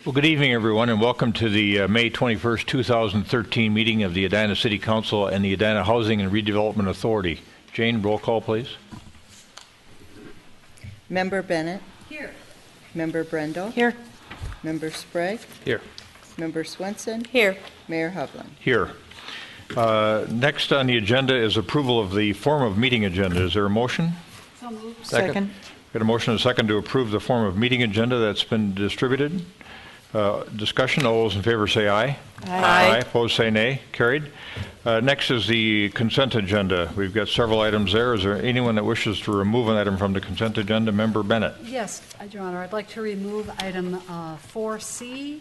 Well, good evening, everyone, and welcome to the May 21st, 2013 meeting of the Edina City Council and the Edina Housing and Redevelopment Authority. Jane, roll call, please. Member Bennett. Here. Member Brendel. Here. Member Sprague. Here. Member Swenson. Here. Mayor Hovland. Here. Next on the agenda is approval of the form of meeting agenda. Is there a motion? So moved. Second. Got a motion and a second to approve the form of meeting agenda that's been distributed. Discussion. All those in favor say aye. Aye. Opposed say nay. Carried. Next is the consent agenda. We've got several items there. Is there anyone that wishes to remove an item from the consent agenda? Member Bennett. Yes, Your Honor. I'd like to remove item 4C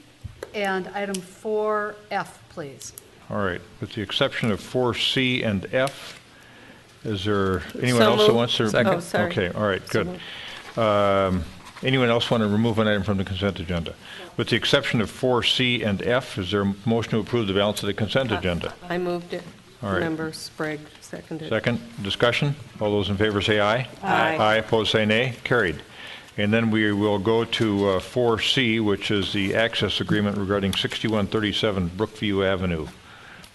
and item 4F, please. All right. With the exception of 4C and F, is there anyone else that wants to? Second. Oh, sorry. Okay. All right. Good. Anyone else want to remove an item from the consent agenda? With the exception of 4C and F, is there a motion to approve the balance of the consent agenda? I moved it. All right. Member Sprague seconded. Second. Discussion. All those in favor say aye. Aye. Aye. Opposed say nay. Carried. And then we will go to 4C, which is the access agreement regarding 6137 Brookview Avenue.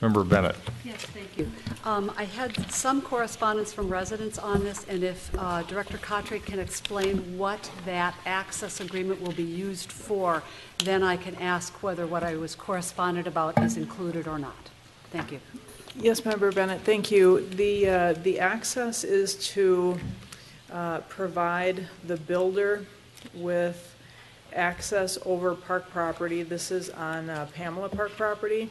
Member Bennett. Yes, thank you. I had some correspondence from residents on this, and if Director Cottry can explain what that access agreement will be used for, then I can ask whether what I was corresponded about is included or not. Thank you. Yes, Member Bennett, thank you. The access is to provide the builder with access over park property. This is on Pamela Park property.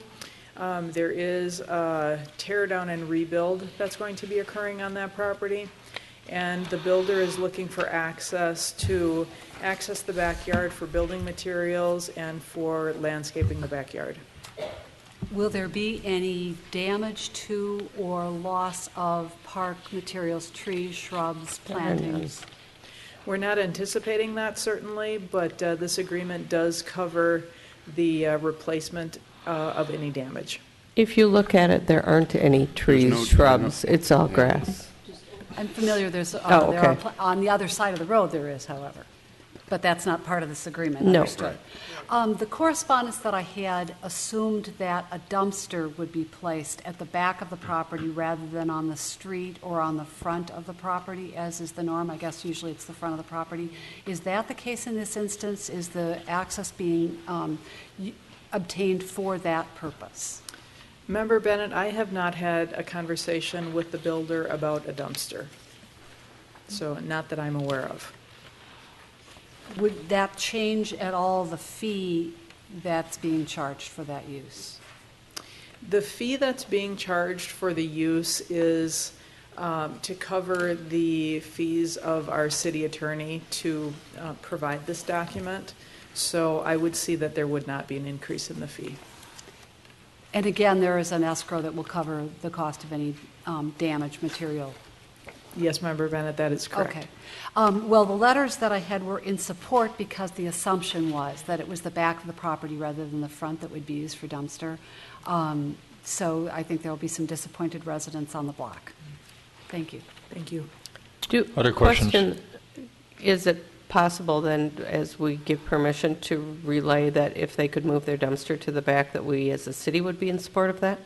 There is a tear down and rebuild that's going to be occurring on that property, and the builder is looking for access to access the backyard for building materials and for landscaping the backyard. Will there be any damage to or loss of park materials, trees, shrubs, plantings? We're not anticipating that, certainly, but this agreement does cover the replacement of any damage. If you look at it, there aren't any trees, shrubs. It's all grass. I'm familiar, there okay. are on the other side of the road there is, however, but that's not part of this agreement. No. Understood. The correspondence that I had assumed that a dumpster would be placed at the back of the property rather than on the street or on the front of the property, as is the norm. I guess usually it's the front of the property. Is that the case in this instance? Is the access being obtained for that purpose? Member Bennett, I have not had a conversation with the builder about a dumpster, so not that I'm aware of. Would that change at all the fee that's being charged for that use? The fee that's being charged for the use is to cover the fees of our city attorney to provide this document. So I would see that there would not be an increase in the fee. And again, there is an escrow that will cover the cost of any damaged material. Yes, Member Bennett, that is correct. Okay. Well, the letters that I had were in support because the assumption was that it was the back of the property rather than the front that would be used for dumpster. So I think there will be some disappointed residents on the block. Thank you. Thank you. Other questions? Question, is it possible then, as we give permission, to relay that if they could move their dumpster to the back, that we as a city would be in support of that?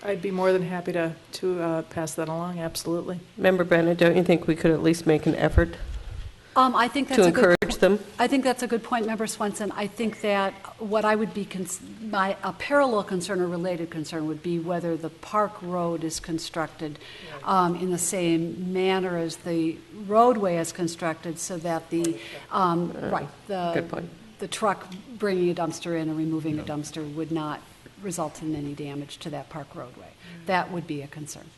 I'd be more than happy to pass that along, absolutely. Member Bennett, don't you think we could at least make an effort I think that's to a good encourage them? I think that's a good point, Member Swenson. I think that what I would be, a parallel concern or related concern would be whether the park road is constructed in the same manner as the roadway is constructed, so that the, Good point. the truck bringing a dumpster in and removing a dumpster would not result in any damage to that park roadway. That would be a concern.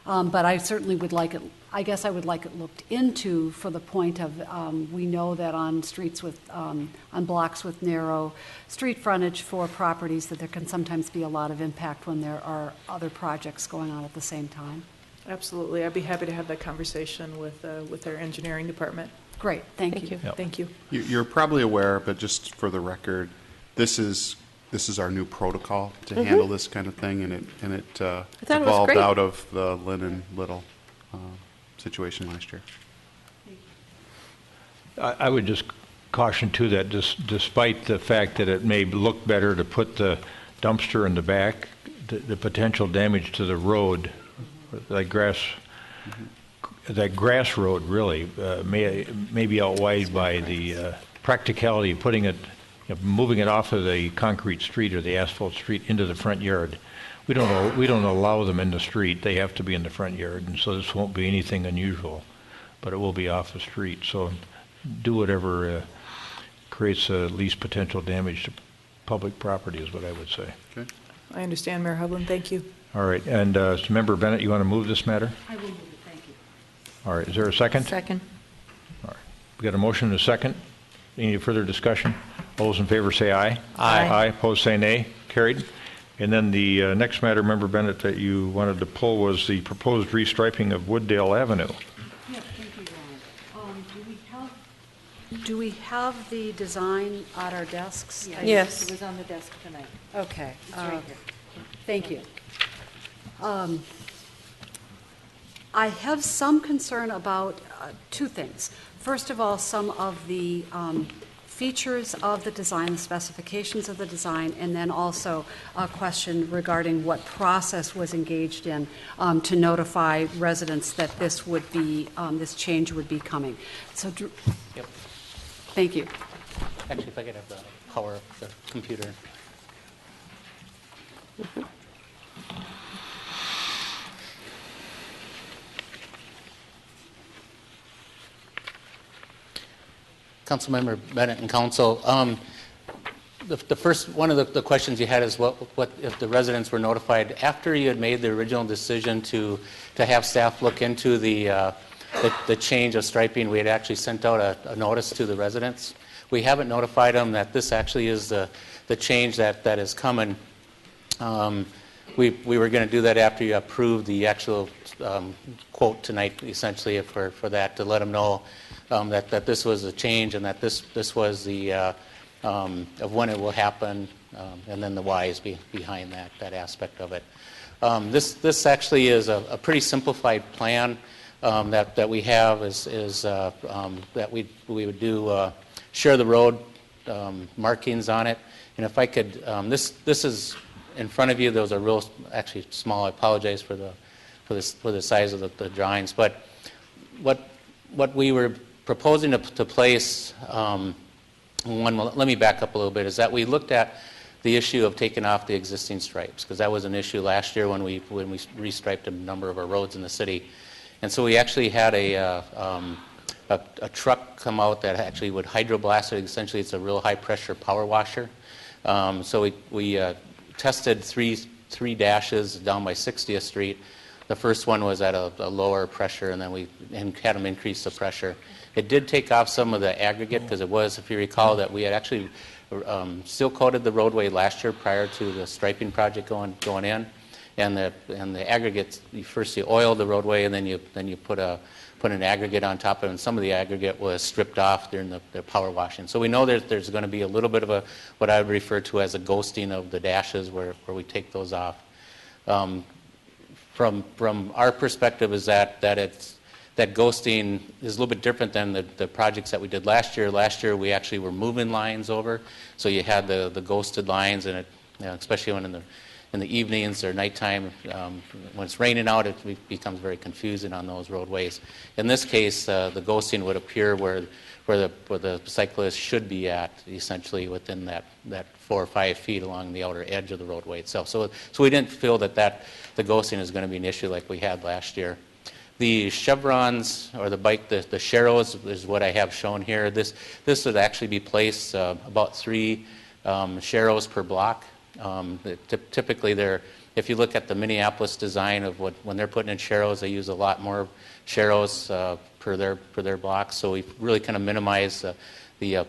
But I certainly would like it, I guess I would like it looked into for the point of, we know that on streets with, on blocks with narrow street frontage for properties, that there can sometimes be a lot of impact when there are other projects going on at the same time. Absolutely. I'd be happy to have that conversation with our engineering department. Great, thank you. Yep. Thank you. You're probably aware, but just for the record, this is our new protocol to handle this kind of thing, and it evolved out of the Lynn and Little situation last year. I would just caution too that despite the fact that it may look better to put the dumpster in the back, the potential damage to the road, that grass road really may be outweighed by the practicality of putting it, moving it off of the concrete street or the asphalt street into the front yard. We don't allow them in the street. They have to be in the front yard, and so this won't be anything unusual, but it will be off the street. So do whatever creates least potential damage to public property is what I would say. Okay. I understand, Mayor Hovland, thank you. All right, and Member Bennett, you want to move this matter? I will move it, thank you. All right, is there a second? Second. All right, we got a motion and a second. Any further discussion? All those in favor say aye. Aye. Aye, opposed say nay. Carried. And then the next matter, Member Bennett, that you wanted to pull was the proposed restriping of Wooddale Avenue. Yeah, thank you, Ron. Do we have the design at our desks? Yes. It was on the desk tonight. Okay. It's right here. Thank you. I have some concern about two things. First of all, some of the features of the design, the specifications of the design, and then also a question regarding what process was engaged in to notify residents that this would be, this change would be coming. So, Yep. Thank you. Actually, if I could have the power of the computer. Councilmember Bennett and Council, the first one of the questions you had is what if the residents were notified after you had made the original decision to have staff look into the change of striping. We had actually sent out a notice to the residents. We haven't notified them that this actually is the change that is coming. We were going to do that after you approved the actual quote tonight, essentially for that, to let them know that this was a change and that this was the of when it will happen, and then the whys behind that aspect of it. This actually is a pretty simplified plan that we have is that we would do share the road markings on it, and if I could, this is in front of you. Those are real actually small. I apologize for the size of the drawings, but what we were proposing to place, let me back up a little bit, is that we looked at the issue of taking off the existing stripes, because that was an issue last year when we restriped a number of our roads in the city. And so we actually had a truck come out that actually would hydroblast it. Essentially, it's a real high-pressure power washer. So we tested three dashes down by 60th Street. The first one was at a lower pressure, and then we had them increase the pressure. It did take off some of the aggregate, because it was, if you recall, that we had actually seal coated the roadway last year prior to the striping project going in, and the aggregate, you oiled the roadway, and then you put an aggregate on top of it, and some of the aggregate was stripped off during the power washing. So we know that there's going to be a little bit of what I would refer to as a ghosting of the dashes where we take those off. From our perspective is that ghosting is a little bit different than the projects that we did last year. Last year we actually were moving lines over, so you had the ghosted lines, and especially when in the evenings or nighttime, when it's raining out, it becomes very confusing on those roadways. In this case, the ghosting would appear where the cyclist should be at, essentially within that 4 or 5 feet along the outer edge of the roadway itself. So we didn't feel that the ghosting is going to be an issue like we had last year. The chevrons, or the sharrows, is what I have shown here. This would actually be placed about 3 sharrows per block. Typically, if you look at the Minneapolis design of when they're putting in sharrows, they use a lot more sharrows per their blocks. So we really kind of minimize the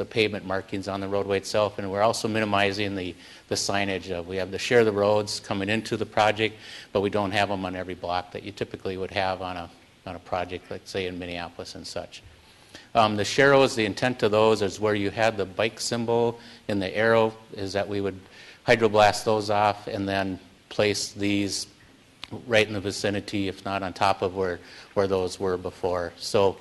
pavement markings on the roadway itself, and we're also minimizing the signage. We have to share the roads coming into the project, but we don't have them on every block that you typically would have on a project, let's say in Minneapolis and such. The sharrows, the intent of those is where you had the bike symbol in the arrow, is that we would hydroblast those off and then place these right in the vicinity, if not on top of where those were before. So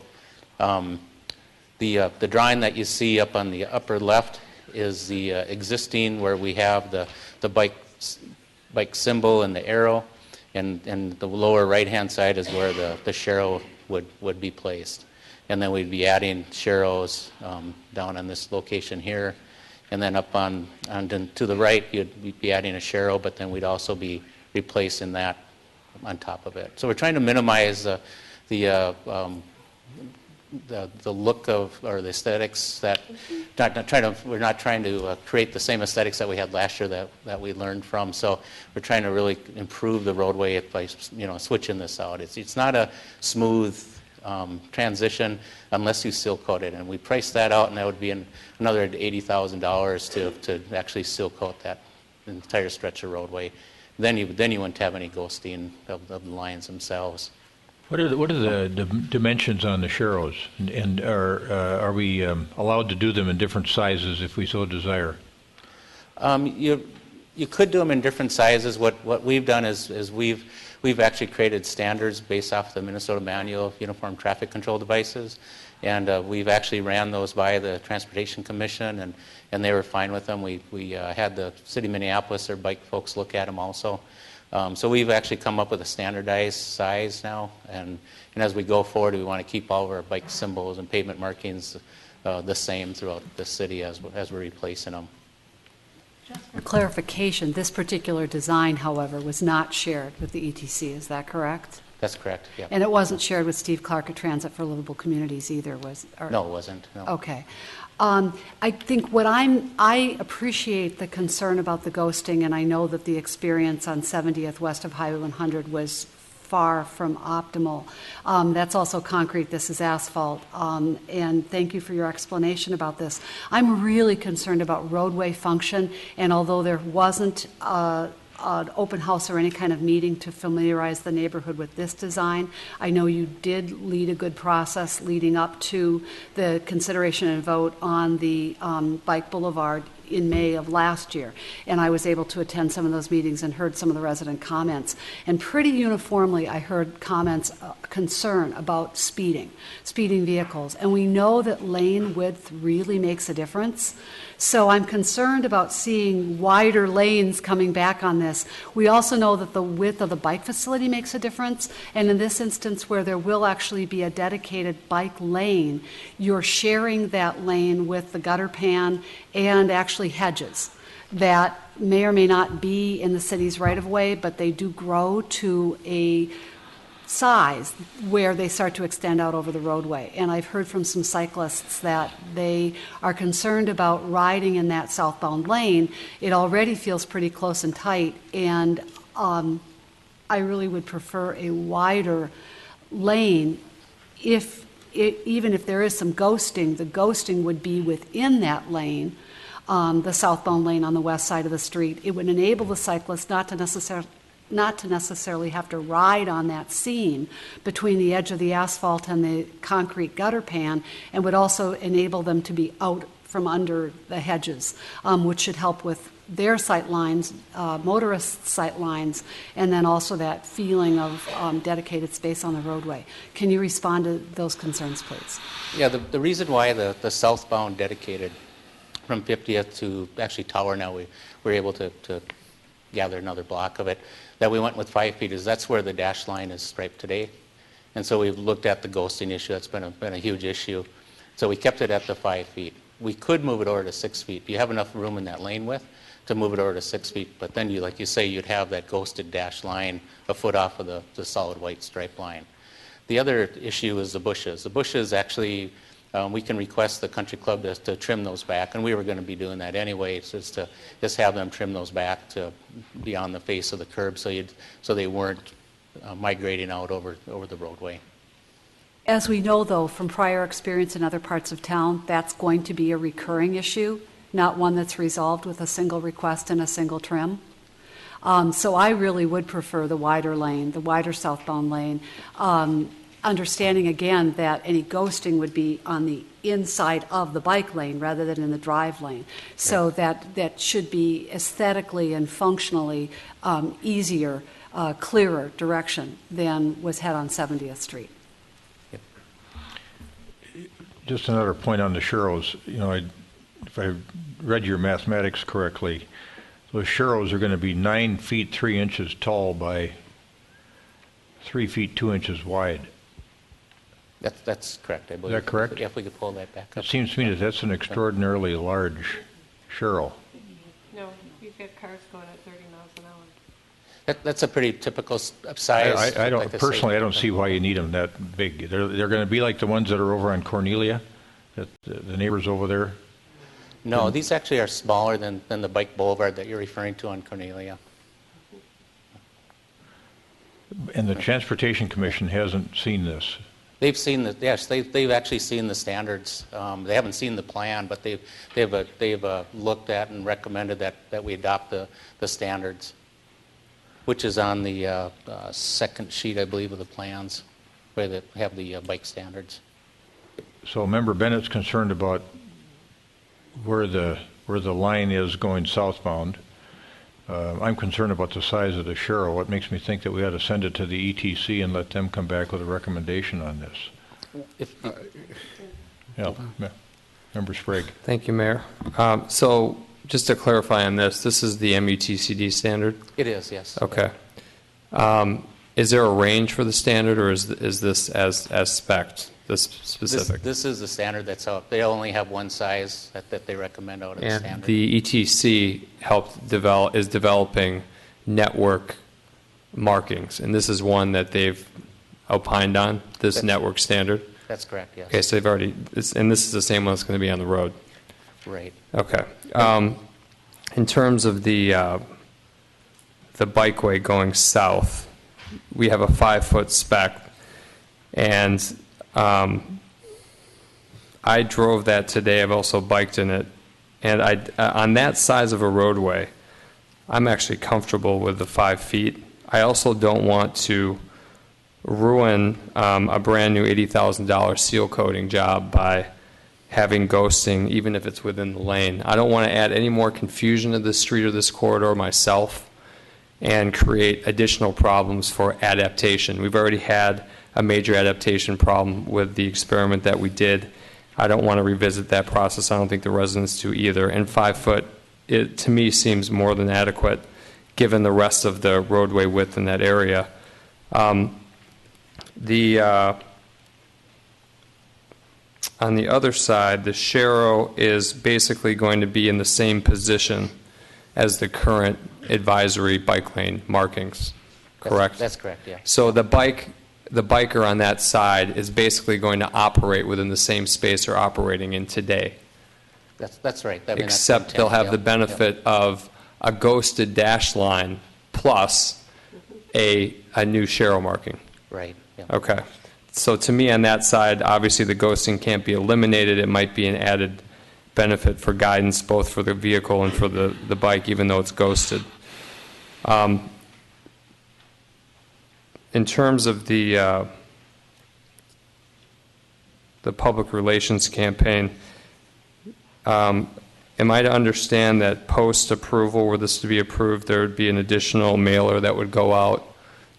The drawing that you see up on the upper left is the existing where we have the bike symbol and the arrow, and the lower right-hand side is where the Sharrow would be placed. And then we'd be adding Sharrows down on this location here. And then up on to the right, you'd be adding a Sharrow, but then we'd also be replacing that on top of it. So we're trying to minimize the look of, or the aesthetics that, we're not trying to create the same aesthetics that we had last year that we learned from. So we're trying to really improve the roadway by, switching this out. It's not a smooth transition unless you seal coat it. And we priced that out, and that would be another $80,000 to actually seal coat that entire stretch of roadway. Then you wouldn't have any ghosting of the lines themselves. What are the dimensions on the Sharrows, and are we allowed to do them in different sizes if we so desire? You could do them in different sizes. What we've done is we've actually created standards based off the Minnesota Manual of Uniform Traffic Control Devices, and we've actually ran those by the Transportation Commission, and they were fine with them. We had the City of Minneapolis, their bike folks, look at them also. So we've actually come up with a standardized size now, and as we go forward, we want to keep all of our bike symbols and pavement markings the same throughout the city as we're replacing them. For clarification, this particular design, however, was not shared with the ETC, is that correct? That's correct, yeah. And it wasn't shared with Steve Clark at Transit for Livable Communities either, was? No, it wasn't, no. Okay. I think I appreciate the concern about the ghosting, and I know that the experience on 70th west of Highway 100 was far from optimal. That's also concrete, this is asphalt, and thank you for your explanation about this. I'm really concerned about roadway function, and although there wasn't an open house or any kind of meeting to familiarize the neighborhood with this design, I know you did lead a good process leading up to the consideration and vote on the Bike Boulevard in May of last year, and I was able to attend some of those meetings and heard some of the resident comments, and pretty uniformly I heard comments, concern about speeding vehicles, and we know that lane width really makes a difference. So I'm concerned about seeing wider lanes coming back on this. We also know that the width of the bike facility makes a difference, and in this instance where there will actually be a dedicated bike lane, you're sharing that lane with the gutter pan and actually hedges that may or may not be in the city's right-of-way, but they do grow to a size where they start to extend out over the roadway. And I've heard from some cyclists that they are concerned about riding in that southbound lane. It already feels pretty close and tight, and I really would prefer a wider lane. Even if there is some ghosting, the ghosting would be within that lane, the southbound lane on the west side of the street. It would enable the cyclist not to necessarily have to ride on that seam between the edge of the asphalt and the concrete gutter pan, and would also enable them to be out from under the hedges, which should help with their sight lines, motorist sight lines, and then also that feeling of dedicated space on the roadway. Can you respond to those concerns, please? Yeah, the reason why the southbound dedicated from 50th to actually Tower now, we were able to gather another block of it, that we went with 5 feet is that's where the dash line is striped today. And so we've looked at the ghosting issue. That's been a huge issue. So we kept it at the 5 feet. We could move it over to 6 feet. You have enough room in that lane width to move it over to 6 feet, but then like you say, you'd have that ghosted dash line a foot off of the solid white stripe line. The other issue is the bushes. The bushes actually, we can request the country club to trim those back, and we were going to be doing that anyway, just to have them trim those back to be on the face of the curb, so they weren't migrating out over the roadway. As we know, though, from prior experience in other parts of town, that's going to be a recurring issue, not one that's resolved with a single request and a single trim. So I really would prefer the wider lane, the wider southbound lane, understanding again that any ghosting would be on the inside of the bike lane rather than in the drive lane. So that should be aesthetically and functionally easier, clearer direction than was had on 70th Street. just another point on the Sherrows. You know, if I read your mathematics correctly, those Sherrows are going to be 9 feet 3 inches tall by 3 feet 2 inches wide. That's correct, I believe. Is that correct? If we could pull that back up. It seems to me that that's an extraordinarily large Sherrow. No, you've got cars going at 30 miles an hour. That's a pretty typical size. I don't, like I say. personally, I don't see why you need them that big. They're going to be like the ones that are over on Cornelia, that the neighbors over there. No, these actually are smaller than the bike boulevard that you're referring to on Cornelia. And the Transportation Commission hasn't seen this. They've seen the, yes, they've actually seen the standards. They haven't seen the plan, but they've looked at and recommended that we adopt the standards, which is on the second sheet, I believe, of the plans, where they have the bike standards. So Member Bennett's concerned about where the line is going southbound. I'm concerned about the size of the Sherrow. It makes me think that we ought to send it to the ETC and let them come back with a recommendation on this. Yeah, Member Sprague. Thank you, Mayor. So just to clarify on this is the MUTCD standard? It is, yes. Okay. Is there a range for the standard, or is this as spec'd, this specific? This is the standard that's out. They only have one size that they recommend out of the And standard. the ETC is developing network markings, and this is one that they've opined on, this network standard? That's correct, yes. Okay, so they've already, and this is the same one that's going to be on the road? Right. Okay. In terms of the bikeway going south, we have a 5-foot spec, and I drove that today. I've also biked in it, and on that size of a roadway, I'm actually comfortable with the 5 feet. I also don't want to ruin a brand new $80,000 seal coating job by having ghosting, even if it's within the lane. I don't want to add any more confusion to this street or this corridor myself and create additional problems for adaptation. We've already had a major adaptation problem with the experiment that we did. I don't want to revisit that process. I don't think the residents do either. And 5 foot, it to me seems more than adequate given the rest of the roadway width in that area. On the other side, the Sherrow is basically going to be in the same position as the current advisory bike lane markings, correct? That's correct, yeah. So the biker on that side is basically going to operate within the same space they're operating in today, That's right. I mean, that's except the they'll intent, have the benefit of a ghosted dash line plus a new Sherrow marking. Right, yeah. Okay. So to me, on that side, obviously the ghosting can't be eliminated. It might be an added benefit for guidance, both for the vehicle and for the bike, even though it's ghosted. In terms of the public relations campaign, am I to understand that post-approval, were this to be approved, there would be an additional mailer that would go out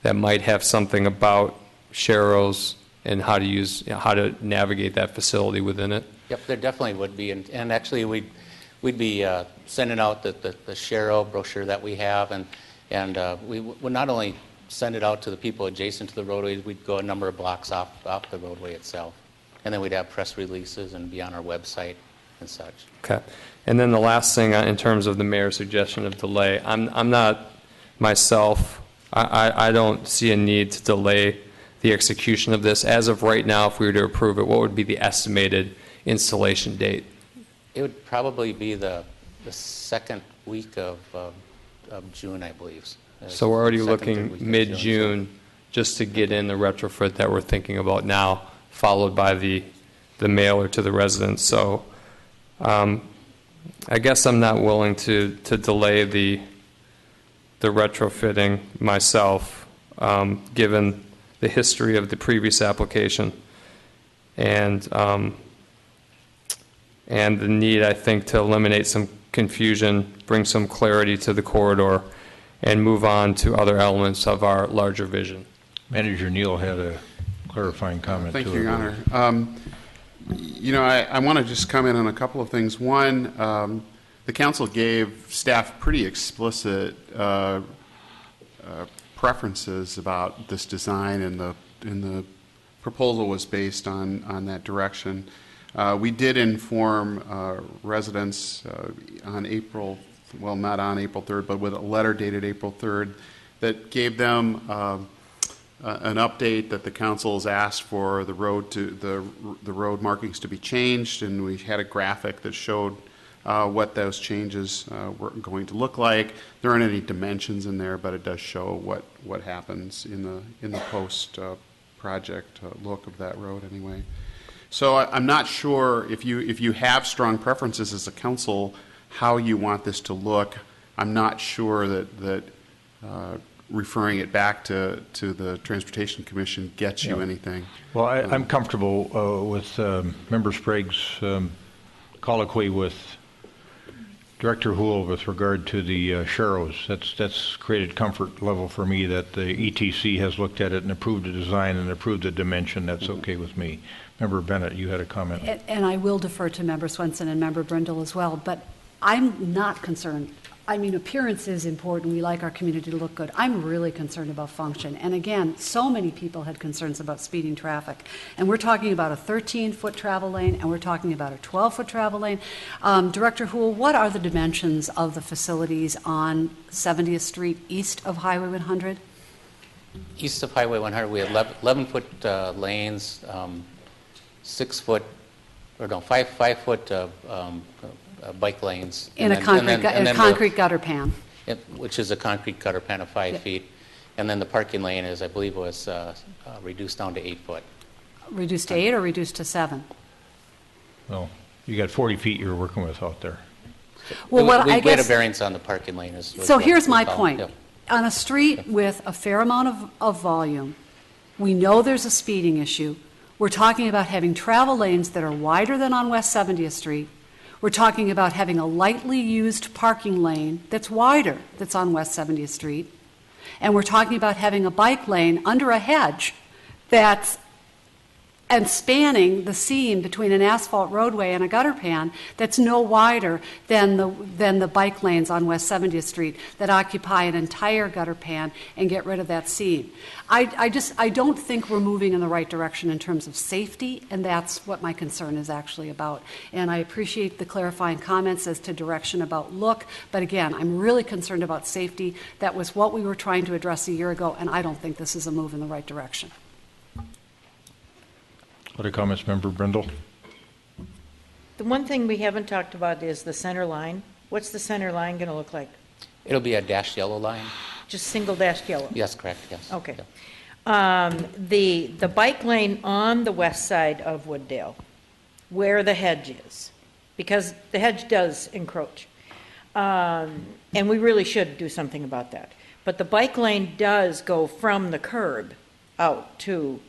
that might have something about Sherrows and how to navigate that facility within it? Yep, there definitely would be, and actually we'd be sending out the Sherrow brochure that we have, and we would not only send it out to the people adjacent to the roadways, we'd go a number of blocks off the roadway itself, and then we'd have press releases and be on our website and such. Okay. And then the last thing, in terms of the mayor's suggestion of delay, I'm not myself, I don't see a need to delay the execution of this. As of right now, if we were to approve it, what would be the estimated installation date? It would probably be the second week of June, I believe. So we're already Second, third week looking of mid-June just to get in the retrofit that we're thinking about now, followed by the mailer to the residents. So I guess I'm not willing to delay the retrofitting myself, given the history of the previous application and the need, I think, to eliminate some confusion, bring some clarity to the corridor, and move on to other elements of our larger vision. Manager Neal had a clarifying comment. Thank to you, it. Your Honor. I want to just comment on a couple of things. One, the council gave staff pretty explicit preferences about this design, and the proposal was based on that direction. We did inform residents on April, well, not on April 3rd, but with a letter dated April 3rd that gave them an update that the council has asked for the road markings to be changed, and we had a graphic that showed what those changes were going to look like. There aren't any dimensions in there, but it does show what happens in the post project look of that road anyway. So I'm not sure if you have strong preferences as a council how you want this to look. I'm not sure that referring it back to the Transportation Commission gets you anything. Well, I'm comfortable with Member Sprague's colloquy with Director Houle with regard to the Sharrows. That's created comfort level for me that the ETC has looked at it and approved the design and approved the dimension. That's okay with me. Member Bennett, you had a comment. And I will defer to Member Swenson and Member Brindle as well, but I'm not concerned. I mean, appearance is important. We like our community to look good. I'm really concerned about function. And again, so many people had concerns about speeding traffic. And we're talking about a 13-foot travel lane, and we're talking about a 12-foot travel lane. Director Houle, what are the dimensions of the facilities on 70th Street east of Highway 100? East of Highway 100, we have 11-foot lanes, 6-foot, or no, 5-foot bike lanes. In a concrete gutter pan. Which is a concrete gutter pan of 5 feet. And then the parking lane is, I believe, was reduced down to 8 foot. Reduced to 8 or reduced to 7? Well, you got 40 feet you're working with out there. Well, we had a variance on the parking lane. So here's my point. Yep. On a street with a fair amount of volume, we know there's a speeding issue. We're talking about having travel lanes that are wider than on West 70th Street. We're talking about having a lightly used parking lane that's wider that's on West 70th Street. And we're talking about having a bike lane under a hedge and spanning the seam between an asphalt roadway and a gutter pan that's no wider than the bike lanes on West 70th Street that occupy an entire gutter pan and get rid of that seam. I don't think we're moving in the right direction in terms of safety, and that's what my concern is actually about. And I appreciate the clarifying comments as to direction about look, but again, I'm really concerned about safety. That was what we were trying to address a year ago, and I don't think this is a move in the right direction. Other comments, Member Brindle? The one thing we haven't talked about is the center line. What's the center line going to look like? It'll be a dashed yellow line. Just single dashed yellow? Yes, correct, yes. Okay. Yeah. The bike lane on the west side of Wooddale, where the hedge is, because the hedge does encroach, and we really should do something about that. But the bike lane does go from the curb out to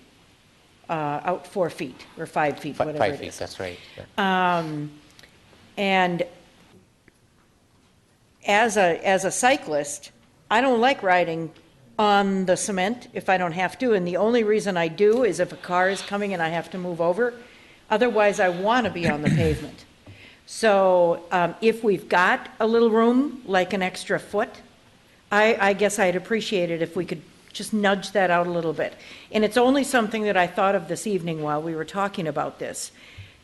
out 4 feet or 5 feet, whatever 5 it feet, is. that's right. Yeah. And as a cyclist, I don't like riding on the cement if I don't have to, and the only reason I do is if a car is coming and I have to move over. Otherwise, I want to be on the pavement. So if we've got a little room, like an extra foot, I guess I'd appreciate it if we could just nudge that out a little bit. And it's only something that I thought of this evening while we were talking about this.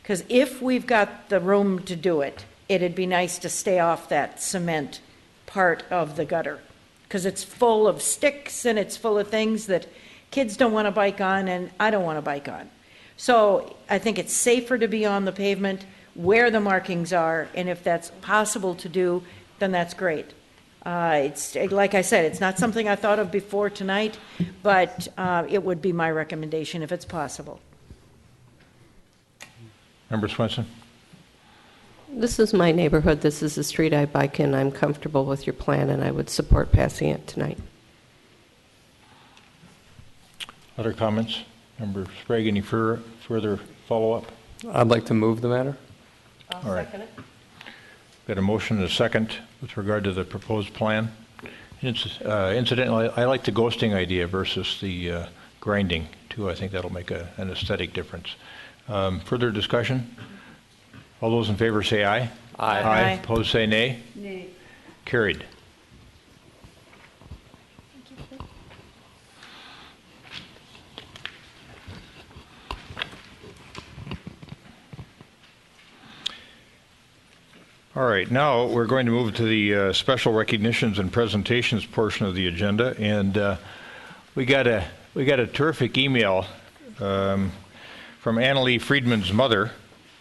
Because if we've got the room to do it, it'd be nice to stay off that cement part of the gutter. Because it's full of sticks and it's full of things that kids don't want to bike on and I don't want to bike on. So I think it's safer to be on the pavement where the markings are, and if that's possible to do, then that's great. It's like I said, it's not something I thought of before tonight, but it would be my recommendation if it's possible. Member Swenson? This is my neighborhood. This is the street I bike in. I'm comfortable with your plan, and I would support passing it tonight. Other comments? Member Sprague, any further follow-up? I'd like to move the matter. All right. Got a motion and a second with regard to the proposed plan. Incidentally, I like the ghosting idea versus the grinding, too. I think that'll make an aesthetic difference. Further discussion? All those in favor say aye. Aye. Opposed, say nay. Nay. Carried. All right, now we're going to move to the special recognitions and presentations portion of the agenda, and we got a terrific email from Annalee Friedman's mother,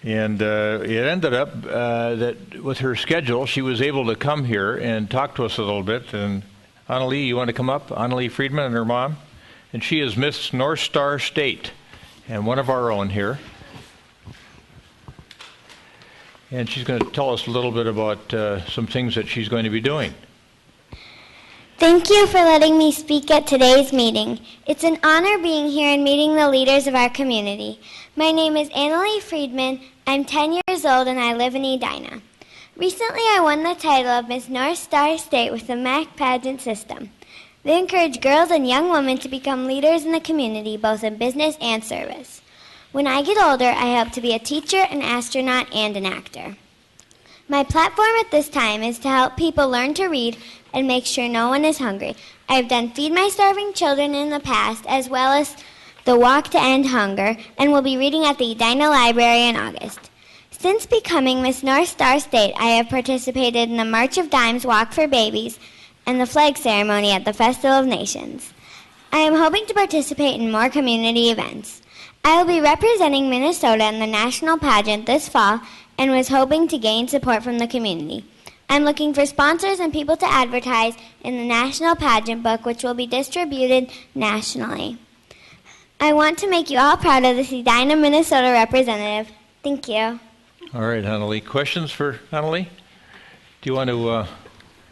and it ended up that with her schedule, she was able to come here and talk to us a little bit. And Annalee, you want to come up? Annalee Friedman and her mom, and she is Miss North Star State, and one of our own here. And she's going to tell us a little bit about some things that she's going to be doing. Thank you for letting me speak at today's meeting. It's an honor being here and meeting the leaders of our community. My name is Annalee Friedman. I'm 10 years old and I live in Edina. Recently, I won the title of Miss North Star State with the MAC pageant system. They encourage girls and young women to become leaders in the community, both in business and service. When I get older, I hope to be a teacher, an astronaut, and an actor. My platform at this time is to help people learn to read and make sure no one is hungry. I have done Feed My Starving Children in the past, as well as the Walk to End Hunger, and will be reading at the Edina Library in August. Since becoming Miss North Star State, I have participated in the March of Dimes Walk for Babies and the flag ceremony at the Festival of Nations. I am hoping to participate in more community events. I will be representing Minnesota in the national pageant this fall and was hoping to gain support from the community. I'm looking for sponsors and people to advertise in the national pageant book, which will be distributed nationally. I want to make you all proud of this Edina, Minnesota representative. Thank you. All right, Annalee. Questions for Annalee? Do you want to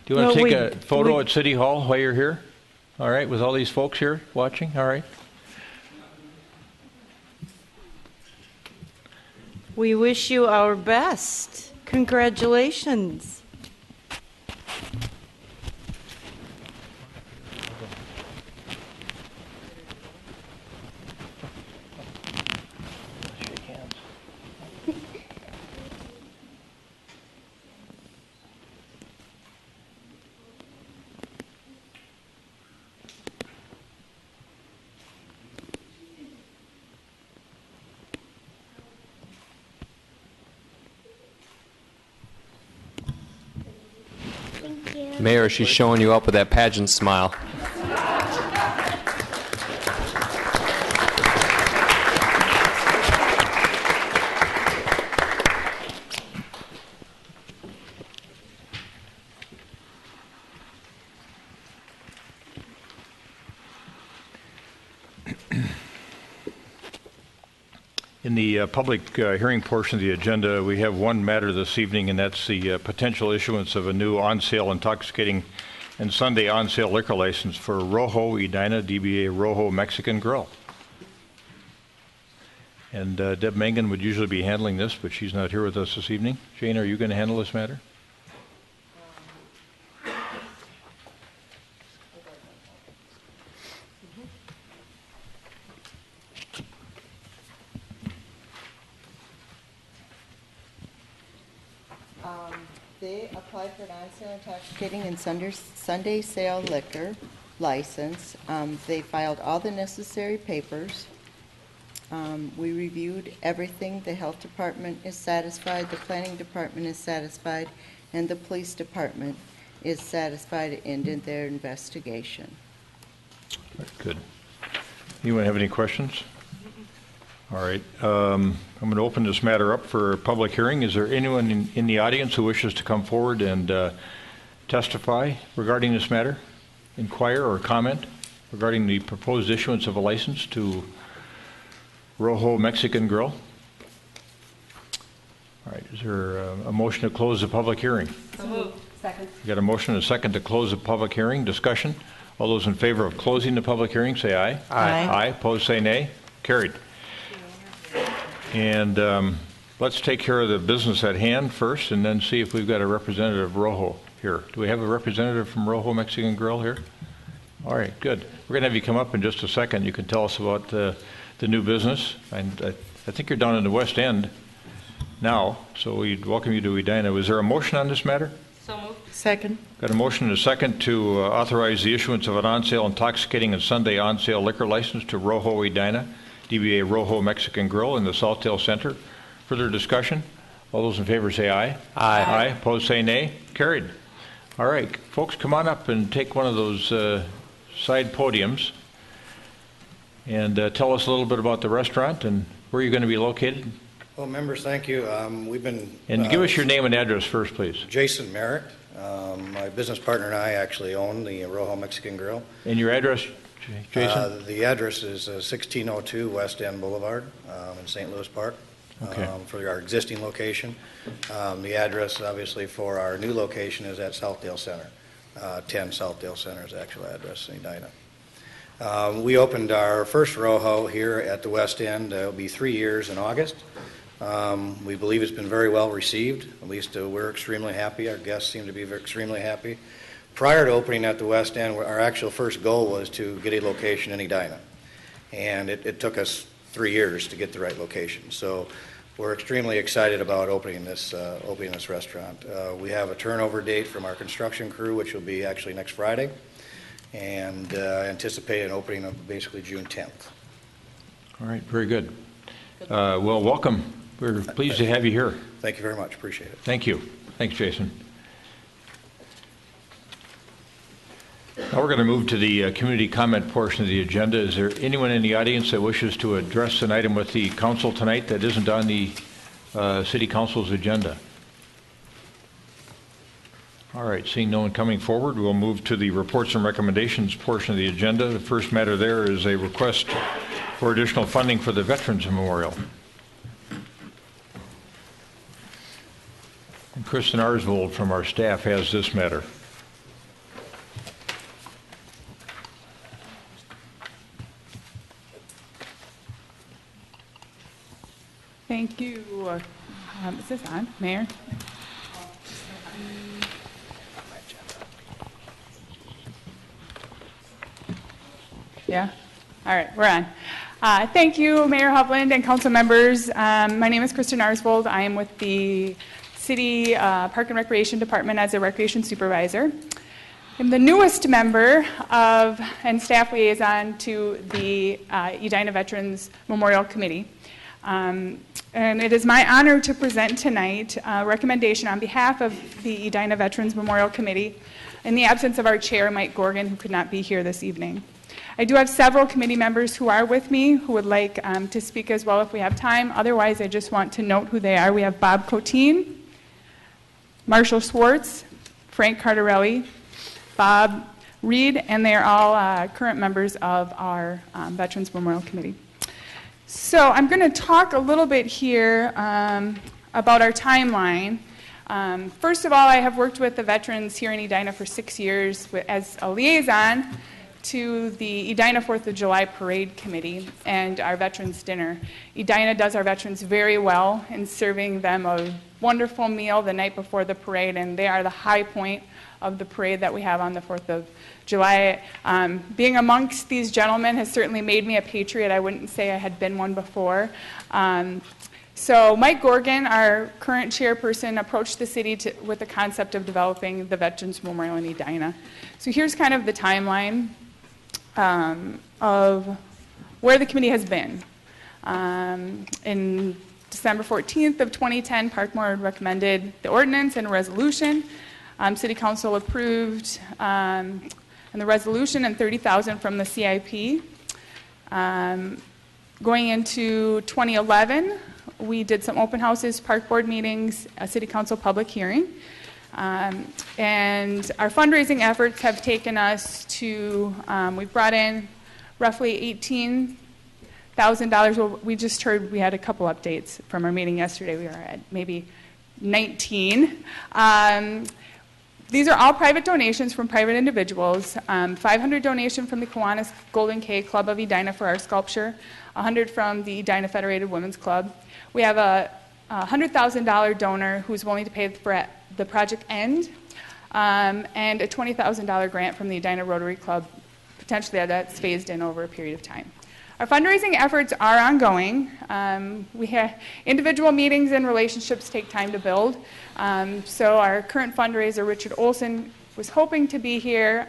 No, take a photo at City Hall while you're here? All right, with all these folks here watching? All right. We wish you our best. Congratulations. Shake hands. Thank you. Mayor, she's showing you up with that pageant smile. In the public hearing portion of the agenda, we have one matter this evening, and that's the potential issuance of a new on-sale intoxicating and Sunday on-sale liquor license for Rojo Edina DBA Rojo Mexican Grill. And Deb Mangan would usually be handling this, but she's not here with us this evening. Jane, are you going to handle this matter? They applied for an on-sale intoxicating and Sunday sale liquor license. They filed all the necessary papers. We reviewed everything. The health department is satisfied, the planning department is satisfied, and the police department is satisfied and in their investigation. Good. Anyone have any questions? All right. I'm going to open this matter up for public hearing. Is there anyone in the audience who wishes to come forward and testify regarding this matter, inquire or comment regarding the proposed issuance of a license to Rojo Mexican Grill? All right. Is there a motion to close the public hearing? So moved. Second. We got a motion and a second to close the public hearing. Discussion. All those in favor of closing the public hearing, say aye. Aye. Aye. Opposed, say nay. Carried. And let's take care of the business at hand first, and then see if we've got a representative of Rojo here. Do we have a representative from Rojo Mexican Grill here? All right, good. We're going to have you come up in just a second. You can tell us about the new business. And I I think you're down in the West End now, so we'd welcome you to Edina. Was there a motion on this matter? So moved. Second. Got a motion and a second to authorize the issuance of an on-sale intoxicating and Sunday on-sale liquor license to Rojo Edina, DBA Rojo Mexican Grill in the Southdale Center. Further discussion? All those in favor say aye. Aye. Aye. Opposed say nay. Carried. All right, folks, come on up and take one of those side podiums and tell us a little bit about the restaurant and where you're going to be located. Well, members, thank you. We've been... And give us your name and address first, please. Jason Merrick. My business partner and I actually own the Rojo Mexican Grill. And your address, Jason? The address is 1602 West End Boulevard in St. Louis Park. Okay. For our existing location. The address, obviously, for our new location is at Southdale Center. 10 Southdale Center is the actual address in Edina. We opened our first Rojo here at the West End. It'll be 3 years in August. We believe it's been very well received. At least we're extremely happy. Our guests seem to be extremely happy. Prior to opening at the West End, our actual first goal was to get a location in Edina. And it took us 3 years to get the right location. So we're extremely excited about opening this restaurant. We have a turnover date from our construction crew, which will be actually next Friday, and anticipate an opening of basically June 10th. All right, very good. Well, welcome. We're pleased to have you here. Thank you very much. Appreciate it. Thank you. Thanks, Jason. Now we're going to move to the community comment portion of the agenda. Is there anyone in the audience that wishes to address an item with the council tonight that isn't on the city council's agenda? All right, seeing no one coming forward, we'll move to the reports and recommendations portion of the agenda. The first matter there is a request for additional funding for the Veterans Memorial. And Kristen Arsvold from our staff has this matter. Thank you. Is this on, Mayor? Yeah? All right, we're on. Thank you, Mayor Hovland and council members. My name is Kristen Arsvold. I am with the City Park and Recreation Department as a recreation supervisor. I'm the newest member of and staff liaison to the Edina Veterans Memorial Committee. And it is my honor to present tonight a recommendation on behalf of the Edina Veterans Memorial Committee in the absence of our chair, Mike Gorgon, who could not be here this evening. I do have several committee members who are with me who would like to speak as well if we have time. Otherwise, I just want to note who they are. We have Bob Coteen, Marshall Swartz, Frank Cardarelli, Bob Reed, and they are all current members of our Veterans Memorial Committee. So I'm going to talk a little bit here about our timeline. First of all, I have worked with the veterans here in Edina for 6 years as a liaison to the Edina 4th of July Parade Committee and our Veterans Dinner. Edina does our veterans very well in serving them a wonderful meal the night before the parade, and they are the high point of the parade that we have on the 4th of July. Being amongst these gentlemen has certainly made me a patriot. I wouldn't say I had been one before. So Mike Gorgon, our current chairperson, approached the city with the concept of developing the Veterans Memorial in Edina. So here's kind of the timeline of where the committee has been. In December 14th of 2010, Park Board recommended the ordinance and a resolution. City Council approved and the resolution and $30,000 from the CIP. Going into 2011, we did some open houses, Park Board meetings, a City Council public hearing. And our fundraising efforts have taken us to, we've brought in roughly $18,000. Well, we just heard we had a couple updates from our meeting yesterday. We were at maybe 19. These are all private donations from private individuals. 500 donation from the Kiwanis Golden K Club of Edina for our sculpture, 100 from the Edina Federated Women's Club. We have a $100,000 donor who's willing to pay for the project end, and a $20,000 grant from the Edina Rotary Club, potentially that's phased in over a period of time. Our fundraising efforts are ongoing. Individual meetings and relationships take time to build. So our current fundraiser, Richard Olson, was hoping to be here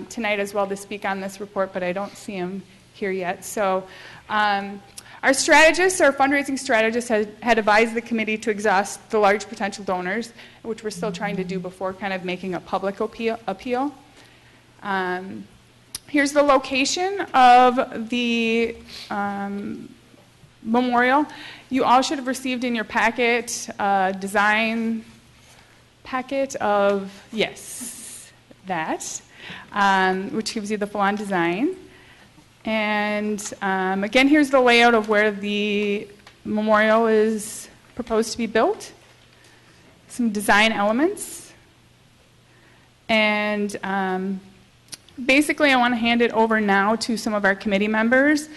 tonight as well to speak on this report, but I don't see him here yet. So our fundraising strategists had advised the committee to exhaust the large potential donors, which we're still trying to do before kind of making a public appeal. Here's the location of the memorial. You all should have received in your packet a design packet of, yes, that, which gives you the full-on design. And again, here's the layout of where the memorial is proposed to be built. Some design elements. And basically, I want to hand it over now to some of our committee members.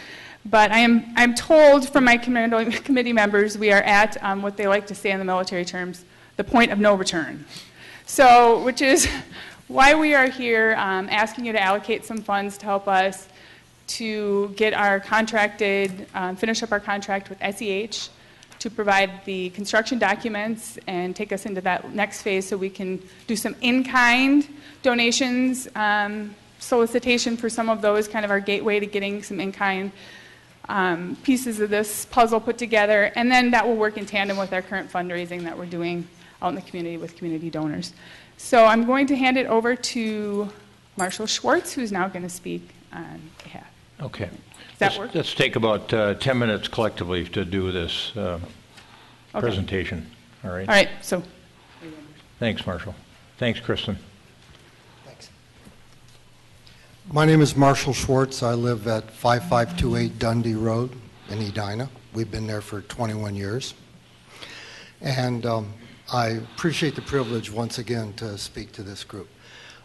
But I'm told from my committee members we are at what they like to say in the military terms, the point of no return. So, which is why we are here asking you to allocate some funds to help us to get our finish up our contract with SEH to provide the construction documents and take us into that next phase so we can do some in-kind donations, solicitation for some of those, kind of our gateway to getting some in-kind pieces of this puzzle put together, and then that will work in tandem with our current fundraising that we're doing out in the community with community donors. So I'm going to hand it over to Marshall Schwartz, who's now going to speak on behalf. Okay. Does that work? Let's take about 10 minutes collectively to do this presentation. All right? All right, so. Thanks, Marshall. Thanks, Kristen. Thanks. My name is Marshall Schwartz. I live at 5528 Dundee Road in Edina. We've been there for 21 years. And I appreciate the privilege once again to speak to this group.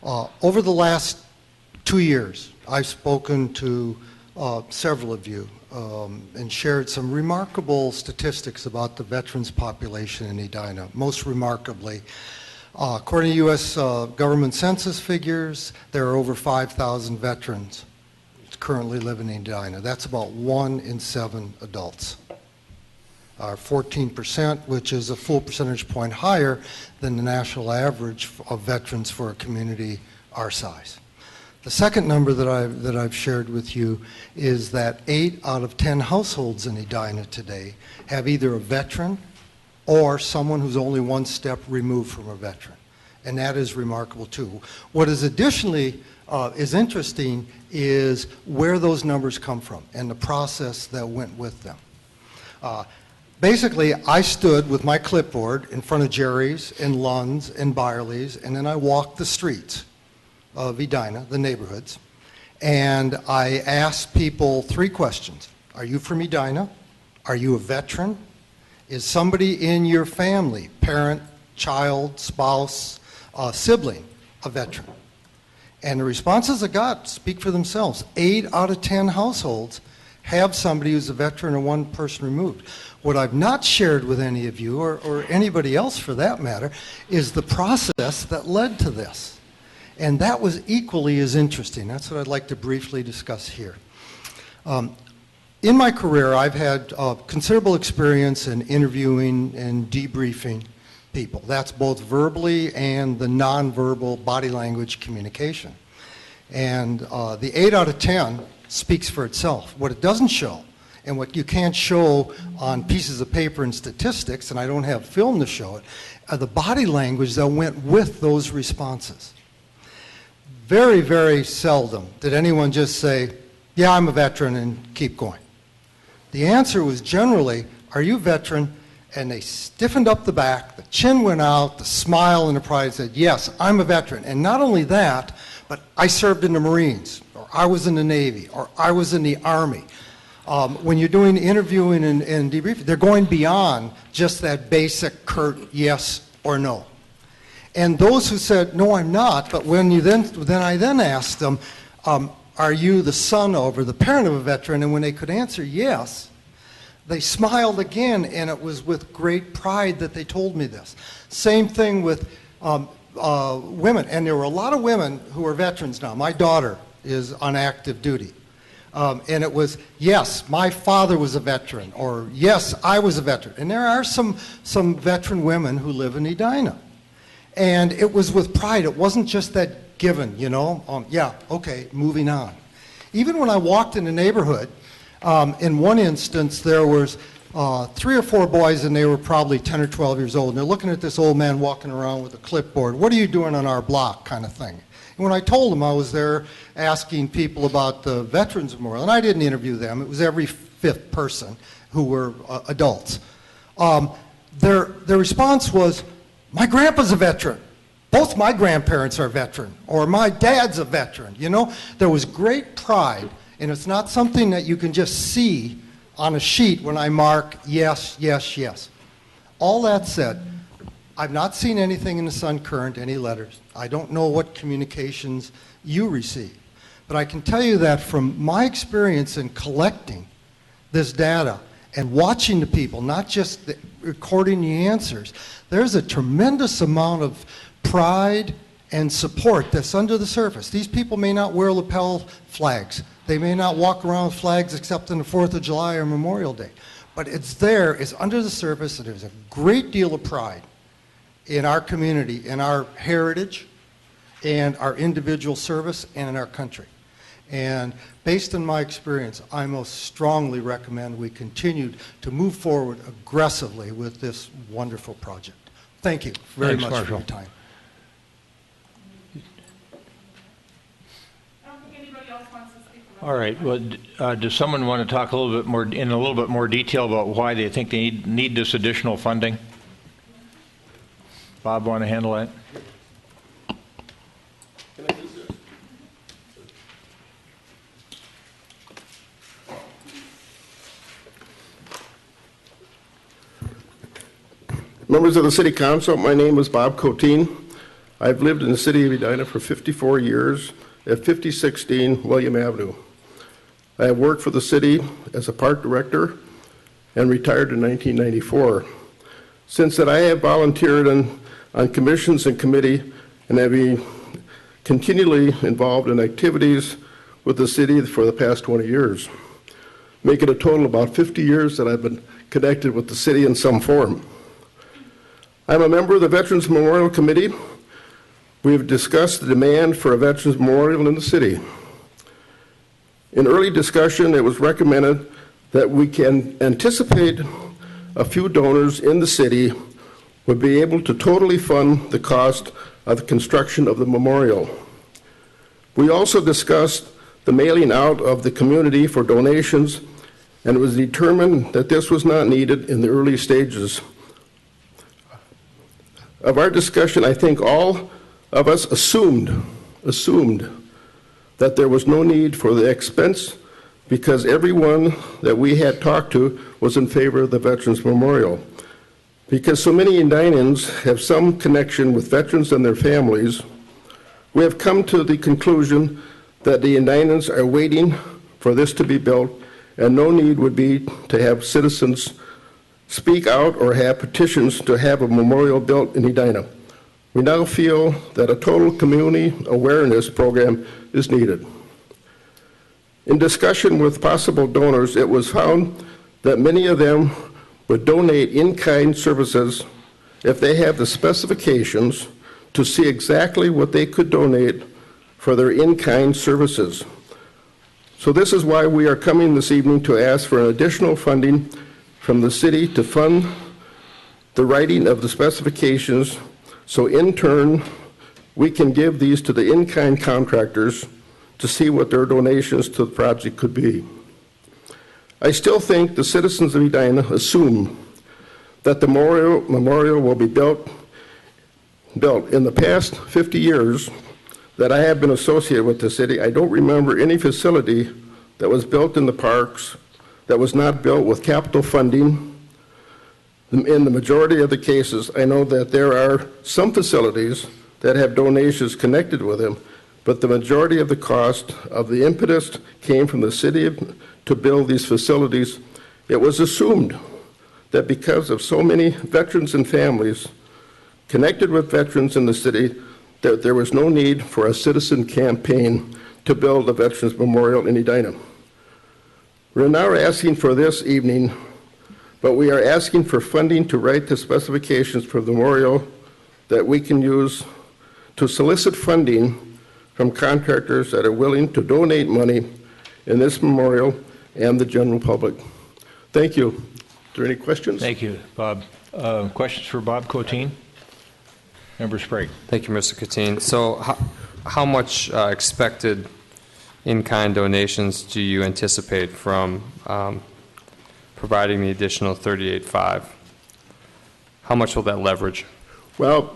Over the last 2 years, I've spoken to several of you and shared some remarkable statistics about the veterans population in Edina. Most remarkably, according to U.S. government census figures, there are over 5,000 veterans currently living in Edina. That's about 1 in 7 adults. 14%, which is a full percentage point higher than the national average of veterans for a community our size. The second number that I've shared with you is that 8 out of 10 households in Edina today have either a veteran or someone who's only one step removed from a veteran. And that is remarkable too. What is additionally is interesting is where those numbers come from and the process that went with them. Basically, I stood with my clipboard in front of Jerry's and Lund's and Byerly's, and then I walked the streets of Edina, the neighborhoods, and I asked people 3 questions. Are you from Edina? Are you a veteran? Is somebody in your family, parent, child, spouse, sibling, a veteran? And the responses I got speak for themselves. 8 out of 10 households have somebody who's a veteran or one person removed. What I've not shared with any of you, or anybody else for that matter, is the process that led to this. And that was equally as interesting. That's what I'd like to briefly discuss here. In my career, I've had considerable experience in interviewing and debriefing people. That's both verbally and the nonverbal body language communication. And the 8 out of 10 speaks for itself. What it doesn't show, and what you can't show on pieces of paper and statistics, and I don't have film to show it, are the body language that went with those responses. Very, very seldom did anyone just say, yeah, I'm a veteran, and keep going. The answer was generally, are you a veteran? And they stiffened up the back, the chin went out, the smile and the pride said, yes, I'm a veteran. And not only that, but I served in the Marines, or I was in the Navy, or I was in the Army. When you're doing interviewing and debriefing, they're going beyond just that basic curt yes or no. And those who said, no, I'm not, but when you I then asked them, are you the son of or the parent of a veteran? And when they could answer yes, they smiled again, and it was with great pride that they told me this. Same thing with women, and there were a lot of women who are veterans now. My daughter is on active duty. And it was, yes, my father was a veteran, or yes, I was a veteran. And there are some veteran women who live in Edina. And it was with pride. It wasn't just that given, you know, yeah, okay, moving on. Even when I walked in the neighborhood, in one instance, there was 3 or 4 boys, and they were probably 10 or 12 years old. And they're looking at this old man walking around with a clipboard. What are you doing on our block, kind of thing. And when I told them I was there asking people about the Veterans Memorial, and I didn't interview them, it was every 5th person who were adults. Their response was, my grandpa's a veteran. Both my grandparents are veteran, or my dad's a veteran. You know, there was great pride, and it's not something that you can just see on a sheet when I mark yes, yes, yes. All that said, I've not seen anything in the Sun Current, any letters. I don't know what communications you receive. But I can tell you that from my experience in collecting this data and watching the people, not just recording the answers, there's a tremendous amount of pride and support that's under the surface. These people may not wear lapel flags. They may not walk around with flags except on the 4th of July or Memorial Day. But it's there, it's under the surface, and there's a great deal of pride in our community, in our heritage, and our individual service, and in our country. And based on my experience, I most strongly recommend we continue to move forward aggressively with this wonderful project. Thank you very Thanks, much Marshall. for your time. All right, well, does someone want to talk a little bit more, in a little bit more detail about why they think they need this additional funding? Bob, want to handle that? Members of the City Council, my name is Bob Coteen. I've lived in the city of Edina for 54 years at 5016 William Avenue. I have worked for the city as a park director and retired in 1994. Since that, I have volunteered on commissions and committee and have been continually involved in activities with the city for the past 20 years, making a total of about 50 years that I've been connected with the city in some form. I'm a member of the Veterans Memorial Committee. We've discussed the demand for a Veterans Memorial in the city. In early discussion, it was recommended that we can anticipate a few donors in the city would be able to totally fund the cost of the construction of the memorial. We also discussed the mailing out of the community for donations, and it was determined that this was not needed in the early stages of our discussion. I think all of us assumed that there was no need for the expense because everyone that we had talked to was in favor of the Veterans Memorial. Because so many Edinans have some connection with veterans and their families, we have come to the conclusion that the Edinans are waiting for this to be built, and no need would be to have citizens speak out or have petitions to have a memorial built in Edina. We now feel that a total community awareness program is needed. In discussion with possible donors, it was found that many of them would donate in-kind services if they have the specifications to see exactly what they could donate for their in-kind services. So this is why we are coming this evening to ask for an additional funding from the city to fund the writing of the specifications, so in turn we can give these to the in-kind contractors to see what their donations to the project could be. I still think the citizens of Edina assume that the memorial will be built. In the past 50 years that I have been associated with the city, I don't remember any facility that was built in the parks that was not built with capital funding. In the majority of the cases, I know that there are some facilities that have donations connected with them, but the majority of the cost of the impetus came from the city to build these facilities. It was assumed that because of so many veterans and families connected with veterans in the city, that there was no need for a citizen campaign to build a Veterans Memorial in Edina. We're now asking for this evening, but we are asking for funding to write the specifications for the memorial that we can use to solicit funding from contractors that are willing to donate money in this memorial and the general public. Thank you. Are there any questions? Thank you, Bob. Questions for Bob Coteen? Member Sprague. Thank you, Mr. Coteen. So how much expected in-kind donations do you anticipate from providing the additional 38.5? How much will that leverage? Well,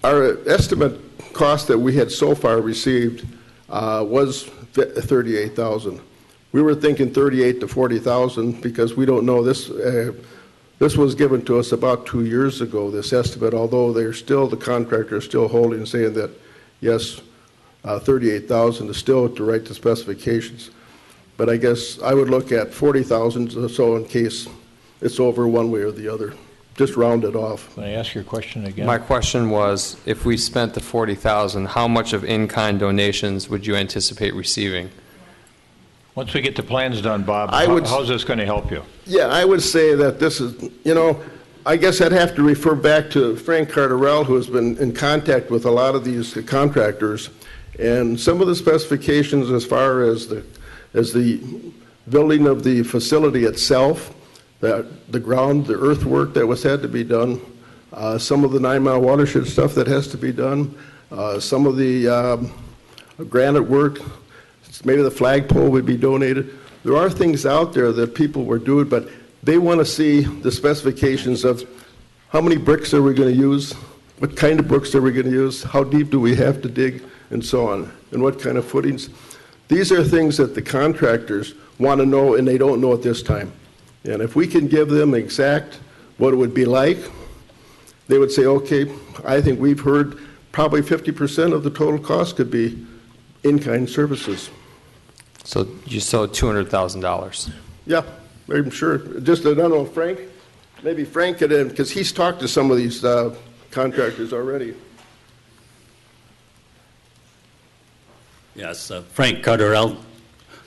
our estimate cost that we had so far received was $38,000. We were thinking $38,000 to $40,000 because we don't know this. This was given to us about 2 years ago, this estimate, although the contractor is still holding, saying that, yes, $38,000 is still to write the specifications. But I guess I would look at $40,000 or so in case it's over one way or the other. Just round it off. Can I ask your question again? My question was, if we spent the $40,000, how much of in-kind donations would you anticipate receiving? Once we get the plans done, Bob, how's this going to help you? Yeah, I would say that this is, I guess I'd have to refer back to Frank Carterell, who has been in contact with a lot of these contractors, and some of the specifications as far as the building of the facility itself, the ground, the earthwork that had to be done, some of the 9 Mile watershed stuff that has to be done, some of the granite work, maybe the flagpole would be donated. There are things out there that people were doing, but they want to see the specifications of how many bricks are we going to use, what kind of bricks are we going to use, how deep do we have to dig, and so on, and what kind of footings. These are things that the contractors want to know, and they don't know at this time. And if we can give them exact what it would be like, they would say, okay, I think we've heard probably 50% of the total cost could be in-kind services. So you sold $200,000. Yeah, I'm sure. Just, I don't know, Frank, maybe Frank could, because he's talked to some of these contractors already. Yes, Frank Carterell,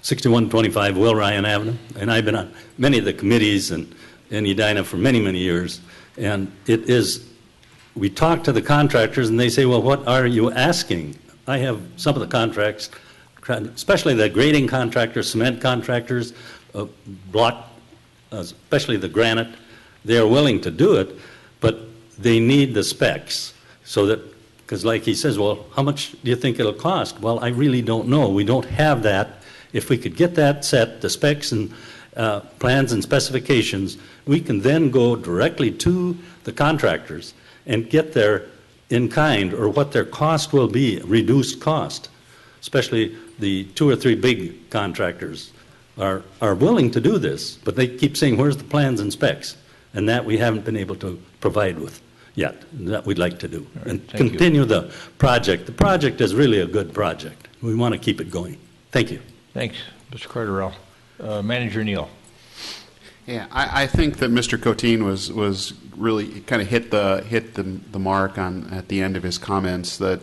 6125 Will Ryan Avenue, and I've been on many of the committees in Edina for many, many years, and we talk to the contractors and they say, well, what are you asking? I have some of the contracts, especially the grading contractors, cement contractors, block, especially the granite, they're willing to do it, but they need the specs so that, because like he says, well, how much do you think it'll cost? Well, I really don't know. We don't have that. If we could get that set, the specs and plans and specifications, we can then go directly to the contractors and get their in-kind or what their cost will be, reduced cost. Especially the 2 or 3 big contractors are willing to do this, but they keep saying, where's the plans and specs? And that we haven't been able to provide with yet, and that we'd like to do. Right, and continue the project. The project is really a good project. We want to keep it going. Thank you. Thanks, Mr. Carterell. Manager Neal. Yeah, I think that Mr. Coteen was really kind of hit the mark at the end of his comments that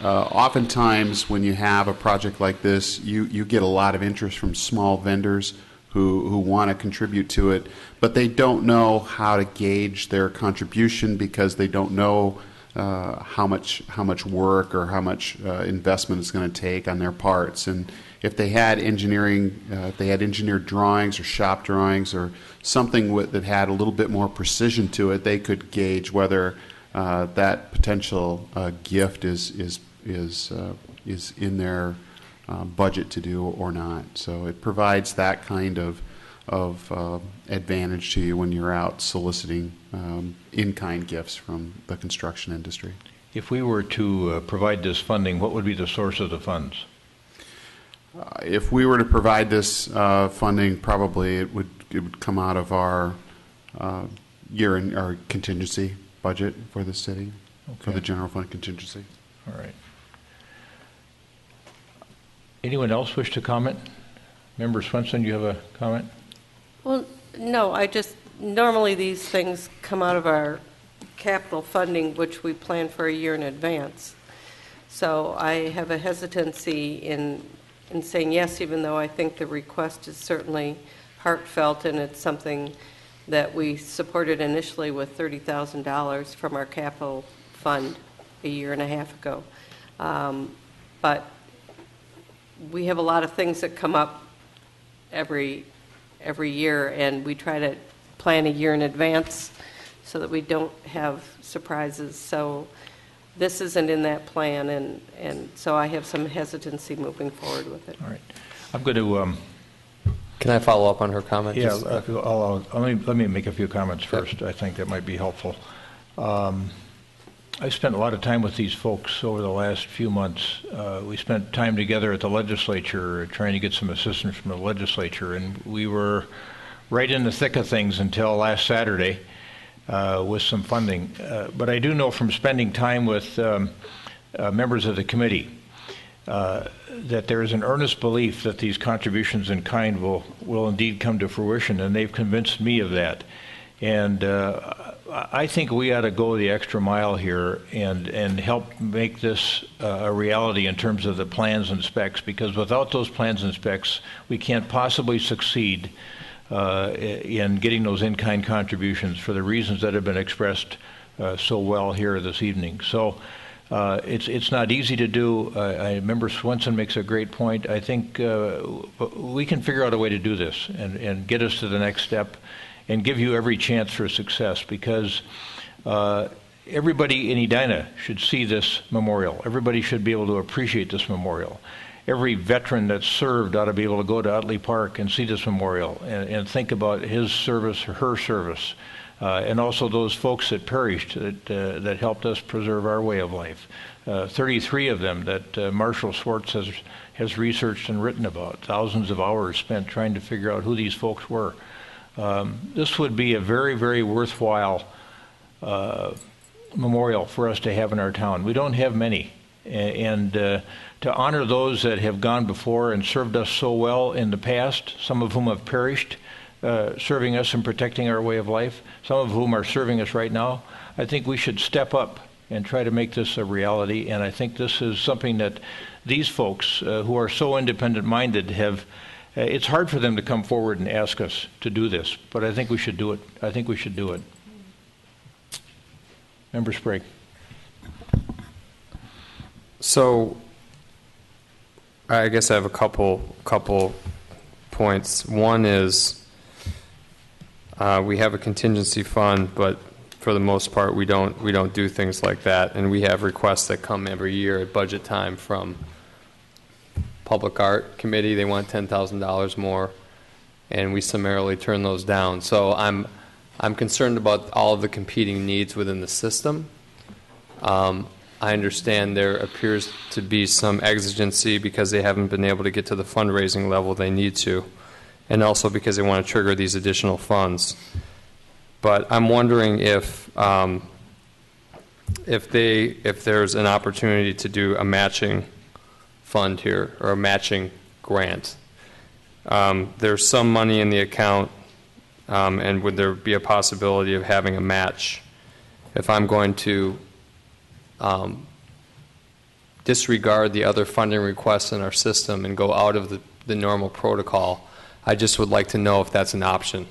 oftentimes when you have a project like this, you get a lot of interest from small vendors who want to contribute to it, but they don't know how to gauge their contribution because they don't know how much work or how much investment it's going to take on their parts. And if they had engineered drawings or shop drawings or something that had a little bit more precision to it, they could gauge whether that potential gift is in their budget to do or not. So it provides that kind of advantage to you when you're out soliciting in-kind gifts from the construction industry. If we were to provide this funding, what would be the source of the funds? If we were to provide this funding, probably it would come out of our our contingency budget for the city, for the general fund contingency. All right. Anyone else wish to comment? Member Swenson, you have a comment? Well, no, normally these things come out of our capital funding, which we plan for a year in advance. So I have a hesitancy in in saying yes, even though I think the request is certainly heartfelt, and it's something that we supported initially with $30,000 from our capital fund a year and a half ago. But we have a lot of things that come up every year, and we try to plan a year in advance so that we don't have surprises. So this isn't in that plan, and so I have some hesitancy moving forward with it. All right. I'm going to... Can I follow up on her comment? Yeah, Just- let me make a few comments first. I think that might be helpful. I spent a lot of time with these folks over the last few months. We spent time together at the legislature trying to get some assistance from the legislature, and we were right in the thick of things until last Saturday with some funding. But I do know from spending time with members of the committee that there is an earnest belief that these contributions in kind will indeed come to fruition, and they've convinced me of that. And I think we ought to go the extra mile here and help make this a reality in terms of the plans and specs, because without those plans and specs, we can't possibly succeed in getting those in-kind contributions for the reasons that have been expressed so well here this evening. So it's not easy to do. Member Swenson makes a great point. I think we can figure out a way to do this and get us to the next step and give you every chance for success, because everybody in Edina should see this memorial. Everybody should be able to appreciate this memorial. Every veteran that's served ought to be able to go to Utley Park and see this memorial and think about his service or her service, and also those folks that perished that helped us preserve our way of life. 33 of them that Marshall Swartz has researched and written about, thousands of hours spent trying to figure out who these folks were. This would be a very, very worthwhile memorial for us to have in our town. We don't have many, and to honor those that have gone before and served us so well in the past, some of whom have perished serving us and protecting our way of life, some of whom are serving us right now, I think we should step up and try to make this a reality. And I think this is something that these folks who are so independent-minded have. It's hard for them to come forward and ask us to do this, but I think we should do it. I think we should do it. Member Sprague. So, I guess I have a couple points. One is we have a contingency fund, but for the most part, we don't do things like that, and we have requests that come every year at budget time from Public Art Committee. They want $10,000 more, and we summarily turn those down. So I'm concerned about all of the competing needs within the system. I understand there appears to be some exigency because they haven't been able to get to the fundraising level they need to, and also because they want to trigger these additional funds. But I'm wondering if there's an opportunity to do a matching fund here, or a matching grant. There's some money in the account, and would there be a possibility of having a match if I'm going to disregard the other funding requests in our system and go out of the normal protocol? I just would like to know if that's an option.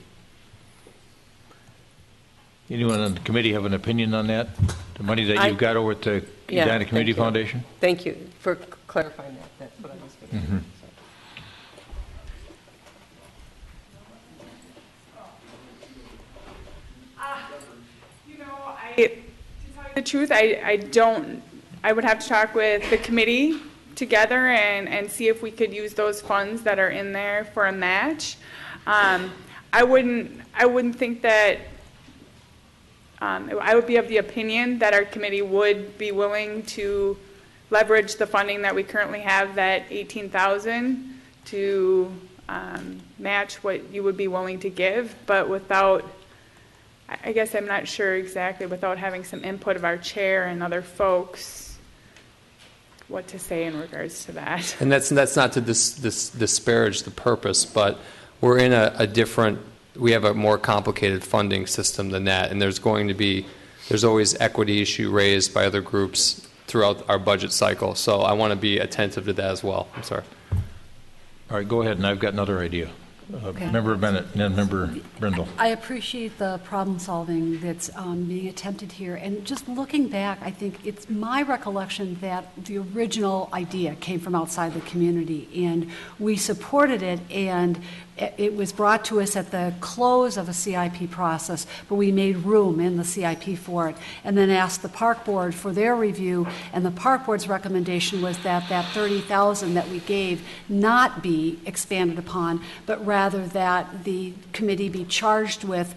Anyone on the committee have an opinion on that? The money that you've got over at the Edina Community Foundation? Thank you for clarifying that. That's what I was thinking. Mm-hmm. To tell you the truth, I would have to talk with the committee together and see if we could use those funds that are in there for a match. I wouldn't think that, I would be of the opinion that our committee would be willing to leverage the funding that we currently have, that $18,000, to match what you would be willing to give, but without, I guess I'm not sure exactly, without having some input of our chair and other folks, what to say in regards to that. And that's not to disparage the purpose, but we're in a different, we have a more complicated funding system than that, and there's always equity issue raised by other groups throughout our budget cycle, so I want to be attentive to that as well. I'm sorry. All right, go ahead, and I've got another idea. Okay. Member Bennett, and then Member Brindle. I appreciate the problem solving that's being attempted here. And just looking back, I think it's my recollection that the original idea came from outside the community, and we supported it, and it was brought to us at the close of a CIP process, but we made room in the CIP for it, and then asked the park board for their review, and the park board's recommendation was that that $30,000 that we gave not be expanded upon, but rather that the committee be charged with,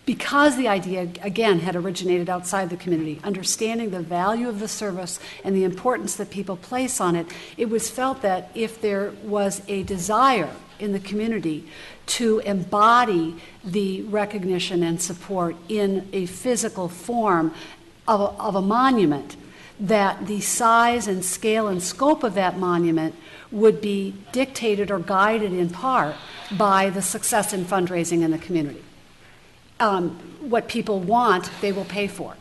because the idea, again, had originated outside the community, understanding the value of the service and the importance that people place on it, it was felt that if there was a desire in the community to embody the recognition and support in a physical form of a monument, that the size and scale and scope of that monument would be dictated or guided in part by the success in fundraising in the community. What people want, they will pay for.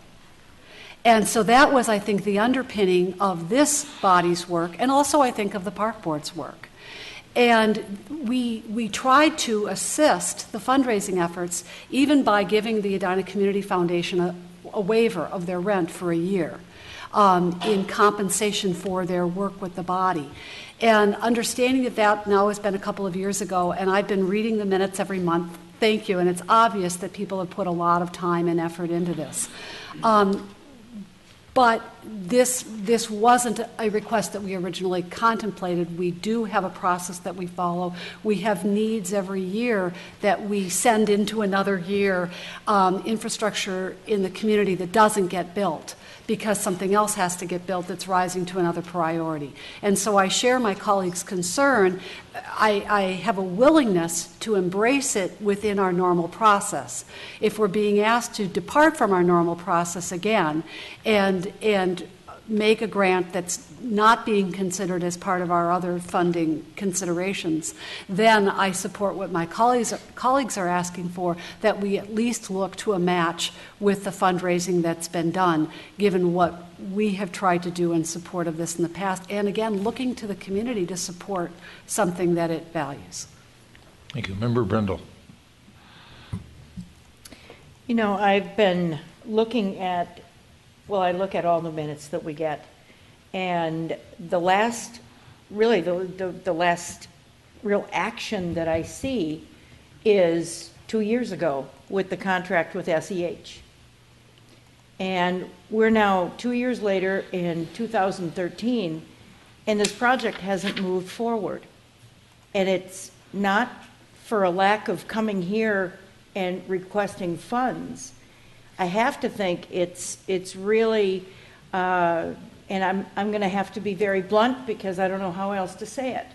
And so that was, I think, the underpinning of this body's work, and also, I think, of the park board's work. And we tried to assist the fundraising efforts even by giving the Edina Community Foundation a waiver of their rent for a year in compensation for their work with the body. And understanding that now has been a couple of years ago, and I've been reading the minutes every month. Thank you, and it's obvious that people have put a lot of time and effort into this. But this wasn't a request that we originally contemplated. We do have a process that we follow. We have needs every year that we send into another year, infrastructure in the community that doesn't get built because something else has to get built that's rising to another priority. And so I share my colleague's concern. I have a willingness to embrace it within our normal process. If we're being asked to depart from our normal process again and make a grant that's not being considered as part of our other funding considerations, then I support what my colleagues are asking for, that we at least look to a match with the fundraising that's been done, given what we have tried to do in support of this in the past, and again, looking to the community to support something that it values. Thank you. Member Brindle. You know, I've been looking at, well, I look at all the minutes that we get, and the last, really, the last real action that I see is 2 years ago with the contract with SEH. And we're now 2 years later in 2013, and this project hasn't moved forward. And it's not for a lack of coming here and requesting funds. I have to think it's really, and I'm going to have to be very blunt because I don't know how else to say it,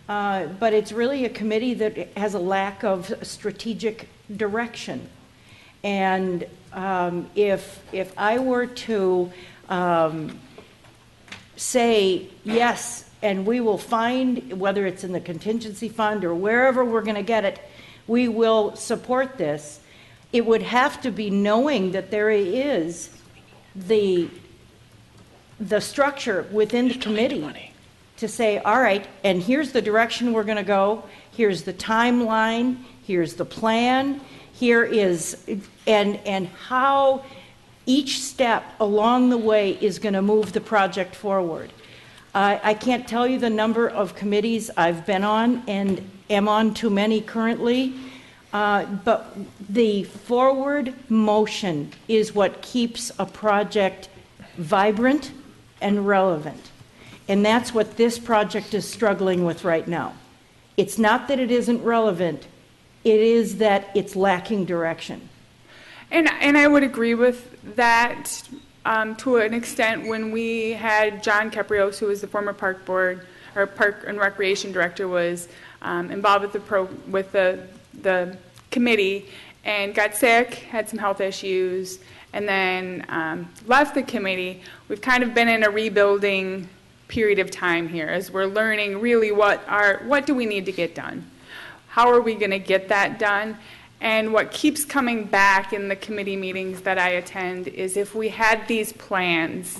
but it's really a committee that has a lack of strategic direction. And if I were to say yes, and we will find, whether it's in the contingency fund or wherever we're going to get it, we will support this, it would have to be knowing that there is the structure within the committee to say, all right, and here's the direction we're going to go, here's the timeline, here's the plan, here is, and how each step along the way is going to move the project forward. I can't tell you the number of committees I've been on and am on too many currently. But the forward motion is what keeps a project vibrant and relevant. And that's what this project is struggling with right now. It's not that it isn't relevant, it is that it's lacking direction. And I would agree with that to an extent. When we had John Caprios, who was the former park board or park and recreation director, was involved with the committee and got sick, had some health issues, and then left the committee. We've kind of been in a rebuilding period of time here as we're learning really what do we need to get done? How are we going to get that done? And what keeps coming back in the committee meetings that I attend is if we had these plans,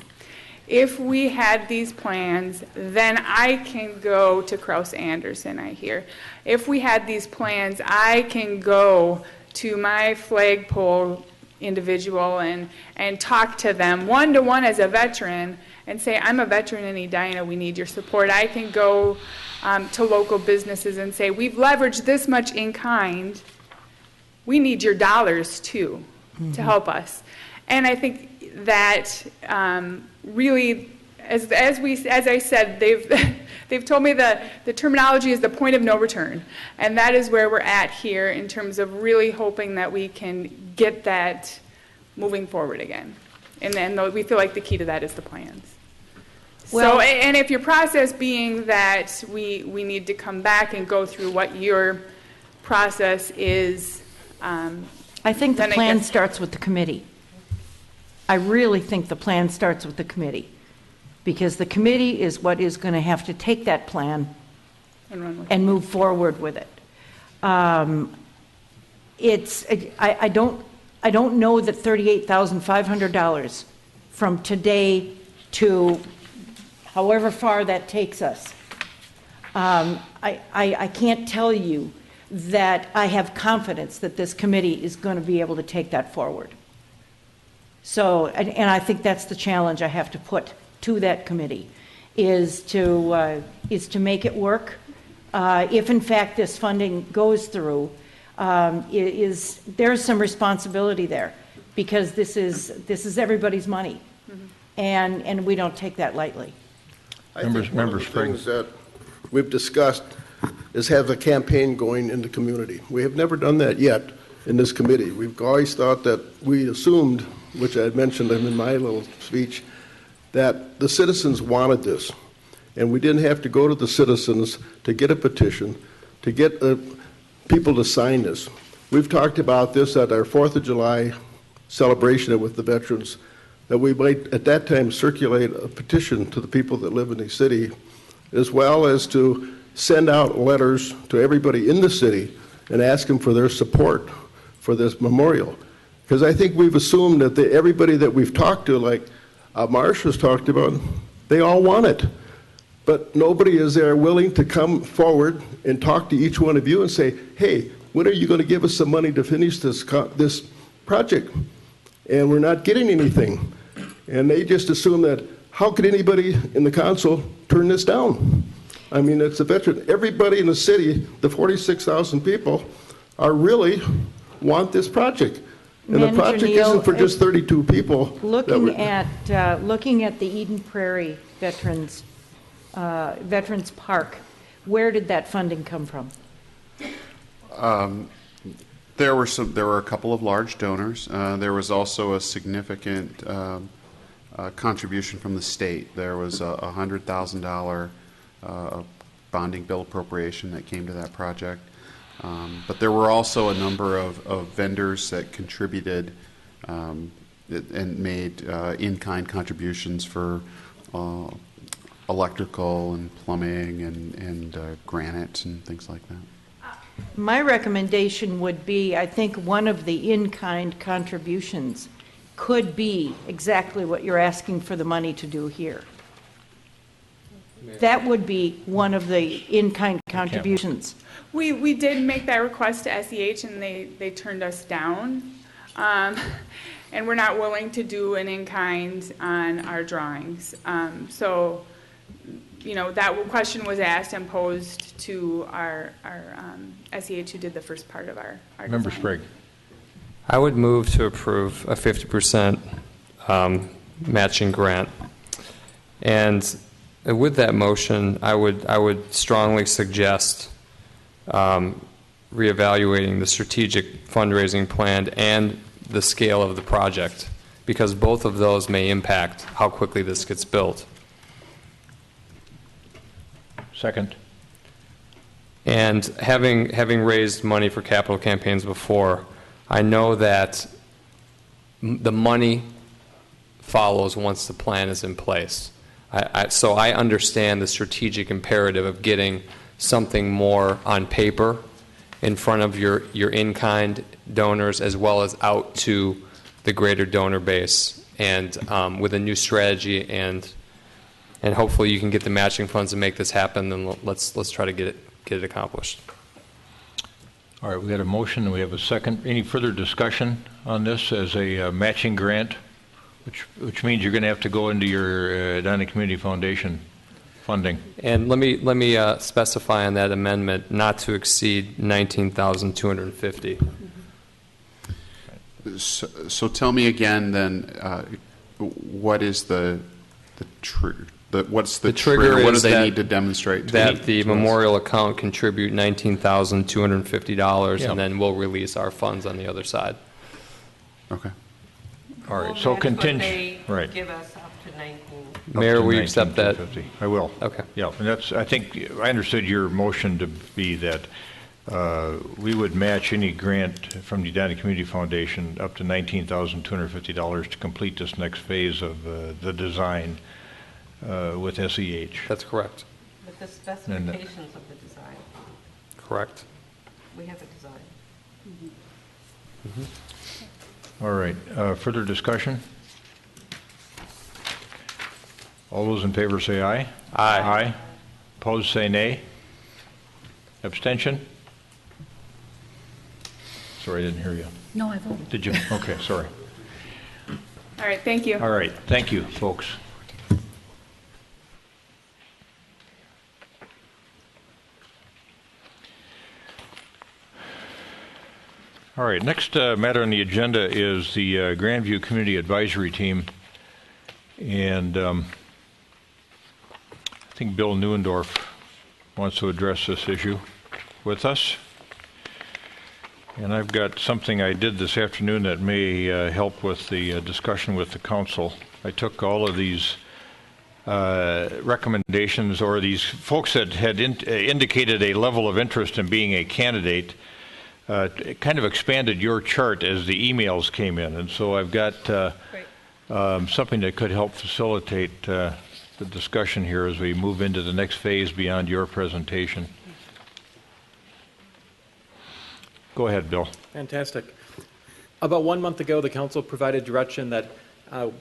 if we had these plans, then I can go to Kraus Anderson, I hear. If we had these plans, I can go to my flagpole individual and talk to them one-to-one as a veteran and say, I'm a veteran in Edina, we need your support. I can go to local businesses and say, we've leveraged this much in kind, we need your dollars too to help us. And I think that really, as I said, they've told me that the terminology is the point of no return, and that is where we're at here in terms of really hoping that we can get that moving forward again. And then we feel like the key to that is the plans. Well, so, and if your process being that we need to come back and go through what your process is, I think the plan starts with the committee. I really think the plan starts with the committee, because the committee is what is going to have to take that plan and move forward with it. I don't know that $38,500 from today to however far that takes us. I can't tell you that I have confidence that this committee is going to be able to take that forward. So, and I think that's the challenge I have to put to that committee, is to make it work. If in fact this funding goes through, there's some responsibility there, because this is everybody's money, and we don't take that lightly. Member Springs, that we've discussed is have a campaign going in the community. We have never done that yet in this committee. We've always thought that we assumed, which I had mentioned in my little speech, that the citizens wanted this, and we didn't have to go to the citizens to get a petition, to get people to sign this. We've talked about this at our 4th of July celebration with the veterans, that we might at that time circulate a petition to the people that live in the city, as well as to send out letters to everybody in the city and ask them for their support for this memorial. Because I think we've assumed that everybody that we've talked to, like Marsh has talked about, they all want it. But nobody is there willing to come forward and talk to each one of you and say, hey, when are you going to give us some money to finish this project? And we're not getting anything. And they just assume that, how could anybody in the council turn this down? I mean, it's a veteran. Everybody in the city, the 46,000 people, really want this project. And Manager the project Neal, isn't for just 32 people. Looking at the Eden Prairie Veterans Park, where did that funding come from? There were a couple of large donors. There was also a significant contribution from the state. There was a $100,000 bonding bill appropriation that came to that project. But there were also a number of vendors that contributed and made in-kind contributions for electrical and plumbing and granite and things like that. My recommendation would be, I think one of the in-kind contributions could be exactly what you're asking for the money to do here. That would be one of the in-kind contributions. We did make that request to SEH, and they turned us down. And we're not willing to do an in-kind on our drawings. So, you know, that question was asked and posed to our SEH who did the first part of our Member design. Sprague. I would move to approve a 50% matching grant. And with that motion, I would strongly suggest reevaluating the strategic fundraising plan and the scale of the project, because both of those may impact how quickly this gets built. Second. And having raised money for capital campaigns before, I know that the money follows once the plan is in place. So I understand the strategic imperative of getting something more on paper in front of your in-kind donors, as well as out to the greater donor base and with a new strategy, and hopefully you can get the matching funds to make this happen, then let's try to get it accomplished. All right, we got a motion and we have a second. Any further discussion on this as a matching grant, which means you're going to have to go into your Edina Community Foundation funding? And let me specify on that amendment not to exceed $19,250. So tell me again then, what is the trigger? What's the trigger? What do they need to demonstrate? That the memorial account contribute $19,250, Yeah. and then we'll release our funds on the other side. Okay. All right, so contingent, right. Give us up to 19. Mayor, will you accept that? I will. Okay. Yeah, and I think, I understood your motion to be that we would match any grant from the Edina Community Foundation up to $19,250 to complete this next phase of the design with SEH. That's correct. With the specifications of the design. Correct. We have a design. All right, further discussion? All those in favor say aye. Aye. Aye. Opposed say nay. Abstention? Sorry, I didn't hear you. No, I voted. Did you? Okay, sorry. All right, thank you. All right, thank you, folks. All right, next matter on the agenda is the Grandview Community Advisory Team. And I think Bill Neuendorf wants to address this issue with us. And I've got something I did this afternoon that may help with the discussion with the council. I took all of these recommendations, or these folks that had indicated a level of interest in being a candidate, kind of expanded your chart as the emails came in. And so I've got something that could help facilitate the discussion here as we move into the next phase beyond your presentation. Go ahead, Bill. Fantastic. About 1 month ago, the council provided direction that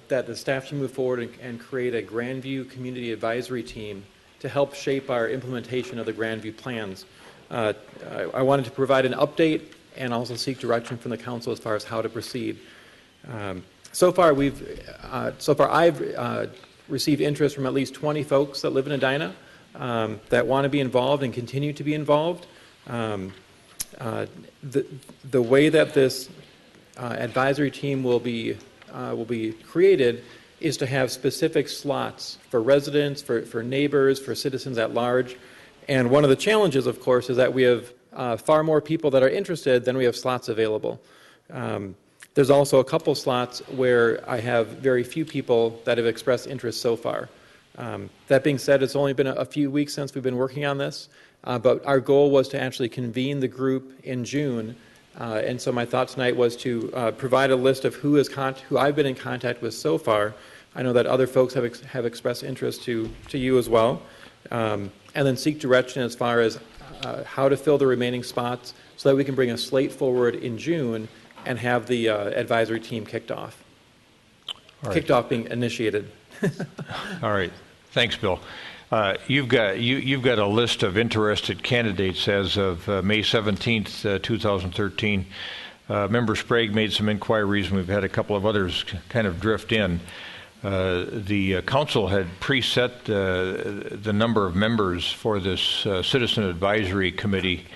the staff should move forward and create a Grandview Community Advisory Team to help shape our implementation of the Grandview plans. I wanted to provide an update and also seek direction from the council as far as how to proceed. So far, I've received interest from at least 20 folks that live in Edina that want to be involved and continue to be involved. The way that this advisory team will be created is to have specific slots for residents, for neighbors, for citizens at large. And one of the challenges, of course, is that we have far more people that are interested than we have slots available. There's also a couple slots where I have very few people that have expressed interest so far. That being said, it's only been a few weeks since we've been working on this, but our goal was to actually convene the group in June. And so my thought tonight was to provide a list of who I've been in contact with so far. I know that other folks have expressed interest to you as well. And then seek direction as far as how to fill the remaining spots so that we can bring a slate forward in June and have the advisory team kicked off. Right. Kicked off being initiated. All right. Thanks, Bill. You've got a list of interested candidates as of May 17th, 2013. Member Sprague made some inquiries, and we've had a couple of others kind of drift in. The council had preset the number of members for this Citizen Advisory Committee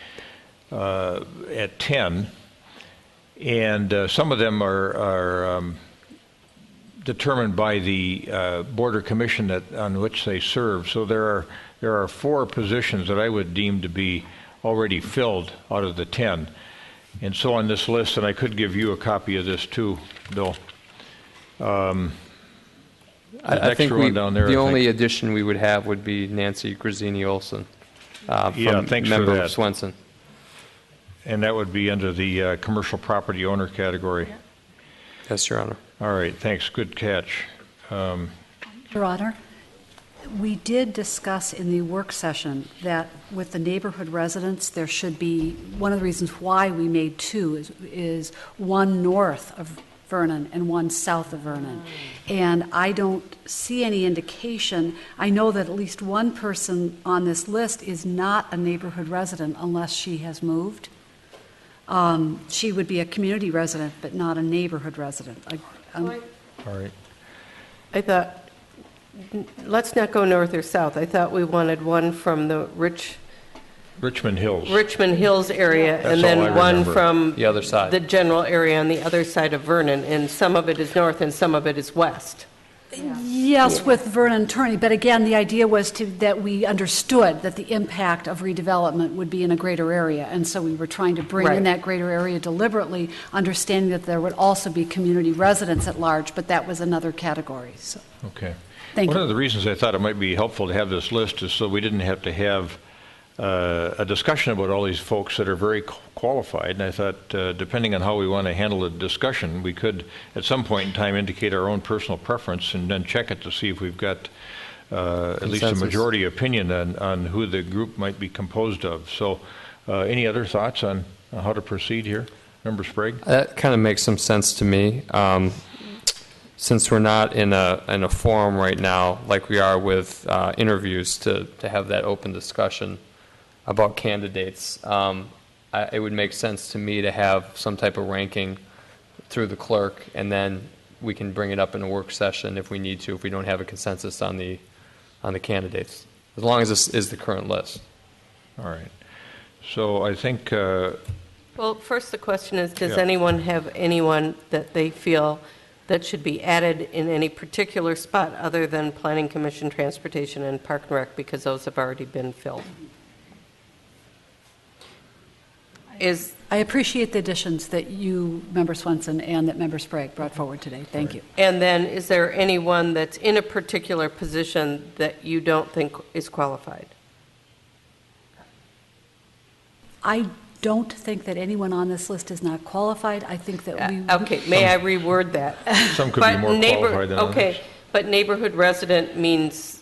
at 10, and some of them are determined by the Border Commission on which they serve. So there are 4 positions that I would deem to be already filled out of the 10. And so on this list, and I could give you a copy of this too, Bill. I think the only addition we would have would be Nancy Grazzini Olson, member of Swenson. And that would be under the commercial property owner category. Yes, Your Honor. All right, thanks. Good catch. Your Honor, we did discuss in the work session that with the neighborhood residents, there should be, one of the reasons why we made 2 is one north Vernon and one south of Vernon. And I don't see any indication. I know that at least one person on this list is not a neighborhood resident unless she has moved. She would be a community resident, but not a neighborhood resident. All right. I thought, let's not go north or south. I thought we wanted one from the Richmond Hills. Richmond Hills area, That's and all I then one remember. from The other side. the general area on the other side of Vernon, and some of it is north and some of it is west. Yes, with Vernon Turney, but again, the idea was that we understood that the impact of redevelopment would be in a greater area, and so we were trying to bring in Right. that greater area deliberately, understanding that there would also be community residents at large, but that was another category, so. Okay. Thank One you. of the reasons I thought it might be helpful to have this list is so we didn't have to have a discussion about all these folks that are very qualified. And I thought, depending on how we want to handle the discussion, we could, at some point in time, indicate our own personal preference and then check it to see if we've got at least a Consensus. majority opinion on who the group might be composed of. So any other thoughts on how to proceed here? Member Sprague? That kind of makes some sense to me. Since we're not in a forum right now, like we are with interviews, to have that open discussion about candidates, it would make sense to me to have some type of ranking through the clerk, and then we can bring it up in a work session if we need to, if we don't have a consensus on the candidates, as long as this is the current list. All right. So I think... Well, first the question is, does Yeah. anyone have anyone that they feel that should be added in any particular spot other than Planning Commission, Transportation, and Park and Rec, because those have already been filled? I appreciate the additions that you, Member Swenson, and that Member Sprague brought forward today. Thank you. And then, is there anyone that's in a particular position that you don't think is qualified? I don't think that anyone on this list is not qualified. I think that we... Okay, may I reword that? Some could be more qualified than Okay, others. but neighborhood resident means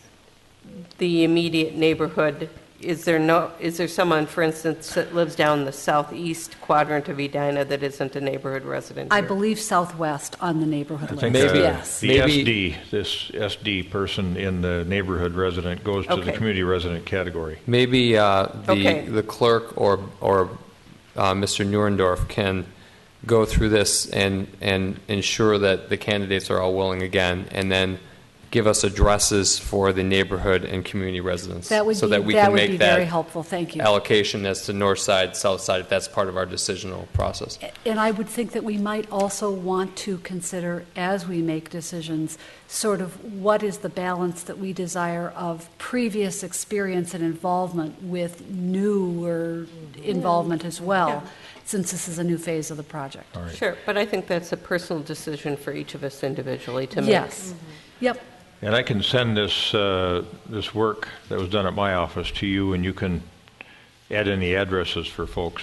the immediate neighborhood. Is there someone, for instance, that lives down the southeast quadrant of Edina that isn't a neighborhood resident I here? believe southwest on the neighborhood I list. think Yes. the SD, this SD person in the neighborhood resident goes to the Okay. community resident category. Maybe Okay. the clerk or Mr. Nurendorf can go through this and ensure that the candidates are all willing again, and then give us addresses for the neighborhood and community residents. That would so be, that we that can would make be that very helpful. Thank you. allocation as to north side, south side, if that's part of our decisional process. And I would think that we might also want to consider, as we make decisions, sort of what is the balance that we desire of previous experience and involvement with newer involvement as well, since this is a new phase of the project. Sure, but I think that's a personal decision for each of us individually to make. Yes. Yep. And I can send this this work that was done at my office to you, and you can add any addresses for folks,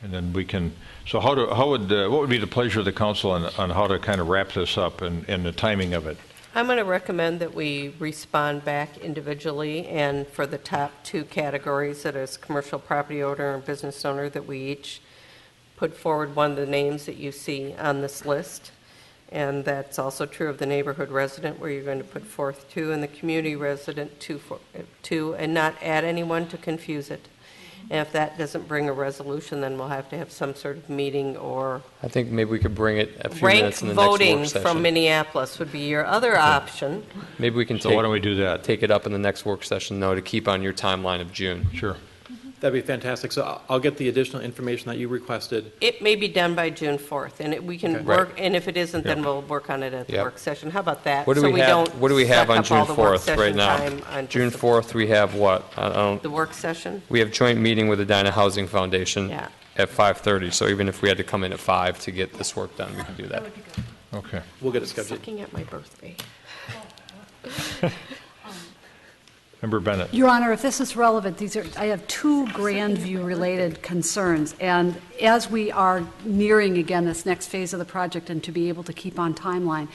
and then we can. So what would be the pleasure of the council on how to kind of wrap this up and the timing of it? I'm going to recommend that we respond back individually, and for the top two categories, that is commercial property owner and business owner, that we each put forward one of the names that you see on this list. And that's also true of the neighborhood resident, where you're going to put forth two, and the community resident two, and not add anyone to confuse it. And if that doesn't bring a resolution, then we'll have to have some sort of meeting, or I think maybe we could bring it a few rank minutes in the next voting work session. from Minneapolis would be your other option. Maybe we can So why don't we do that? take it up in the next work session, though, to keep on your timeline of June. Sure. That'd be fantastic. So I'll get the additional information that you requested. It may be done by June 4th, and we can Okay. work, and if it isn't, then Yep. we'll work on it at the Yep. work session. How about that? What do So we have? don't What do we have suck on up all June the work 4th right session now? time on June just 4th, we have what? I don't. the work session? We have joint meeting with the Edina Housing Foundation Yeah. at 5:30. So even if we had to come in at 5 to get this work done, we can do that. Okay. We'll get it scheduled. Sucking at my birthday. Member Bennett. Your Honor, if this is relevant, I have two Grandview-related concerns, and as we are nearing, again, this next phase of the project and to be able to keep on timeline,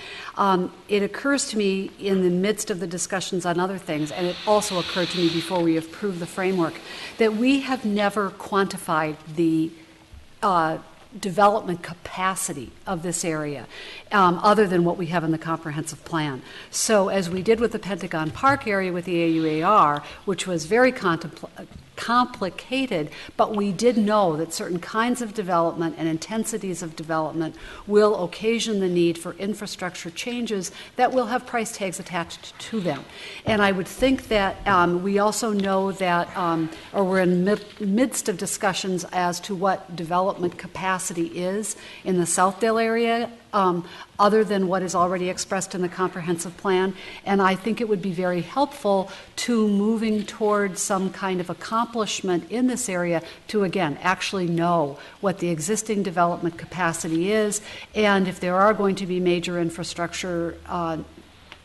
it occurs to me in the midst of the discussions on other things, and it also occurred to me before we approved the framework, that we have never quantified the development capacity of this area, other than what we have in the comprehensive plan. So as we did with the Pentagon Park area with the AUAR, which was very complicated, but we did know that certain kinds of development and intensities of development will occasion the need for infrastructure changes that will have price tags attached to them. And I would think that we also know that, or we're in midst of discussions as to what development capacity is in the Southdale area, other than what is already expressed in the comprehensive plan. And I think it would be very helpful to moving towards some kind of accomplishment in this area to, again, actually know what the existing development capacity is, and if there are going to be major infrastructure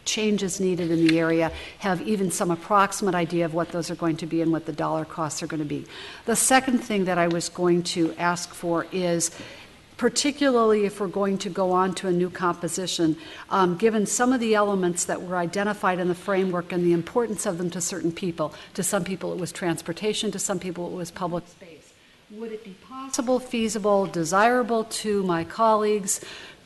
changes needed in the area, have even some approximate idea of what those are going to be and what the dollar costs are going to be. The second thing that I was going to ask for is, particularly if we're going to go on to a new composition, given some of the elements that were identified in the framework and the importance of them to certain people. To some people it was transportation, to some people it was public space. Would it be possible, feasible, desirable to my colleagues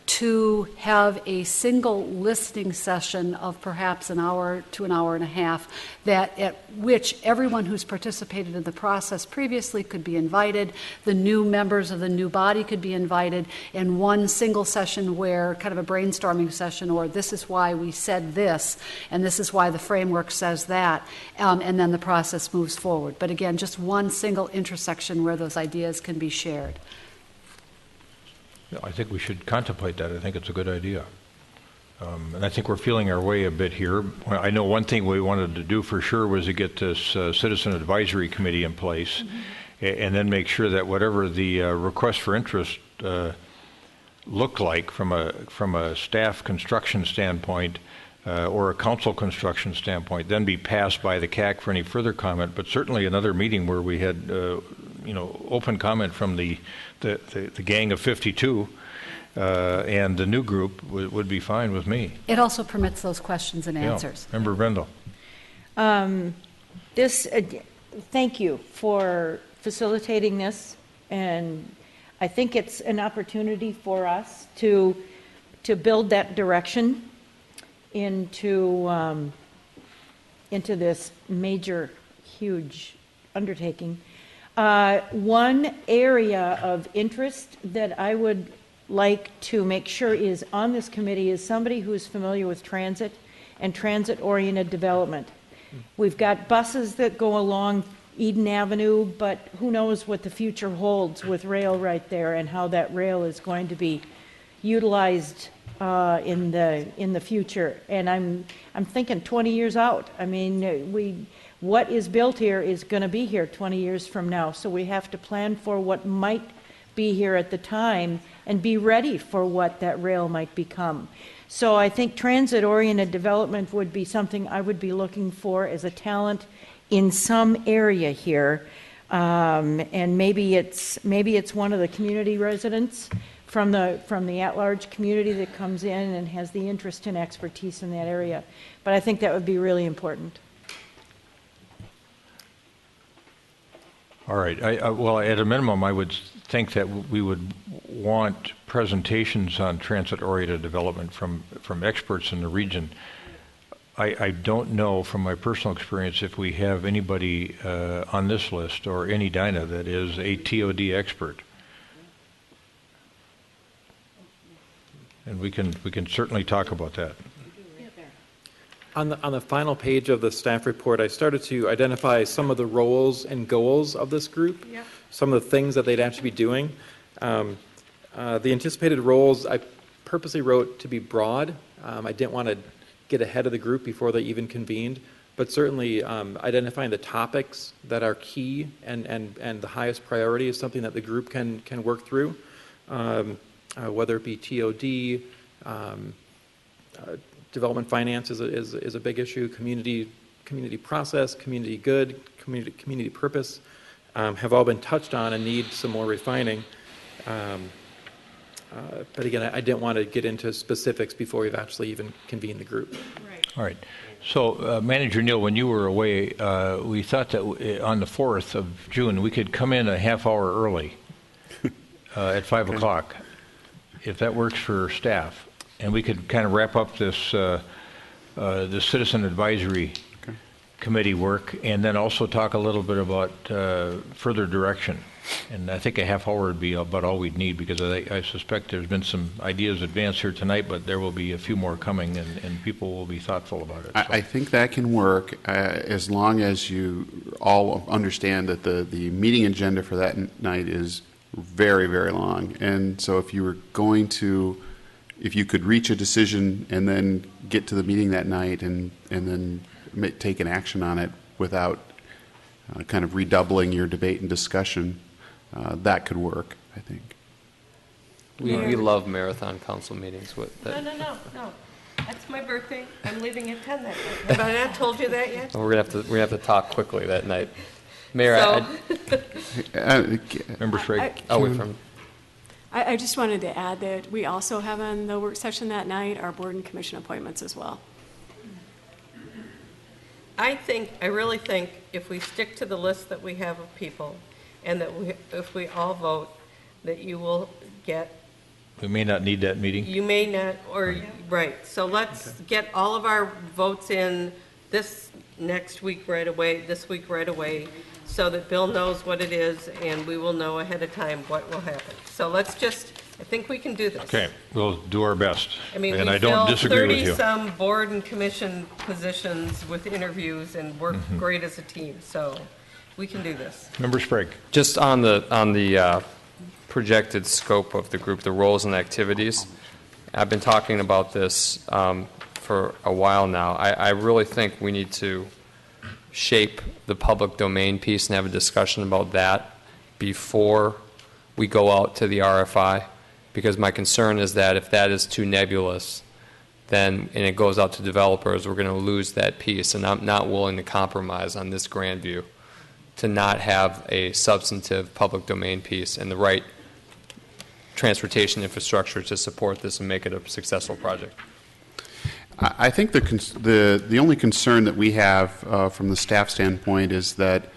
to have a single listening session of perhaps an hour to an hour and a half, that at which everyone who's participated in the process previously could be invited, the new members of the new body could be invited, in one single session where kind of a brainstorming session, or this is why we said this, and this is why the framework says that, and then the process moves forward. But again, just one single intersection where those ideas can be shared. I think we should contemplate that. I think it's a good idea. And I think we're feeling our way a bit here. I know one thing we wanted to do for sure was to get this Citizen Advisory Committee in place, and then make sure that whatever the request for interest looked like from a staff construction standpoint or a council construction standpoint, then be passed by the CAC for any further comment. But certainly another meeting where we had open comment from the gang of 52 and the new group would be fine with me. It also permits those questions and answers. Member Brendel. Thank you for facilitating this, and I think it's an opportunity for us to build that direction into this major, huge undertaking. One area of interest that I would like to make sure is on this committee is somebody who is familiar with transit and transit-oriented development. We've got buses that go along Eden Avenue, but who knows what the future holds with rail right there and how that rail is going to be utilized in the future. And I'm thinking 20 years out. I mean, what is built here is going to be here 20 years from now, so we have to plan for what might be here at the time and be ready for what that rail might become. So I think transit-oriented development would be something I would be looking for as a talent in some area here, and maybe it's one of the community residents from the at-large community that comes in and has the interest and expertise in that area. But I think that would be really important. All right. Well, at a minimum, I would think that we would want presentations on transit-oriented development from experts in the region. I don't know from my personal experience if we have anybody on this list or in Edina that is a TOD expert. And we can certainly talk about that. On the final page of the staff report, I started to identify some of the roles and goals of this group, some of the things that they'd actually be doing. The anticipated roles I purposely wrote to be broad. I didn't want to get ahead of the group before they even convened, but certainly identifying the topics that are key and the highest priority is something that the group can work through, whether it be TOD, development finance is a big issue, community process, community good, community purpose, have all been touched on and need some more refining. But again, I didn't want to get into specifics before we've actually even convened the group. Right. All right. So, Manager Neal, when you were away, we thought that on the 4th of June we could come in a half hour early. at 5 o'clock, if that works for staff, and we could kind of wrap up this, the Citizen Advisory Committee work, and then also talk a little bit about further direction. And I think a half hour would be about all we'd need, because I suspect there's been some ideas advanced here tonight, but there will be a few more coming, and people will be thoughtful about it. I think that can work as long as you all understand that the meeting agenda for that night is very, very long. And so if you were going to, if you could reach a decision and then get to the meeting that night and then take an action on it without kind of redoubling your debate and discussion, that could work, I think. We love marathon council meetings with that. No. That's my birthday. I'm leaving at 10 that night. Have I not told you that yet? We're gonna have to talk quickly that night. Mayor, Member Sprague. I just wanted to add that we also have on the work session that night our board and commission appointments as well. I really think if we stick to the list that we have of people, and that if we all vote, that you will get. We may not need that meeting. You may not, or, right. So let's get all of our votes in this next week right away, this week right away, so that Bill knows what it is, and we will know ahead of time what will happen. So let's just, I think we can do this. Okay, we'll do our best. I mean, and we I don't disagree with you. 30-some board and commission positions with interviews and work great as a team, so we can do this. Member Sprague. Just on the projected scope of the group, the roles and activities, I've been talking about this for a while now. I really think we need to shape the public domain piece and have a discussion about that before we go out to the RFI, because my concern is that if that is too nebulous, then, and it goes out to developers, we're going to lose that piece, and I'm not willing to compromise on this grand view to not have a substantive public domain piece and the right transportation infrastructure to support this and make it a successful project. I think the only concern that we have from the staff standpoint is that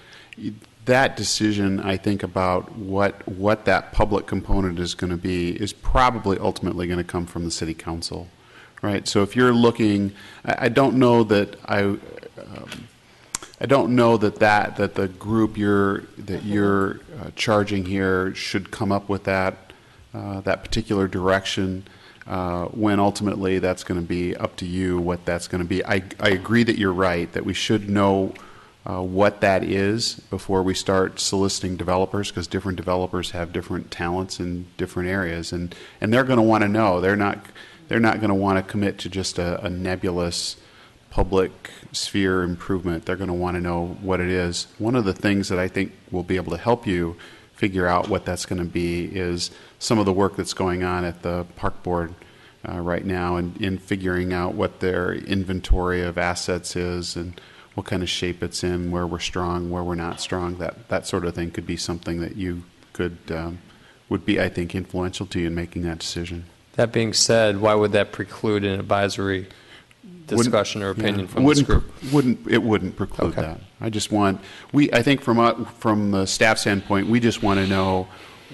decision, I think, about what that public component is going to be is probably ultimately going to come from the city council, right? So if you're looking, I don't know that that the group you're charging here should come up with that particular direction. When ultimately that's going to be up to you what that's going to be. I agree that you're right, that we should know what that is before we start soliciting developers, because different developers have different talents in different areas, and they're going to want to know. They're not going to want to commit to just a nebulous public sphere improvement. They're going to want to know what it is. One of the things that I think will be able to help you figure out what that's going to be is some of the work that's going on at the park board right now, and in figuring out what their inventory of assets is and what kind of shape it's in, where we're strong, where we're not strong. That sort of thing could be something that you could would be, I think, influential to you in making that decision. That being said, why would that preclude an advisory discussion or opinion from this group? It wouldn't preclude that. I just want, I think from the staff standpoint, we just want to know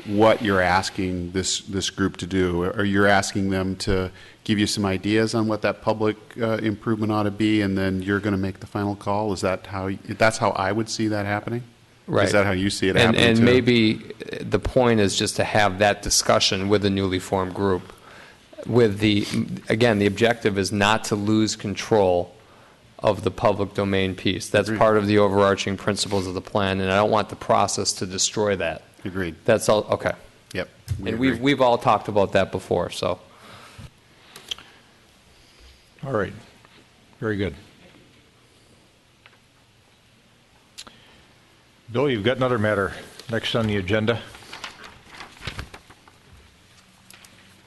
what you're asking this group to do. Or you're asking them to give you some ideas on what that public improvement ought to be, and then you're going to make the final call? Is that that's how I would see that happening? Right. Is that how you see it happening and too? maybe the point is just to have that discussion with the newly formed group. With the objective is not to lose control of the public domain piece. That's part of the overarching principles of the plan, and I don't want the process to destroy that. Agreed. That's all. Okay. Yep. And we've all talked about that before. So. All right. Very good. Bill, you've got another matter next on the agenda.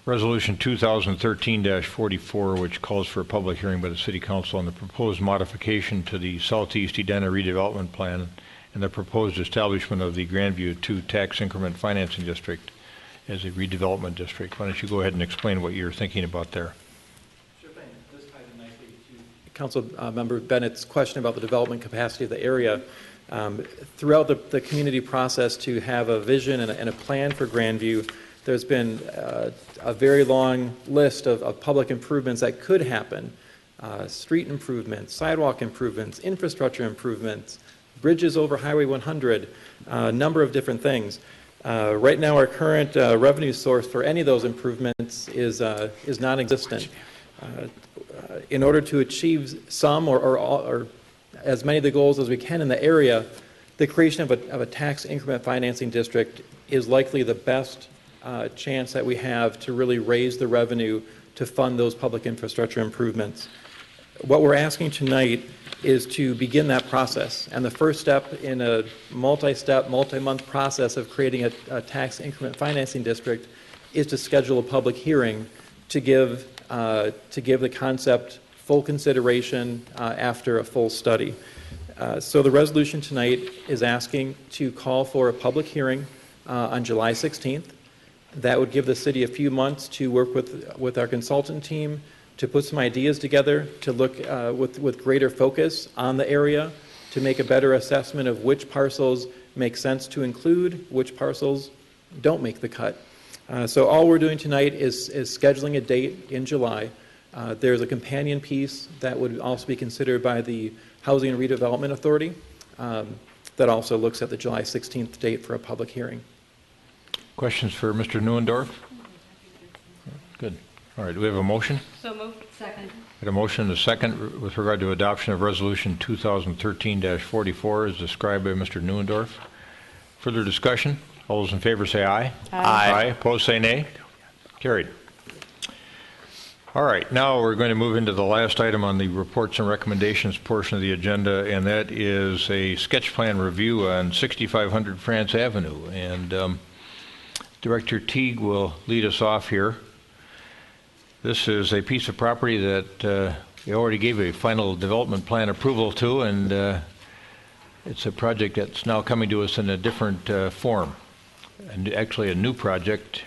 Resolution 2013-44, which calls for a public hearing by the City Council on the proposed modification to the Southeast Edina redevelopment plan and the proposed establishment of the Grandview 2 tax increment financing district as a redevelopment district. Why don't you go ahead and explain what you're thinking about there? Sure thing. This ties in nicely to Council Member Bennett's question about the development capacity of the area. Throughout the community process to have a vision and a plan for Grandview, there's been a very long list of public improvements that could happen. Street improvements, sidewalk improvements, infrastructure improvements, bridges over Highway 100, a number of different things. Right now, our current revenue source for any of those improvements is non-existent. In order to achieve some or as many of the goals as we can in the area, the creation of a tax increment financing district is likely the best chance that we have to really raise the revenue to fund those public infrastructure improvements. What we're asking tonight is to begin that process. And the first step in a multi-step, multi-month process of creating a tax increment financing district is to schedule a public hearing to give the concept full consideration after a full study. So the resolution tonight is asking to call for a public hearing on July 16th. That would give the city a few months to work with our consultant team to put some ideas together, to look with greater focus on the area, to make a better assessment of which parcels make sense to include, which parcels don't make the cut. So all we're doing tonight is scheduling a date in July. There's a companion piece that would also be considered by the Housing and Redevelopment Authority that also looks at the July 16th date for a public hearing. Questions for Mr. Neuendorf? Good. All right, do we have a motion? So moved. Second. Got a motion and a second with regard to adoption of Resolution 2013-44 as described by Mr. Neuendorf. Further discussion? All those in favor say aye. Aye. Aye. Opposed say nay. Carried. All right, now we're going to move into the last item on the reports and recommendations portion of the agenda, and that is a sketch plan review on 6500 France Avenue. And Director Teague will lead us off here. This is a piece of property that we already gave a final development plan approval to, and it's a project that's now coming to us in a different form, and actually a new project,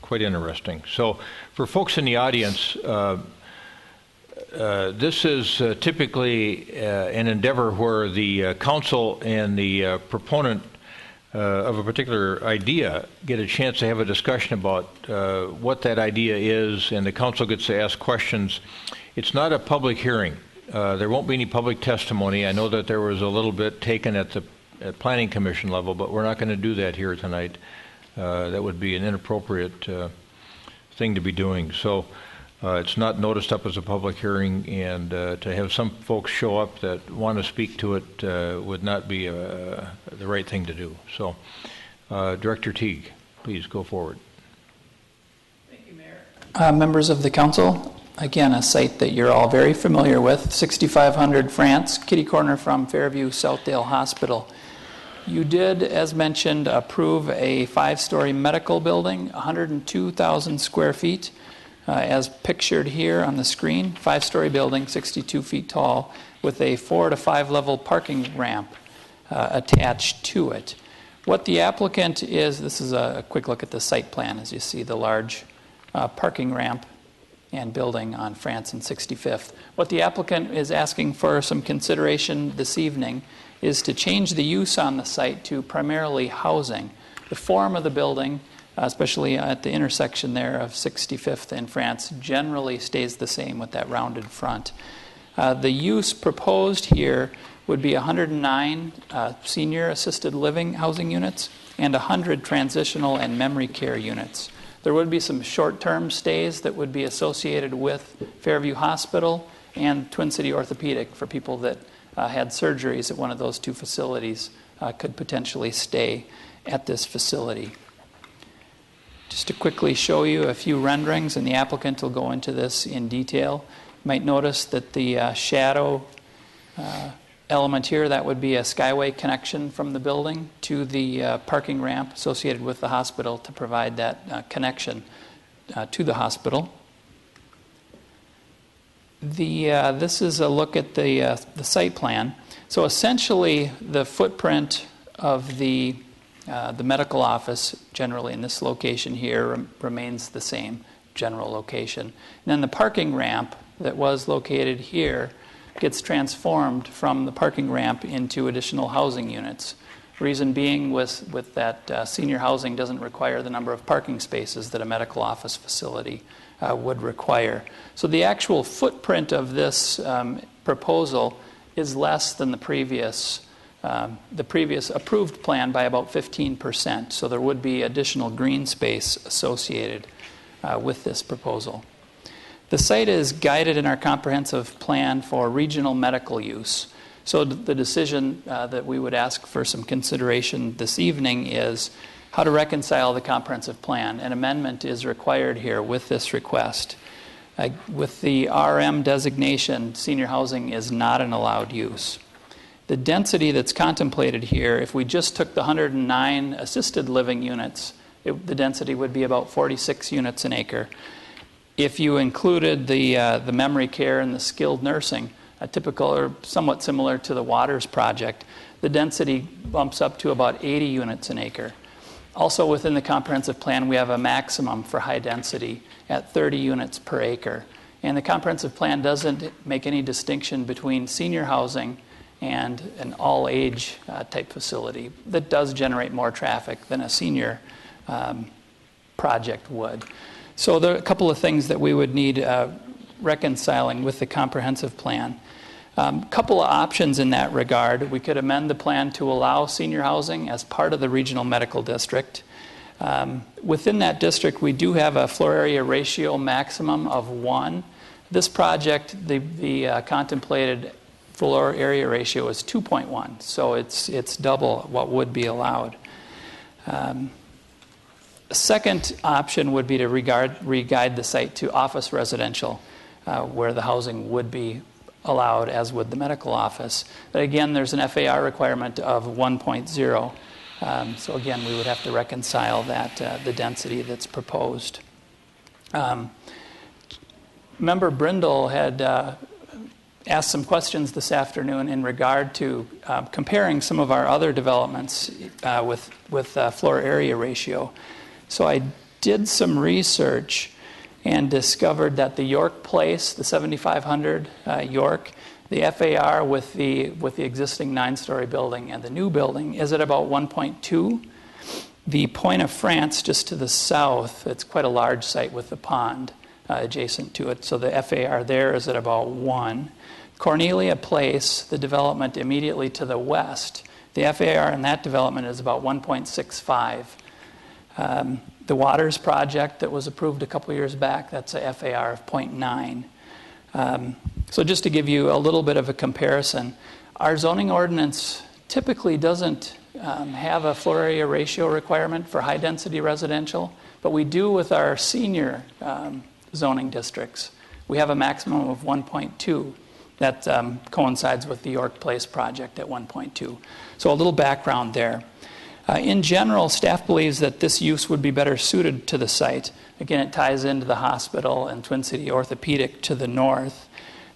quite interesting. So for folks in the audience, this is typically an endeavor where the council and the proponent of a particular idea get a chance to have a discussion about what that idea is, and the council gets to ask questions. It's not a public hearing. There won't be any public testimony. I know that there was a little bit taken at the Planning Commission level, but we're not going to do that here tonight. That would be an inappropriate thing to be doing. So it's not noticed up as a public hearing, and to have some folks show up that want to speak to it would not be the right thing to do. So Director Teague, please go forward. Thank you, Mayor. Members of the council, again, a site that you're all very familiar with, 6500 France, kitty corner from Fairview Southdale Hospital. You did, as mentioned, approve a 5-story medical building, 102,000 square feet, as pictured here on the screen. 5-story building, 62 feet tall, with a 4 to 5 level parking ramp attached to it. What the applicant is, this is a quick look at the site plan as you see the large parking ramp and building on France and 65th. What the applicant is asking for some consideration this evening is to change the use on the site to primarily housing. The form of the building, especially at the intersection there of 65th and France, generally stays the same with that rounded front. The use proposed here would be 109 senior assisted living housing units and 100 transitional and memory care units. There would be some short-term stays that would be associated with Fairview Hospital and Twin City Orthopedic for people that had surgeries at one of those two facilities could potentially stay at this facility. Just to quickly show you a few renderings, and the applicant will go into this in detail. You might notice that the shadow element here, that would be a skyway connection from the building to the parking ramp associated with the hospital to provide that connection to the hospital. This is a look at the site plan. So essentially, the footprint of the medical office, generally in this location here, remains the same general location. And then the parking ramp that was located here gets transformed from the parking ramp into additional housing units. Reason being with that senior housing doesn't require the number of parking spaces that a medical office facility would require. So the actual footprint of this proposal is less than the previous approved plan by about 15%. So there would be additional green space associated with this proposal. The site is guided in our comprehensive plan for regional medical use. So the decision that we would ask for some consideration this evening is how to reconcile the comprehensive plan. An amendment is required here with this request. With the RM designation, senior housing is not an allowed use. The density that's contemplated here, if we just took the 109 assisted living units, the density would be about 46 units an acre. If you included the memory care and the skilled nursing, a typical or somewhat similar to the Waters project, the density bumps up to about 80 units an acre. Also within the comprehensive plan, we have a maximum for high density at 30 units per acre. And the comprehensive plan doesn't make any distinction between senior housing and an all-age type facility that does generate more traffic than a senior project would. So there are a couple of things that we would need reconciling with the comprehensive plan. Couple of options in that regard. We could amend the plan to allow senior housing as part of the regional medical district. Within that district, we do have a floor area ratio maximum of 1. This project, the contemplated floor area ratio is 2.1, so it's double what would be allowed. A second option would be to re-guide the site to office residential, where the housing would be allowed, as would the medical office. But again, there's an FAR requirement of 1.0. So again, we would have to reconcile that, the density that's proposed. Member Brindle had asked some questions this afternoon in regard to comparing some of our other developments with floor area ratio. So I did some research and discovered that the York Place, the 7500 York, the FAR with the existing 9-story building and the new building is at about 1.2. The Point of France, just to the south, it's quite a large site with the pond adjacent to it, so the FAR there is at about 1. Cornelia Place, the development immediately to the west, the FAR in that development is about 1.65. The Waters project that was approved a couple years back, that's a FAR of 0.9. So just to give you a little bit of a comparison, our zoning ordinance typically doesn't have a floor area ratio requirement for high density residential, but we do with our senior zoning districts. We have a maximum of 1.2 that coincides with the York Place project at 1.2. So a little background there. In general, staff believes that this use would be better suited to the site. Again, it ties into the hospital and Twin City Orthopedic to the north.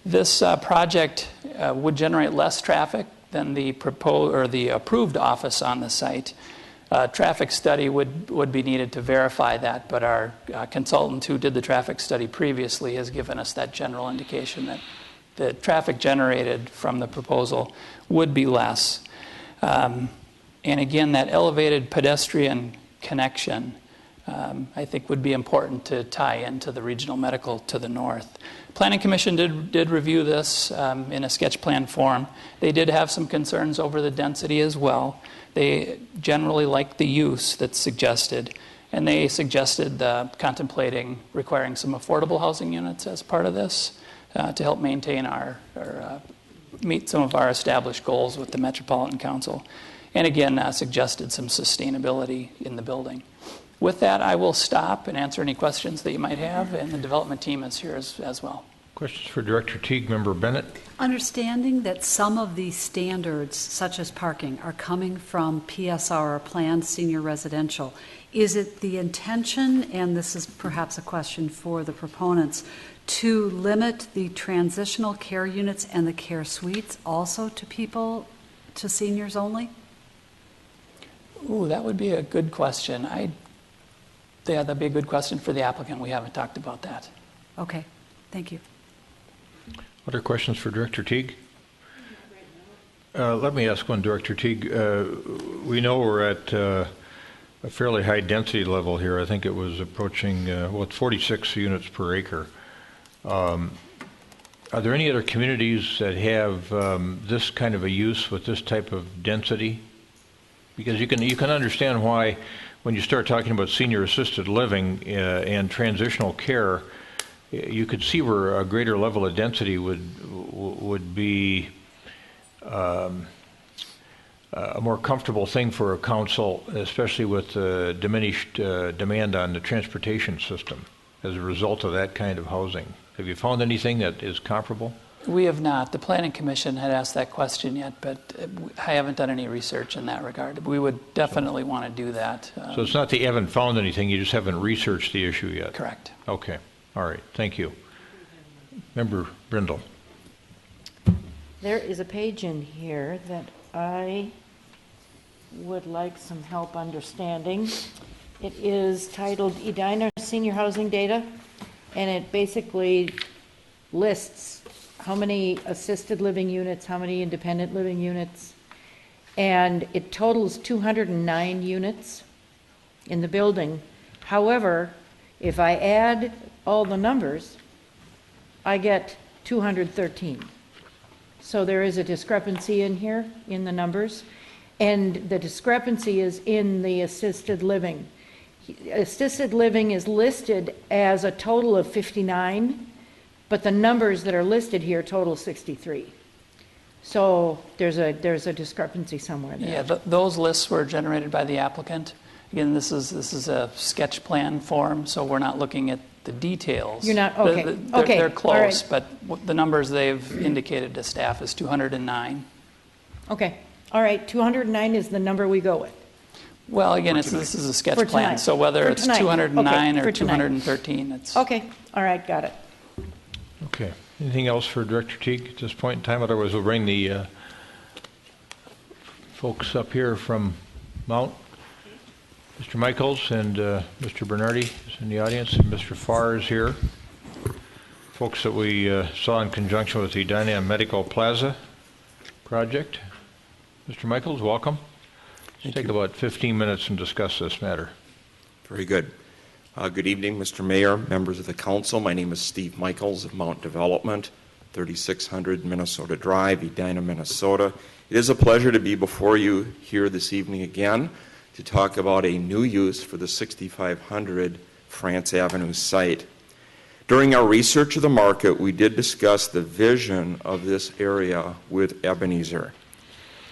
This project would generate less traffic than the approved office on the site. Traffic study would be needed to verify that, but our consultant who did the traffic study previously has given us that general indication that the traffic generated from the proposal would be less. And again, that elevated pedestrian connection, I think, would be important to tie into the regional medical to the north. Planning Commission did review this in a sketch plan form. They did have some concerns over the density as well. They generally like the use that's suggested, and they suggested contemplating requiring some affordable housing units as part of this to help maintain meet some of our established goals with the Metropolitan Council. And again, suggested some sustainability in the building. With that, I will stop and answer any questions that you might have, and the development team is here as well. Questions for Director Teague, Member Bennett? Understanding that some of these standards, such as parking, are coming from PSR, or Planned Senior Residential, is it the intention, and this is perhaps a question for the proponents, to limit the transitional care units and the care suites also to seniors only? Ooh, that would be a good question. Yeah, that'd be a good question for the applicant. We haven't talked about that. Okay, thank you. Other questions for Director Teague? Let me ask one, Director Teague. We know we're at a fairly high density level here. I think it was approaching, 46 units per acre. Are there any other communities that have this kind of a use with this type of density? Because you can understand why when you start talking about senior assisted living and transitional care, you could see where a greater level of density would be a more comfortable thing for a council, especially with diminished demand on the transportation system as a result of that kind of housing. Have you found anything that is comparable? We have not. The Planning Commission had asked that question yet, but I haven't done any research in that regard. We would definitely want to do that. So it's not that you haven't found anything, you just haven't researched the issue yet? Correct. Okay. All right. Thank you. Member Brindle. There is a page in here that I would like some help understanding. It is titled Edina Senior Housing Data, and it basically lists how many assisted living units, how many independent living units, and it totals 209 units in the building. However, if I add all the numbers, I get 213. So there is a discrepancy in here in the numbers, and the discrepancy is in the assisted living. Assisted living is listed as a total of 59, but the numbers that are listed here total 63. So there's a discrepancy somewhere there. Yeah, those lists were generated by the applicant. Again, this is a sketch plan form, so we're not looking at the details. You're not, okay. They're close, right. but the numbers they've indicated to staff is 209. Okay, all right, 209 is the number we go with. Well, again, this is a sketch For plan, tonight. so whether For it's tonight. 209 Okay, or for tonight. 213, it's... Okay, all right, got it. Okay. Anything else for Director Teague at this point in time? Otherwise, we'll bring the folks up here from Mount. Mr. Michaels and Mr. Bernardi is in the audience, and Mr. Farr is here. Folks that we saw in conjunction with the Edina Medical Plaza project. Mr. Michaels, welcome. Let's take about 15 minutes and discuss this matter. Very good. Good evening, Mr. Mayor, members of the council. My name is Steve Michaels of Mount Development, 3600 Minnesota Drive, Edina, Minnesota. It is a pleasure to be before you here this evening again to talk about a new use for the 6500 France Avenue site. During our research of the market, we did discuss the vision of this area with Ebenezer.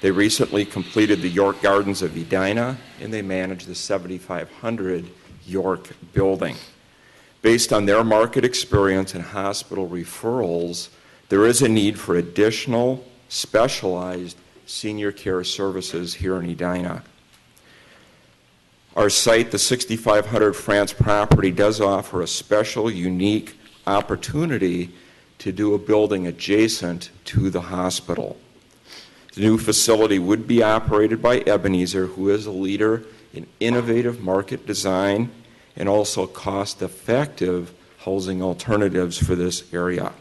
They recently completed the York Gardens of Edina, and they manage the 7500 York building. Based on their market experience and hospital referrals, there is a need for additional specialized senior care services here in Edina. Our site, the 6500 France property, does offer a special, unique opportunity to do a building adjacent to the hospital. The new facility would be operated by Ebenezer, who is a leader in innovative market design and also cost-effective housing alternatives for this area.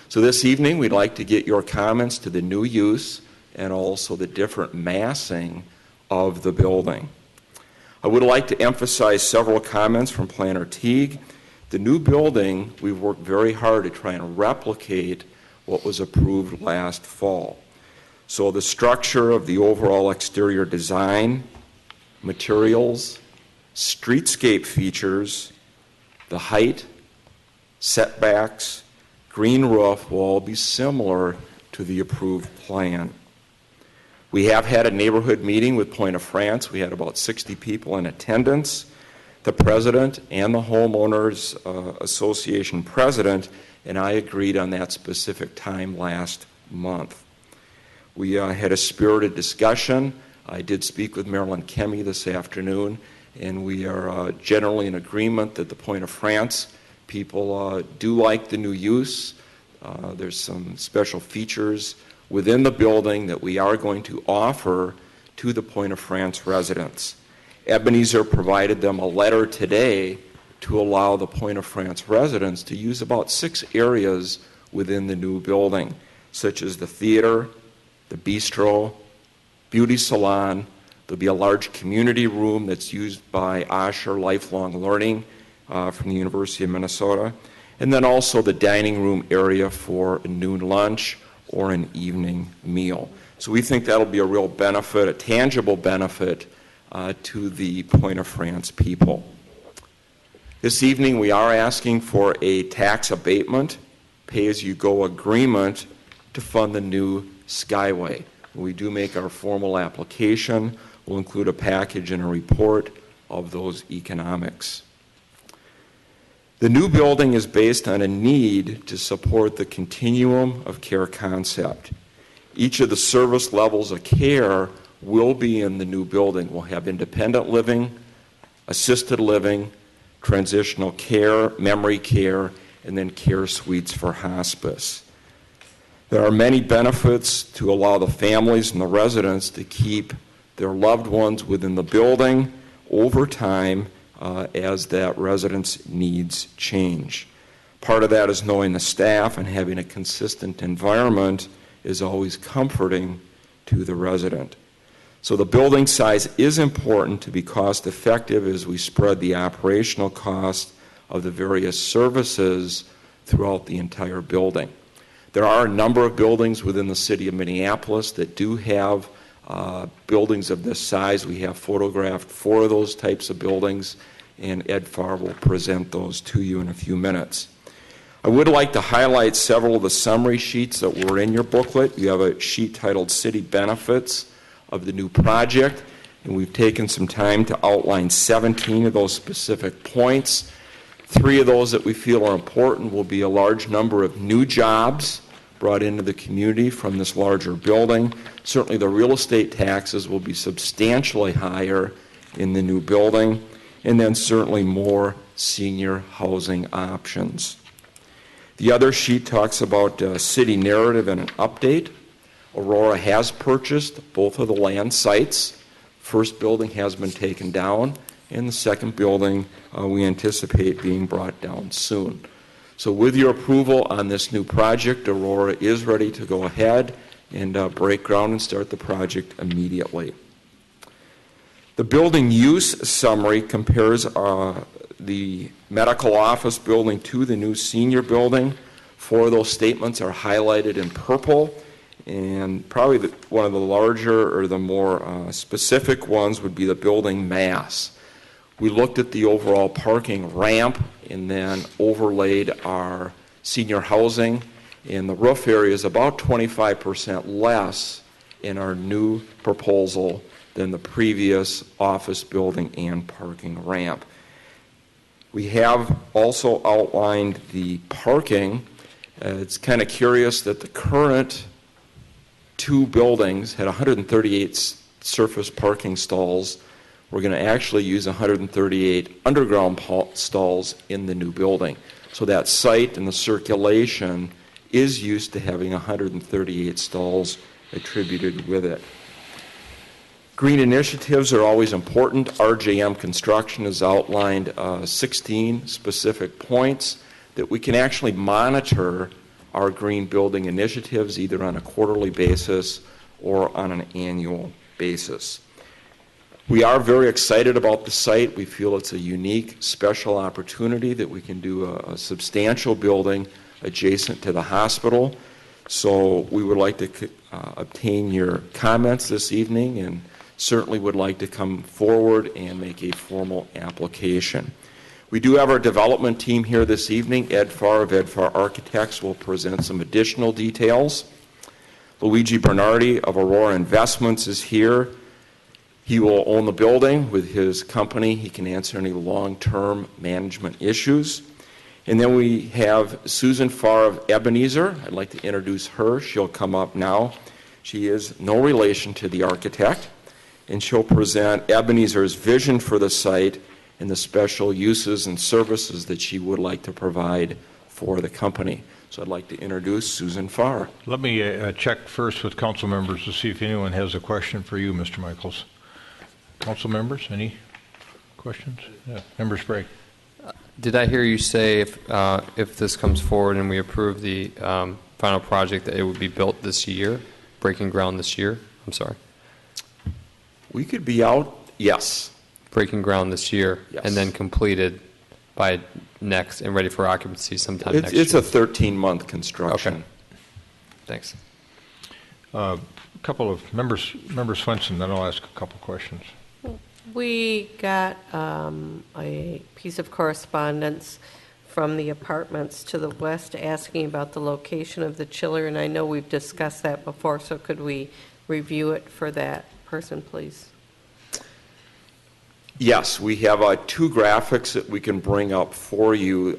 So this evening, we'd like to get your comments to the new use and also the different massing of the building. I would like to emphasize several comments from Planner Teague. The new building, we've worked very hard to try and replicate what was approved last fall. So the structure of the overall exterior design, materials, streetscape features, the height, setbacks, green roof will all be similar to the approved plan. We have had a neighborhood meeting with Point of France. We had about 60 people in attendance. The president and the homeowners association president and I agreed on that specific time last month. We had a spirited discussion. I did speak with Marilyn Kemme this afternoon, and we are generally in agreement that the Point of France people do like the new use. There's some special features within the building that we are going to offer to the Point of France residents. Ebenezer provided them a letter today to allow the Point of France residents to use about 6 areas within the new building, such as the theater, the bistro, beauty salon. There'll be a large community room that's used by Osher Lifelong Learning from the University of Minnesota, and then also the dining room area for a noon lunch or an evening meal. So we think that'll be a real benefit, a tangible benefit to the Pointe-à-France people. This evening we are asking for a tax abatement, pay-as-you-go agreement to fund the new Skyway. When we do make our formal application, we'll include a package and a report of those economics. The new building is based on a need to support the continuum of care concept. Each of the service levels of care will be in the new building. We'll have independent living, assisted living, transitional care, memory care, and then care suites for hospice. There are many benefits to allow the families and the residents to keep their loved ones within the building over time as that residents' needs change. Part of that is knowing the staff and having a consistent environment is always comforting to the resident. So the building size is important to be cost effective as we spread the operational cost of the various services throughout the entire building. There are a number of buildings within the city of Minneapolis that do have buildings of this size. We have photographed 4 of those types of buildings, and Ed Farr will present those to you in a few minutes. I would like to highlight several of the summary sheets that were in your booklet. You have a sheet titled City Benefits of the new project, and we've taken some time to outline 17 of those specific points. 3 of those that we feel are important will be a large number of new jobs brought into the community from this larger building. Certainly the real estate taxes will be substantially higher in the new building, and then certainly more senior housing options. The other sheet talks about city narrative and an update. Aurora has purchased both of the land sites. First building has been taken down, and the second building we anticipate being brought down soon. So with your approval on this new project, Aurora is ready to go ahead and break ground and start the project immediately. The building use summary compares the medical office building to the new senior building. 4 of those statements are highlighted in purple, and probably one of the larger or the more specific ones would be the building mass. We looked at the overall parking ramp and then overlaid our senior housing, and the roof area is about 25% less in our new proposal than the previous office building and parking ramp. We have also outlined the parking. It's kind of curious that the current 2 buildings had 138 surface parking stalls. We're going to actually use 138 underground stalls in the new building. So that site and the circulation is used to having 138 stalls attributed with it. Green initiatives are always important. RJM Construction has outlined 16 specific points that we can actually monitor our green building initiatives either on a quarterly basis or on an annual basis. We are very excited about the site. We feel it's a unique, special opportunity that we can do a substantial building adjacent to the hospital. So we would like to obtain your comments this evening and certainly would like to come forward and make a formal application. We do have our development team here this evening. Ed Farr of Ed Farr Architects will present some additional details. Luigi Bernardi of Aurora Investments is here. He will own the building with his company. He can answer any long-term management issues. And then we have Susan Farr of Ebenezer. I'd like to introduce her. She'll come up now. She is no relation to the architect, and she'll present Ebenezer's vision for the site and the special uses and services that she would like to provide for the company. So I'd like to introduce Susan Farr. Let me check first with council members to see if anyone has a question for you, Mr. Michaels. Council members, any questions? Yeah. Member Sprague. Did I hear you say if this comes forward and we approve the final project that it would be built this year, breaking ground this year? I'm sorry. We could be out, yes. Breaking ground this year, Yes. and then completed by next and ready for occupancy sometime next year. It's a 13-month construction. Okay. Thanks. A couple of members, Member Swenson, then I'll ask a couple questions. We got a piece of correspondence from the apartments to the west asking about the location of the chiller, and I know we've discussed that before, so could we review it for that person, please? Yes, we have 2 graphics that we can bring up for you.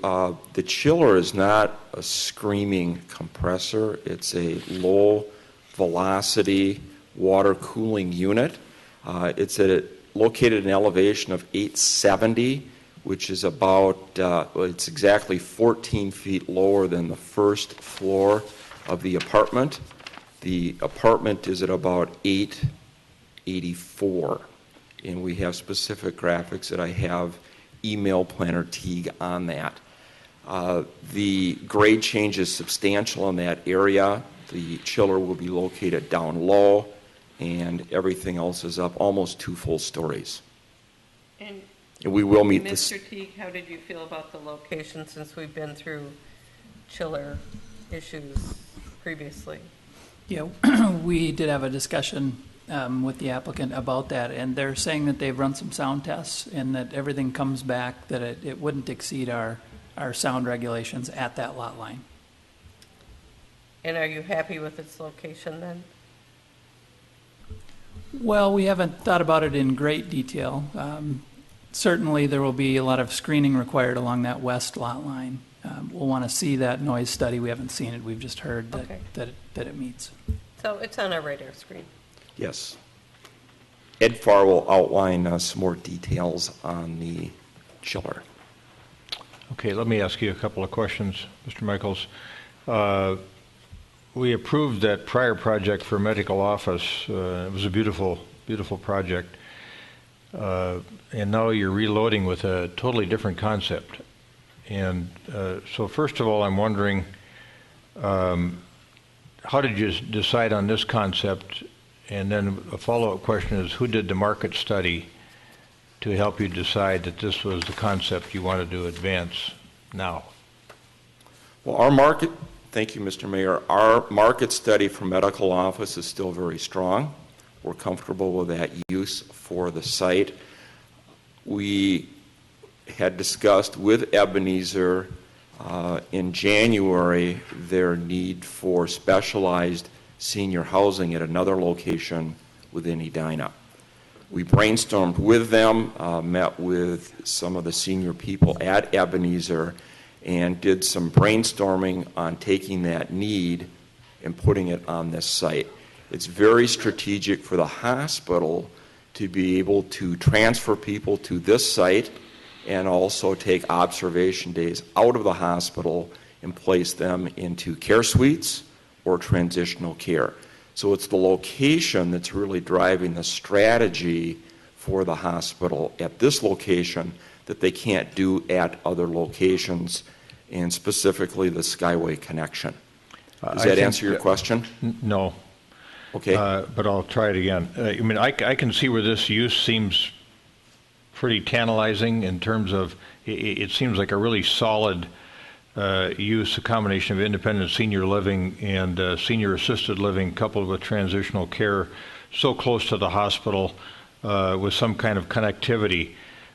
The chiller is not a screaming compressor. It's a low-velocity water cooling unit. It's located at an elevation of 870, which is about, it's exactly 14 feet lower than the first floor of the apartment. The apartment is at about 884. And we have specific graphics that I have email Planner Teague on that. The grade change is substantial in that area. The chiller will be located down low, and everything else is up almost 2 full stories. And we will meet this. Mr. Teague, how did you feel about the location since we've been through chiller issues previously? Yeah, we did have a discussion with the applicant about that, and they're saying that they've run some sound tests and that everything comes back, that it wouldn't exceed our sound regulations at that lot line. And are you happy with its location then? Well, we haven't thought about it in great detail. Certainly, there will be a lot of screening required along that west lot line. We'll want to see that noise study. We haven't seen it. We've just heard that it meets. So it's on our radar screen. Yes. Ed Farr will outline some more details on the chiller. Okay, let me ask you a couple of questions, Mr. Michaels. We approved that prior project for medical office. It was a beautiful, beautiful project. And now you're reloading with a totally different concept. And so first of all, I'm wondering, how did you decide on this concept? And then a follow-up question is, who did the market study to help you decide that this was the concept you wanted to advance now? Well, thank you, Mr. Mayor. Our market study for medical office is still very strong. We're comfortable with that use for the site. We had discussed with Ebenezer in January their need for specialized senior housing at another location within Edina. We brainstormed with them, met with some of the senior people at Ebenezer, and did some brainstorming on taking that need and putting it on this site. It's very strategic for the hospital to be able to transfer people to this site and also take observation days out of the hospital and place them into care suites or transitional care. So it's the location that's really driving the strategy for the hospital at this location that they can't do at other locations, and specifically the Skyway connection. Does that answer your question? No. Okay. But I'll try it again. I mean, I can see where this use seems pretty tantalizing in terms of it seems like a really solid use, a combination of independent senior living and senior assisted living coupled with transitional care, so close to the hospital with some kind of connectivity.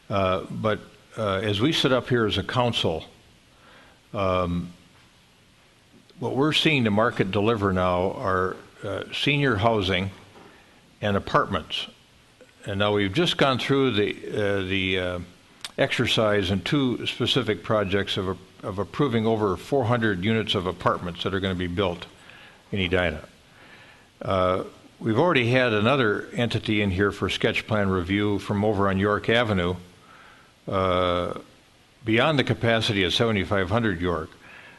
But as we sit up here as a council, what we're seeing the market deliver now are senior housing and apartments. And now we've just gone through the exercise in 2 specific projects of approving over 400 units of apartments that are going to be built in Edina. We've already had another entity in here for sketch plan review from over on York Avenue, beyond the capacity of 7,500 York,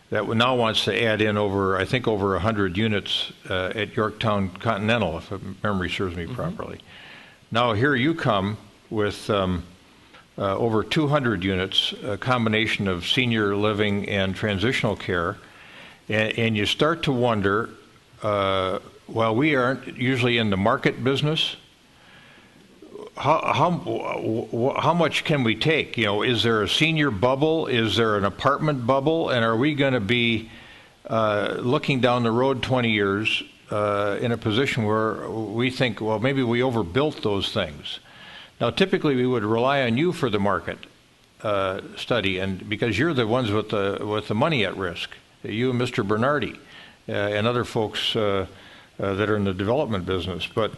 that now wants to add in over 100 units at Yorktown Continental, if memory serves me properly. Now here you come with over 200 units, a combination of senior living and transitional care, and you start to wonder, while we aren't usually in the market business, how much can we take? You know, is there a senior bubble? Is there an apartment bubble? And are we going to be looking down the road 20 years in a position where we think, well, maybe we overbuilt those things? Now, typically, we would rely on you for the market study, and because you're the ones with the money at risk, you and Mr. Bernardi and other folks that are in the development business. But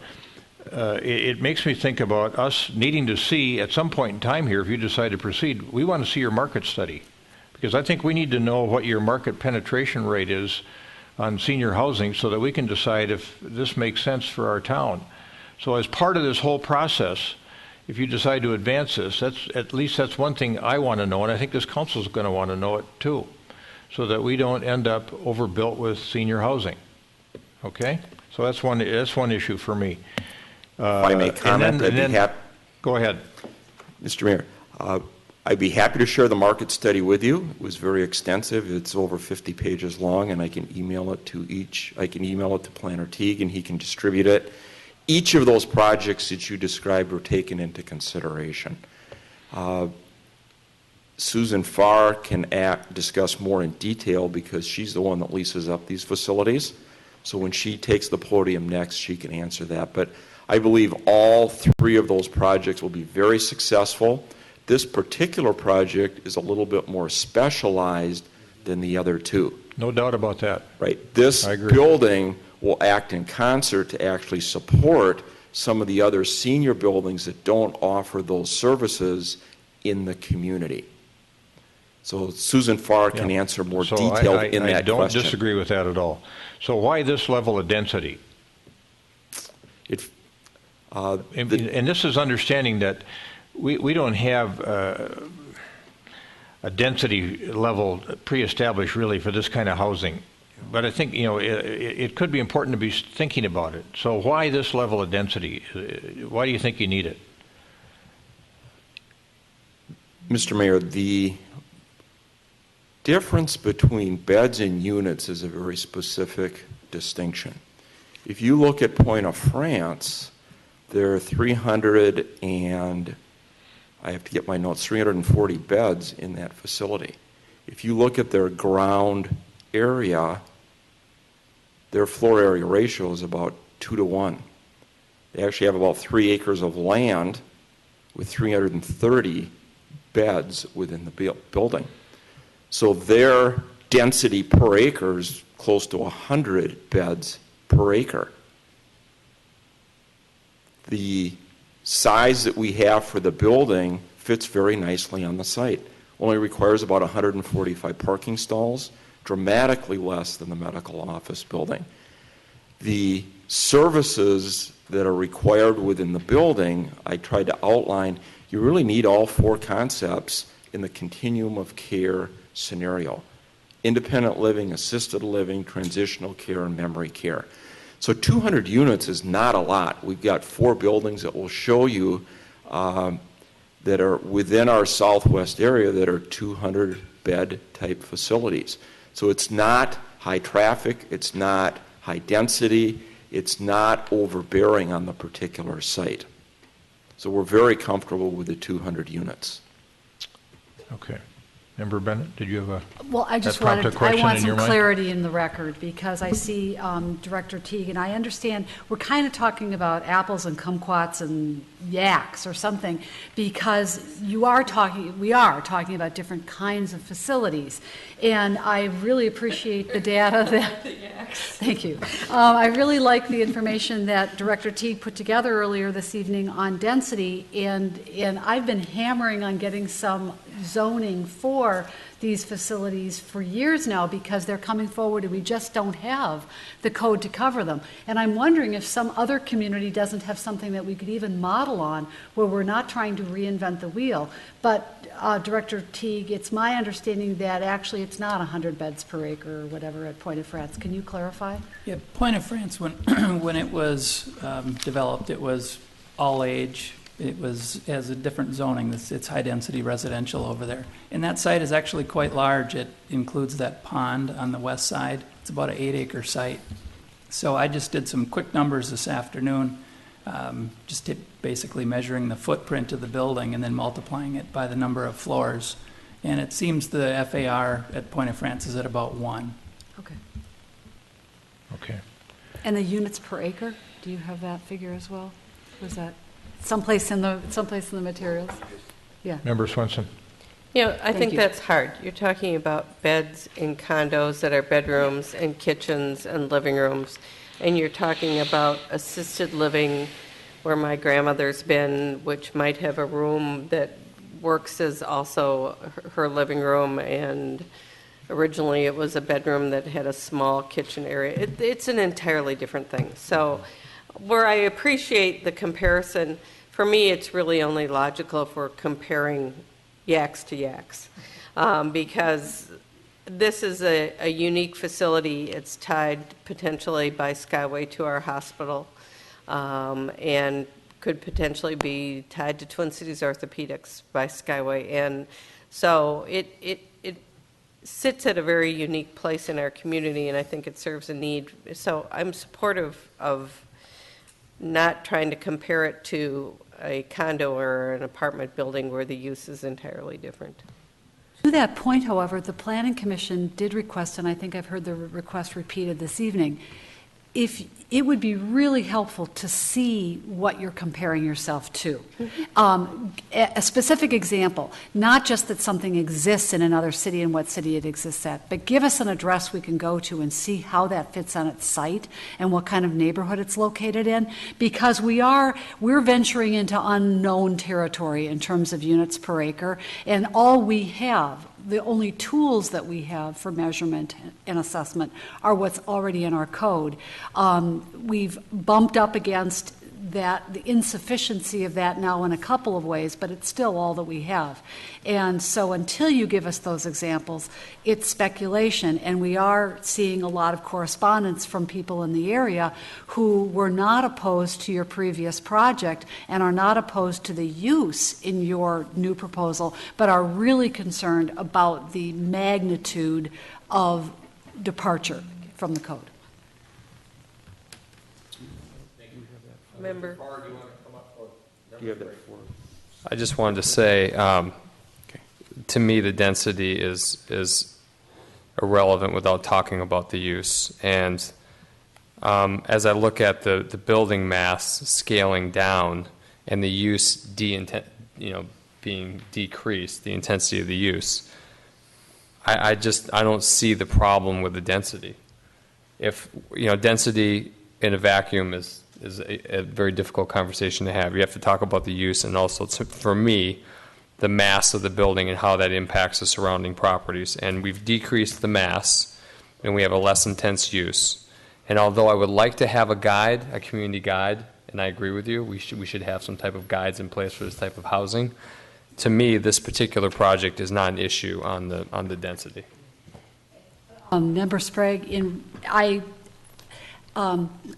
it makes me think about us needing to see at some point in time here, if you decide to proceed, we want to see your market study, because I think we need to know what your market penetration rate is on senior housing so that we can decide if this makes sense for our town. So as part of this whole process, if you decide to advance this, that's one thing I want to know, and I think this council is going to want to know it too, so that we don't end up overbuilt with senior housing. Okay? So that's one issue for me. If I may comment, I'd be happy. Go ahead. Mr. Mayor, I'd be happy to share the market study with you. It was very extensive. It's over 50 pages long, and I can email it to Planner Teague, and he can distribute it. Each of those projects that you described were taken into consideration. Susan Farr can discuss more in detail because she's the one that leases up these facilities. So when she takes the podium next, she can answer that. But I believe all three of those projects will be very successful. This particular project is a little bit more specialized than the other two. No doubt about that. Right. This building will act in concert to actually support some of the other senior buildings that don't offer those services in the community. So Susan Farr can answer more detailed in that question. I don't disagree with that at all. So why this level of density? And this is understanding that we don't have a density level pre-established really for this kind of housing. But I think, you know, it could be important to be thinking about it. So why this level of density? Why do you think you need it? Mr. Mayor, the difference between beds and units is a very specific distinction. If you look at Point of France, there are 340 beds in that facility. If you look at their ground area, their floor area ratio is about 2 to 1. They actually have about 3 acres of land with 330 beds within the building. So their density per acre is close to 100 beds per acre. The size that we have for the building fits very nicely on the site. Only requires about 145 parking stalls, dramatically less than the medical office building. The services that are required within the building, I tried to outline, you really need all 4 concepts in the continuum of care scenario. Independent living, assisted living, transitional care, and memory care. So 200 units is not a lot. We've got 4 buildings that will show you that are within our southwest area that are 200 bed type facilities. So it's not high traffic, it's not high density, it's not overbearing on the particular site. So we're very comfortable with the 200 units. Okay. Member Bennett, did you have a Well, I just want some clarity in the record because I see Director Teague, and I understand we're kind of talking about apples and kumquats and yaks or something because we are talking about different kinds of facilities, and I really appreciate the data that. Thank you. I really like the information that Director Teague put together earlier this evening on density, and I've been hammering on getting some zoning for these facilities for years now because they're coming forward and we just don't have the code to cover them. And I'm wondering if some other community doesn't have something that we could even model on where we're not trying to reinvent the wheel. But Director Teague, it's my understanding that actually it's not 100 beds per acre or whatever at Point of France. Can you clarify? Yeah, Point of France, when it was developed, it was all age, It has a different zoning. It's high-density residential over there. And that site is actually quite large. It includes that pond on the west side. It's about an 8-acre site. So I just did some quick numbers this afternoon, basically measuring the footprint of the building and then multiplying it by the number of floors. And it seems the FAR at Point of France is at about 1. Okay. Okay. And the units per acre, do you have that figure as well? Was that someplace in the materials? Yeah. Member Swenson. You know, I Thank think you. that's hard. You're talking about beds in condos that are bedrooms and kitchens and living rooms, and you're talking about assisted living where my grandmother's been, which might have a room that works as also her living room, and originally it was a bedroom that had a small kitchen area. It's an entirely different thing. So where I appreciate the comparison, for me it's really only logical if we're comparing yaks to yaks, because this is a unique facility. It's tied potentially by Skyway to our hospital, and could potentially be tied to Twin Cities Orthopedics by Skyway. And so it sits at a very unique place in our community, and I think it serves a need. So I'm supportive of not trying to compare it to a condo or an apartment building where the use is entirely different. To that point, however, the Planning Commission did request, and I think I've heard the request repeated this evening, if it would be really helpful to see what you're comparing yourself to. A specific example, not just that something exists in another city and what city it exists at, but give us an address we can go to and see how that fits on its site and what kind of neighborhood it's located in, because we're venturing into unknown territory in terms of units per acre, and all we have, the only tools that we have for measurement and assessment are what's already in our code. We've bumped up against that, the insufficiency of that now in a couple of ways, but it's still all that we have. And so until you give us those examples, it's speculation. And we are seeing a lot of correspondence from people in the area who were not opposed to your previous project and are not opposed to the use in your new proposal, but are really concerned about the magnitude of departure from the code. Member? Do you have that for? I just wanted to say, to me, the density is irrelevant without talking about the use. And as I look at the building mass scaling down and the use being decreased, the intensity of the use, I don't see the problem with the density. If density in a vacuum is a very difficult conversation to have. You have to talk about the use and also, for me, the mass of the building and how that impacts the surrounding properties. And we've decreased the mass, and we have a less intense use. And although I would like to have a guide, a community guide, and I agree with you, we should have some type of guides in place for this type of housing. To me, this particular project is not an issue on the density. Member Sprague,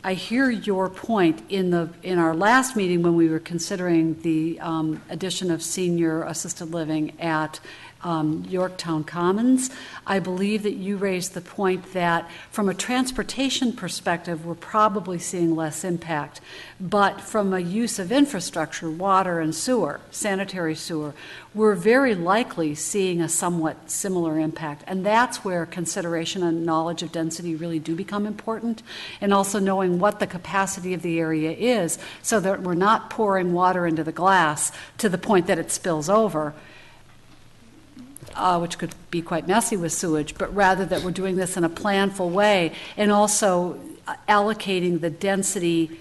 I hear your point. In our last meeting when we were considering the addition of senior assisted living at Yorktown Commons, I believe that you raised the point that from a transportation perspective, we're probably seeing less impact. But from a use of infrastructure, water and sewer, sanitary sewer, we're very likely seeing a somewhat similar impact. And that's where consideration and knowledge of density really do become important, and also knowing what the capacity of the area is so that we're not pouring water into the glass to the point that it spills over, which could be quite messy with sewage, but rather that we're doing this in a planful way and also allocating the density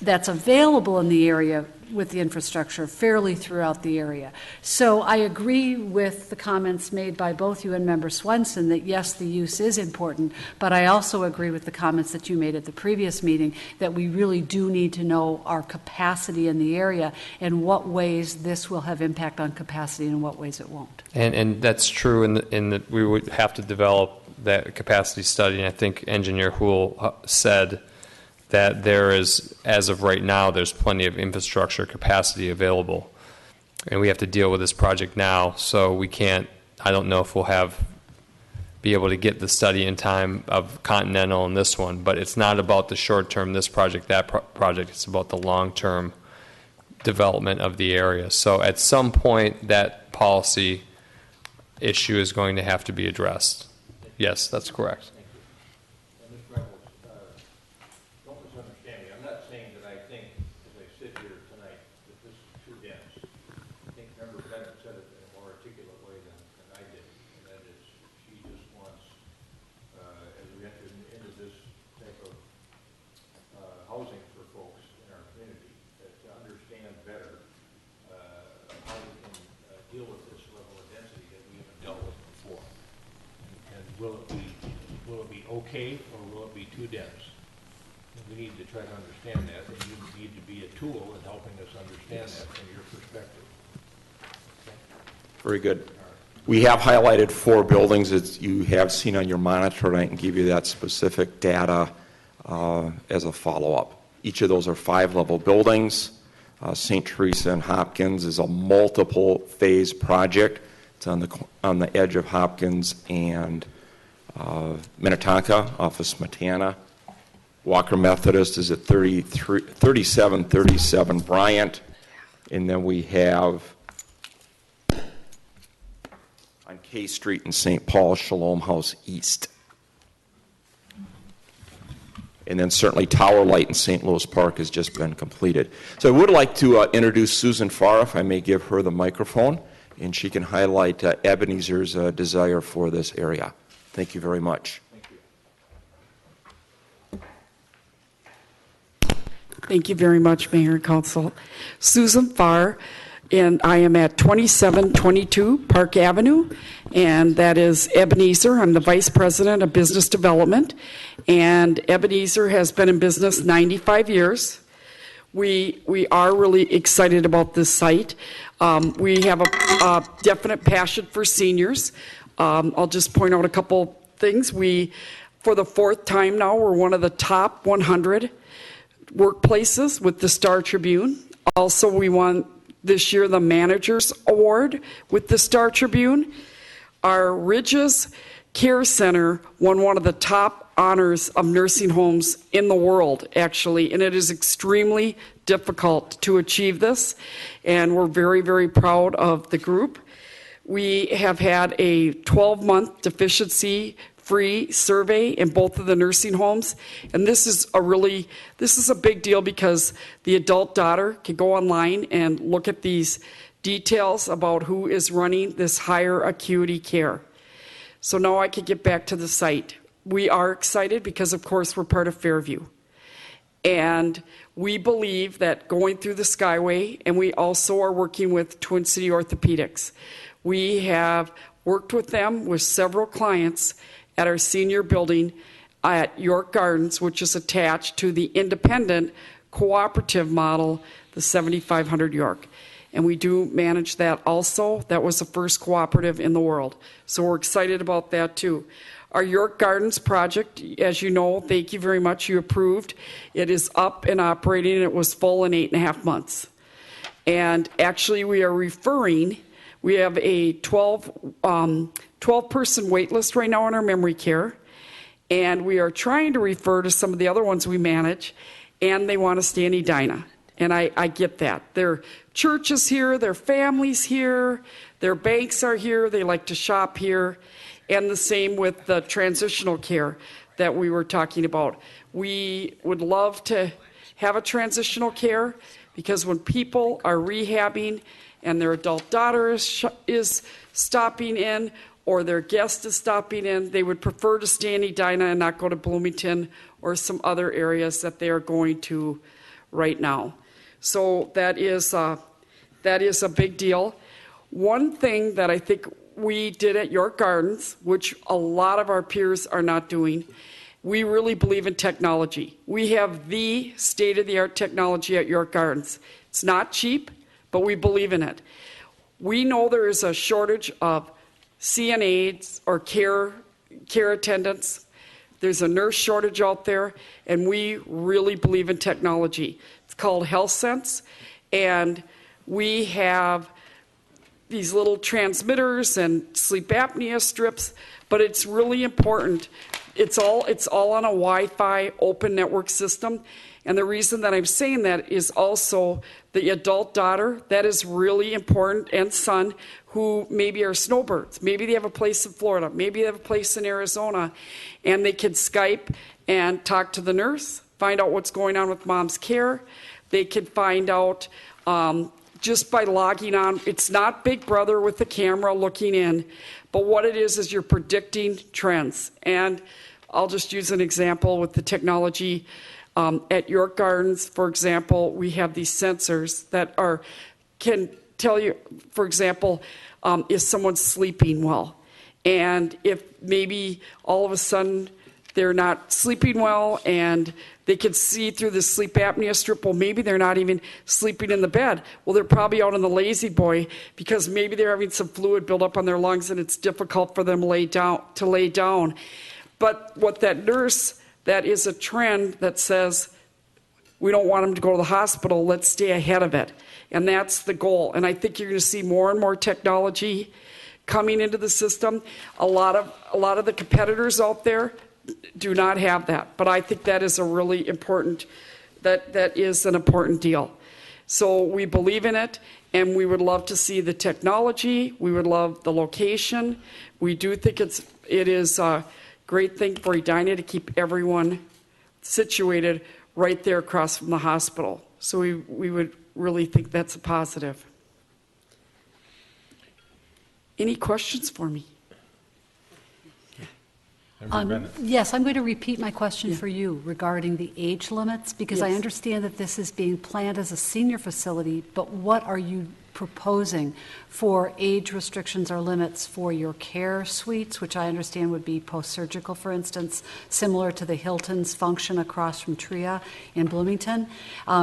that's available in the area with the infrastructure fairly throughout the area. So I agree with the comments made by both you and Member Swenson that yes, the use is important, but I also agree with the comments that you made at the previous meeting that we really do need to know our capacity in the area and what ways this will have impact on capacity and what ways it won't. And that's true in that we would have to develop that capacity study, and I think Engineer Houle said that there is, as of right now, there's plenty of infrastructure capacity available. And we have to deal with this project now, so we can't, I don't know if we'll be able to get the study in time of Continental and this one, but it's not about the short term, this project, that project, it's about the long-term development of the area. So at some point, that policy issue is going to have to be addressed. Yes, that's correct. Don't misunderstand me. I'm not saying that I think, as I sit here tonight, that this is too dense. I think Member Bennett said it in a more articulate way than I did, and that is she just wants, as we enter into this type of housing for folks in our community, to understand better how we can deal with this level of density that we haven't dealt with before. And will it be okay, or will it be too dense? We need to try to understand that, and you need to be a tool in helping us understand that from your perspective. Very good. We have highlighted 4 buildings that you have seen on your monitor, and I can give you that specific data as a follow-up. Each of those are 5-level buildings. St. Teresa and Hopkins is a multiple-phase project. It's on the edge of Hopkins and Minnetonka off of Smetana. Walker Methodist is at 3737 Bryant. And then we have on K Street in St. Paul, Shalom House East. And then certainly Tower Light in St. Louis Park has just been completed. So I would like to introduce Susan Farr, if I may give her the microphone, and she can highlight Ebenezer's desire for this area. Thank you very much. Thank you very much, Mayor and Council. Susan Farr, and I am at 2722 Park Avenue, and that is Ebenezer. I'm the Vice President of Business Development, and Ebenezer has been in business 95 years. We are really excited about this site. We have a definite passion for seniors. I'll just point out a couple things. For the 4th time now, we're one of the top 100 workplaces with the Star Tribune. Also, we won this year the Managers Award with the Star Tribune. Our Ridges Care Center won one of the top honors of nursing homes in the world, actually, and it is extremely difficult to achieve this, and we're very, very proud of the group. We have had a 12-month deficiency-free survey in both of the nursing homes, and this is a big deal because the adult daughter can go online and look at these details about who is running this higher acuity care. So now I can get back to the site. We are excited because, of course, we're part of Fairview. And we believe that going through the Skyway, and we also are working with Twin City Orthopedics. We have worked with them with several clients at our senior building at York Gardens, which is attached to the independent cooperative model, the 7500 York. And we do manage that also. That was the first cooperative in the world. So we're excited about that too. Our York Gardens project, as you know, thank you very much, you approved. It is up and operating, and it was full in 8.5 months. And actually we are referring, we have a 12-person wait list right now on our memory care, and we are trying to refer to some of the other ones we manage, and they want to stay in Edina. And I get that. Their church is here, their family's here, their banks are here, they like to shop here, and the same with the transitional care that we were talking about. We would love to have a transitional care because when people are rehabbing and their adult daughter is stopping in or their guest is stopping in, they would prefer to stay in Edina and not go to Bloomington or some other areas that they are going to right now. So that is a big deal. One thing that I think we did at York Gardens, which a lot of our peers are not doing, we really believe in technology. We have the state-of-the-art technology at York Gardens. It's not cheap, but we believe in it. We know there is a shortage of CNAs or care attendants There's a nurse shortage out there, and we really believe in technology. It's called HealthSense, and we have these little transmitters and sleep apnea strips, but it's really important. It's all on a Wi-Fi open network system. And the reason that I'm saying that is also the adult daughter, that is really important, and son, who maybe are snowbirds. Maybe they have a place in Florida. Maybe they have a place in Arizona. And they can Skype and talk to the nurse, find out what's going on with mom's care. They can find out just by logging on. It's not Big Brother with the camera looking in, but what it is you're predicting trends. And I'll just use an example with the technology. At York Gardens, for example, we have these sensors that can tell you, for example, if someone's sleeping well. And if maybe all of a sudden they're not sleeping well and they can see through the sleep apnea strip, well, maybe they're not even sleeping in the bed. Well, they're probably out on the lazy boy because maybe they're having some fluid build up on their lungs and it's difficult for them to lay down. But what that nurse, that is a trend that says, we don't want them to go to the hospital, let's stay ahead of it. And that's the goal. And I think you're going to see more and more technology coming into the system. A lot of the competitors out there do not have that. But I think that is a really important, that is an important deal. So we believe in it, and we would love to see the technology. We would love the location. We do think it is a great thing for Edina to keep everyone situated right there across from the hospital. So we would really think that's a positive. Any questions for me? Yes, I'm going to repeat my question for you regarding the age limits, because I understand that this is being planned as a senior facility, but what are you proposing for age restrictions or limits for your care suites, which I understand would be post-surgical, for instance, similar to the Hilton's function across from Tria in Bloomington.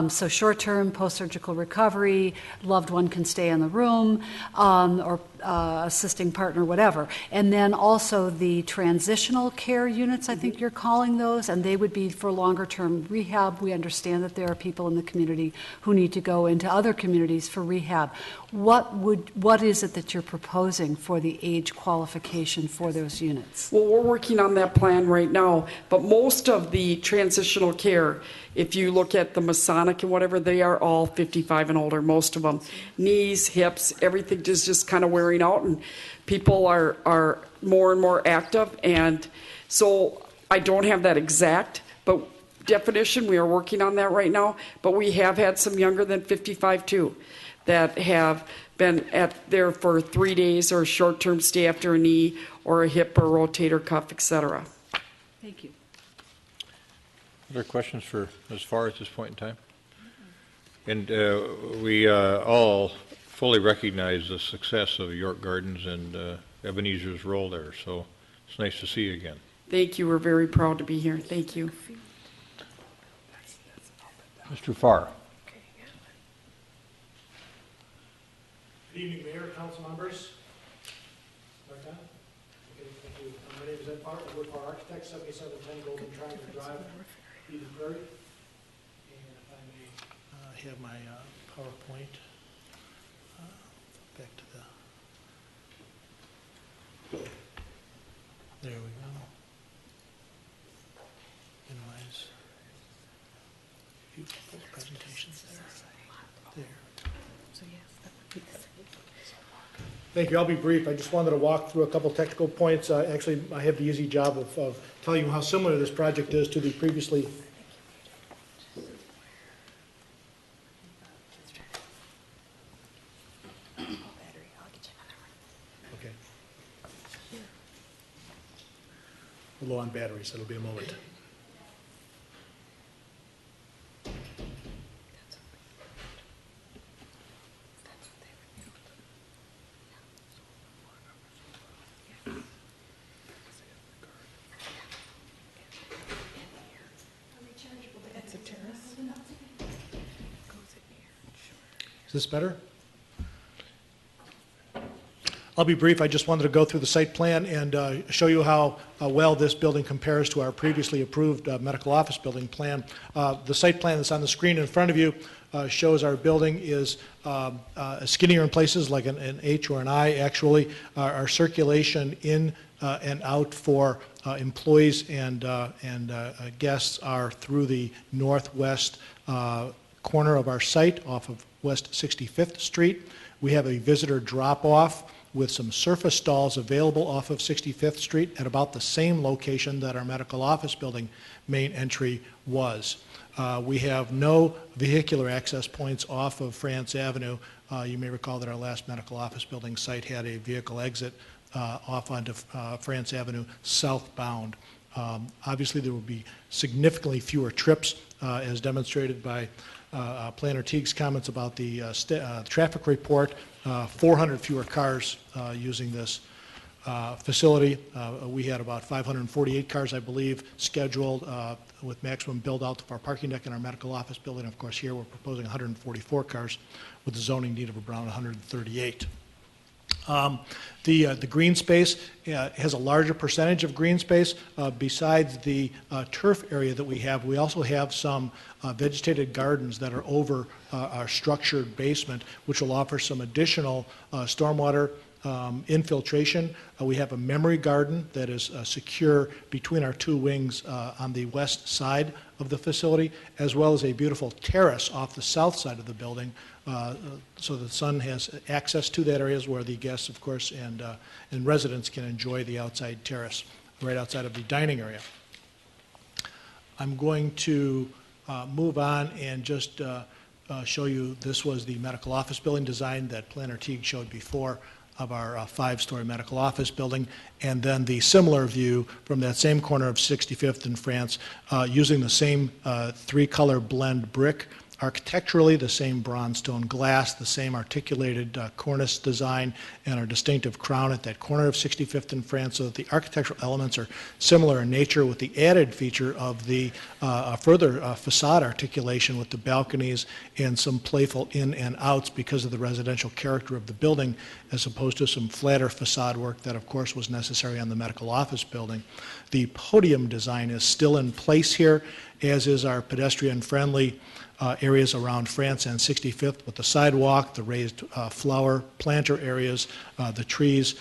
So short-term post-surgical recovery, loved one can stay in the room, or assisting partner, whatever. And then also the transitional care units, I think you're calling those, and they would be for longer-term rehab. We understand that there are people in the community who need to go into other communities for rehab. What is it that you're proposing for the age qualification for those units? Well, we're working on that plan right now, but most of the transitional care, if you look at the Masonic and whatever, they are all 55 and older, most of them. Knees, hips, everything is just kind of wearing out, and people are more and more active. And so I don't have that exact but definition. We are working on that right now, but we have had some younger than 55 too that have been there for 3 days or a short-term stay after a knee or a hip or rotator cuff, etc. Thank you. Other questions for Ms. Farr at this point in time? And we all fully recognize the success of York Gardens and Ebenezer's role there, so it's nice to see you again. Thank you. We're very proud to be here. Thank you. Mr. Farr. Good evening, Mayor, council members. Okay, thank you. My name is Ed Farr. I work for Architects, 7710 Golden Triangle Drive, Eden Prairie. And if I may have my PowerPoint back to the. There we go. Minimize. Few presentations there. There. So yes, that would be the same. Thank you. I'll be brief. I just wanted to walk through a couple technical points. Actually, I have the easy job of telling you how similar this project is to the previously. Okay. We're low on batteries, so it'll be a moment. Is this better? I'll be brief. I just wanted to go through the site plan and show you how well this building compares to our previously approved medical office building plan. The site plan that's on the screen in front of you shows our building is skinnier in places, like an H or an I, actually. Our circulation in and out for employees and guests are through the northwest corner of our site off of West 65th Street. We have a visitor drop-off with some surface stalls available off of 65th Street at about the same location that our medical office building main entry was. We have no vehicular access points off of France Avenue. You may recall that our last medical office building site had a vehicle exit off onto France Avenue southbound. Obviously, there will be significantly fewer trips, as demonstrated by Planner Teague's comments about the traffic report. 400 fewer cars using this facility. We had about 548 cars, I believe, scheduled with maximum build-out of our parking deck in our medical office building. Of course, here we're proposing 144 cars with a zoning need of around 138. The green space has a larger percentage of green space. Besides the turf area that we have, we also have some vegetated gardens that are over our structured basement, which will offer some additional stormwater infiltration. We have a memory garden that is secure between our two wings on the west side of the facility, as well as a beautiful terrace off the south side of the building, so the sun has access to that area where the guests, of course, and residents can enjoy the outside terrace right outside of the dining area. I'm going to move on and just show you, this was the medical office building design that Planner Teague showed before of our 5-story medical office building, and then the similar view from that same corner of 65th in France, using the same 3-color blend brick. Architecturally, the same bronze stone glass, the same articulated cornice design, and our distinctive crown at that corner of 65th in France, so that the architectural elements are similar in nature, with the added feature of the further facade articulation with the balconies and some playful in and outs because of the residential character of the building, as opposed to some flatter facade work that, of course, was necessary on the medical office building. The podium design is still in place here, as is our pedestrian-friendly areas around France and 65th, with the sidewalk, the raised flower planter areas, the trees,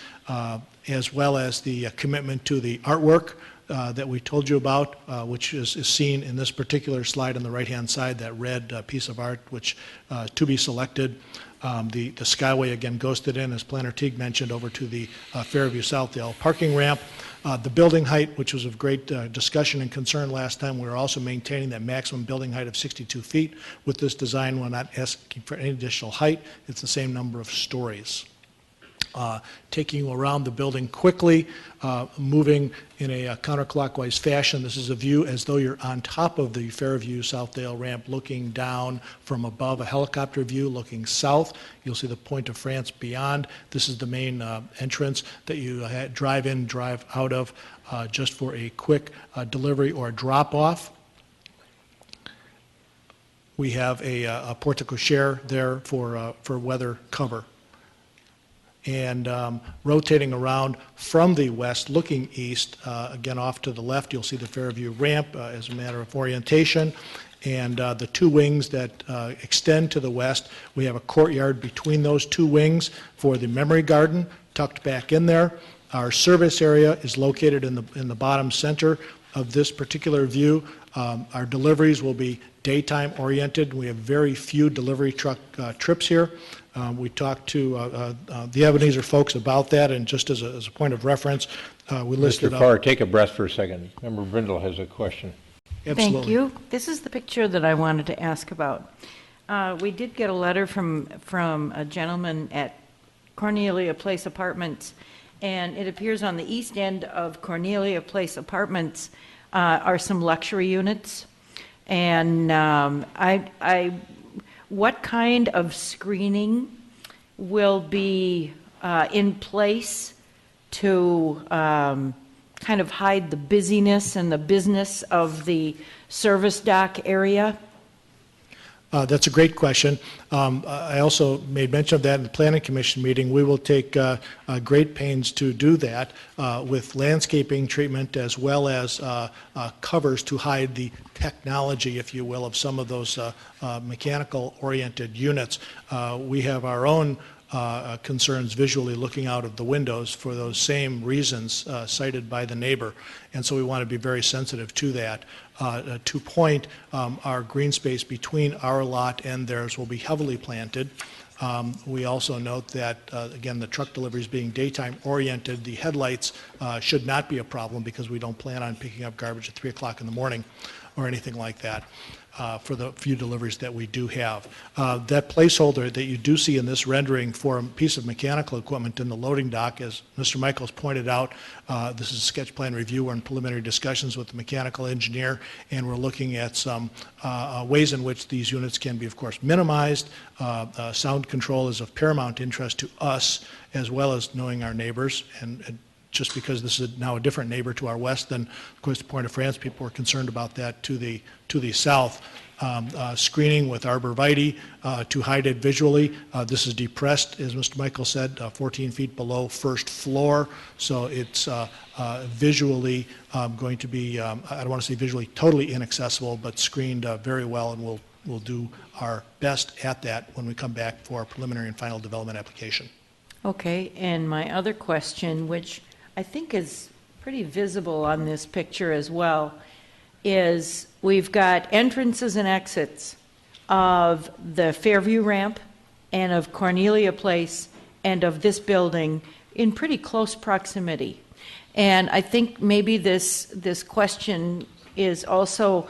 as well as the commitment to the artwork that we told you about, which is seen in this particular slide on the right-hand side, that red piece of art, which to be selected. The Skyway, again, ghosted in, as Planner Teague mentioned, over to the Fairview Southdale parking ramp. The building height, which was of great discussion and concern last time, we're also maintaining that maximum building height of 62 feet. With this design, we're not asking for any additional height. It's the same number of stories. Taking you around the building quickly, moving in a counterclockwise fashion. This is a view as though you're on top of the Fairview Southdale ramp, looking down from above, a helicopter view looking south. You'll see the Point of France beyond. This is the main entrance that you drive in, drive out of, just for a quick delivery or drop-off. We have a porte cochere there for weather cover. And rotating around from the west, looking east, again off to the left, you'll see the Fairview ramp as a matter of orientation. And the two wings that extend to the west, we have a courtyard between those two wings for the memory garden tucked back in there. Our service area is located in the bottom center of this particular view. Our deliveries will be daytime oriented. We have very few delivery truck trips here. We talked to the Ebenezer folks about that, and just as a point of reference, we listed Mr. Farr, take a breath for a second. Member Brindle has a question. Absolutely. Thank you. This is the picture that I wanted to ask about. We did get a letter from a gentleman at Cornelia Place Apartments, and it appears on the east end of Cornelia Place Apartments are some luxury units. And what kind of screening will be in place to kind of hide the busyness and the business of the service dock area? That's a great question. I also made mention of that in the Planning Commission meeting. We will take great pains to do that with landscaping treatment as well as covers to hide the technology, if you will, of some of those mechanical-oriented units. We have our own concerns visually looking out of the windows for those same reasons cited by the neighbor, and so we want to be very sensitive to that. To point, our green space between our lot and theirs will be heavily planted. We also note that, again, the truck deliveries being daytime oriented, the headlights should not be a problem because we don't plan on picking up garbage at 3 o'clock in the morning or anything like that. For the few deliveries that we do have. That placeholder that you do see in this rendering for a piece of mechanical equipment in the loading dock, as Mr. Michaels pointed out, this is a sketch plan review. We're in preliminary discussions with the mechanical engineer, and we're looking at some ways in which these units can be, of course, minimized. Sound control is of paramount interest to us, as well as knowing our neighbors, and just because this is now a different neighbor to our west than, of course, the Point-of-France people are concerned about that to the south. Screening with arborvitae to hide it visually. This is depressed, as Mr. Michael said, 14 feet below first floor, so it's visually going to be, I don't want to say visually totally inaccessible, but screened very well, and we'll do our best at that when we come back for our preliminary and final development application. Okay, and my other question, which I think is pretty visible on this picture as well, is we've got entrances and exits of the Fairview ramp and of Cornelia Place and of this building in pretty close proximity. And I think maybe this question is also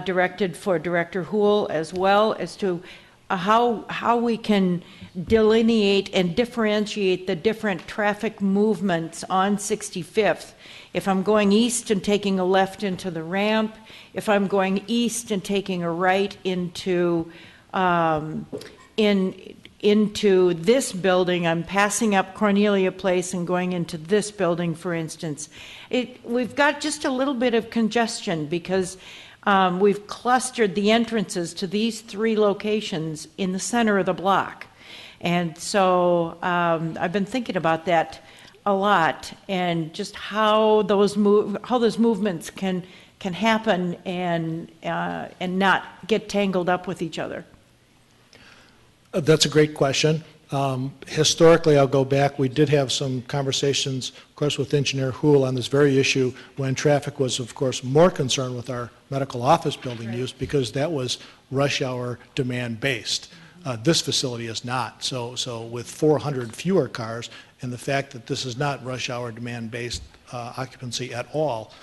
directed for Director Houle as well, as to how we can delineate and differentiate the different traffic movements on 65th. If I'm going east and taking a left into the ramp, if I'm going east and taking a right into into this building, I'm passing up Cornelia Place and going into this building, for instance. We've got just a little bit of congestion because we've clustered the entrances to these three locations in the center of the block. And so I've been thinking about that a lot, and just how those movements can happen and not get tangled up with each other. That's a great question. Historically, I'll go back, we did have some conversations, of course, with Engineer Houle on this very issue when traffic was, of course, more concerned with our medical office building use, because that was rush hour demand based. This facility is not. So with 400 fewer cars and the fact that this is not rush hour demand based occupancy at all,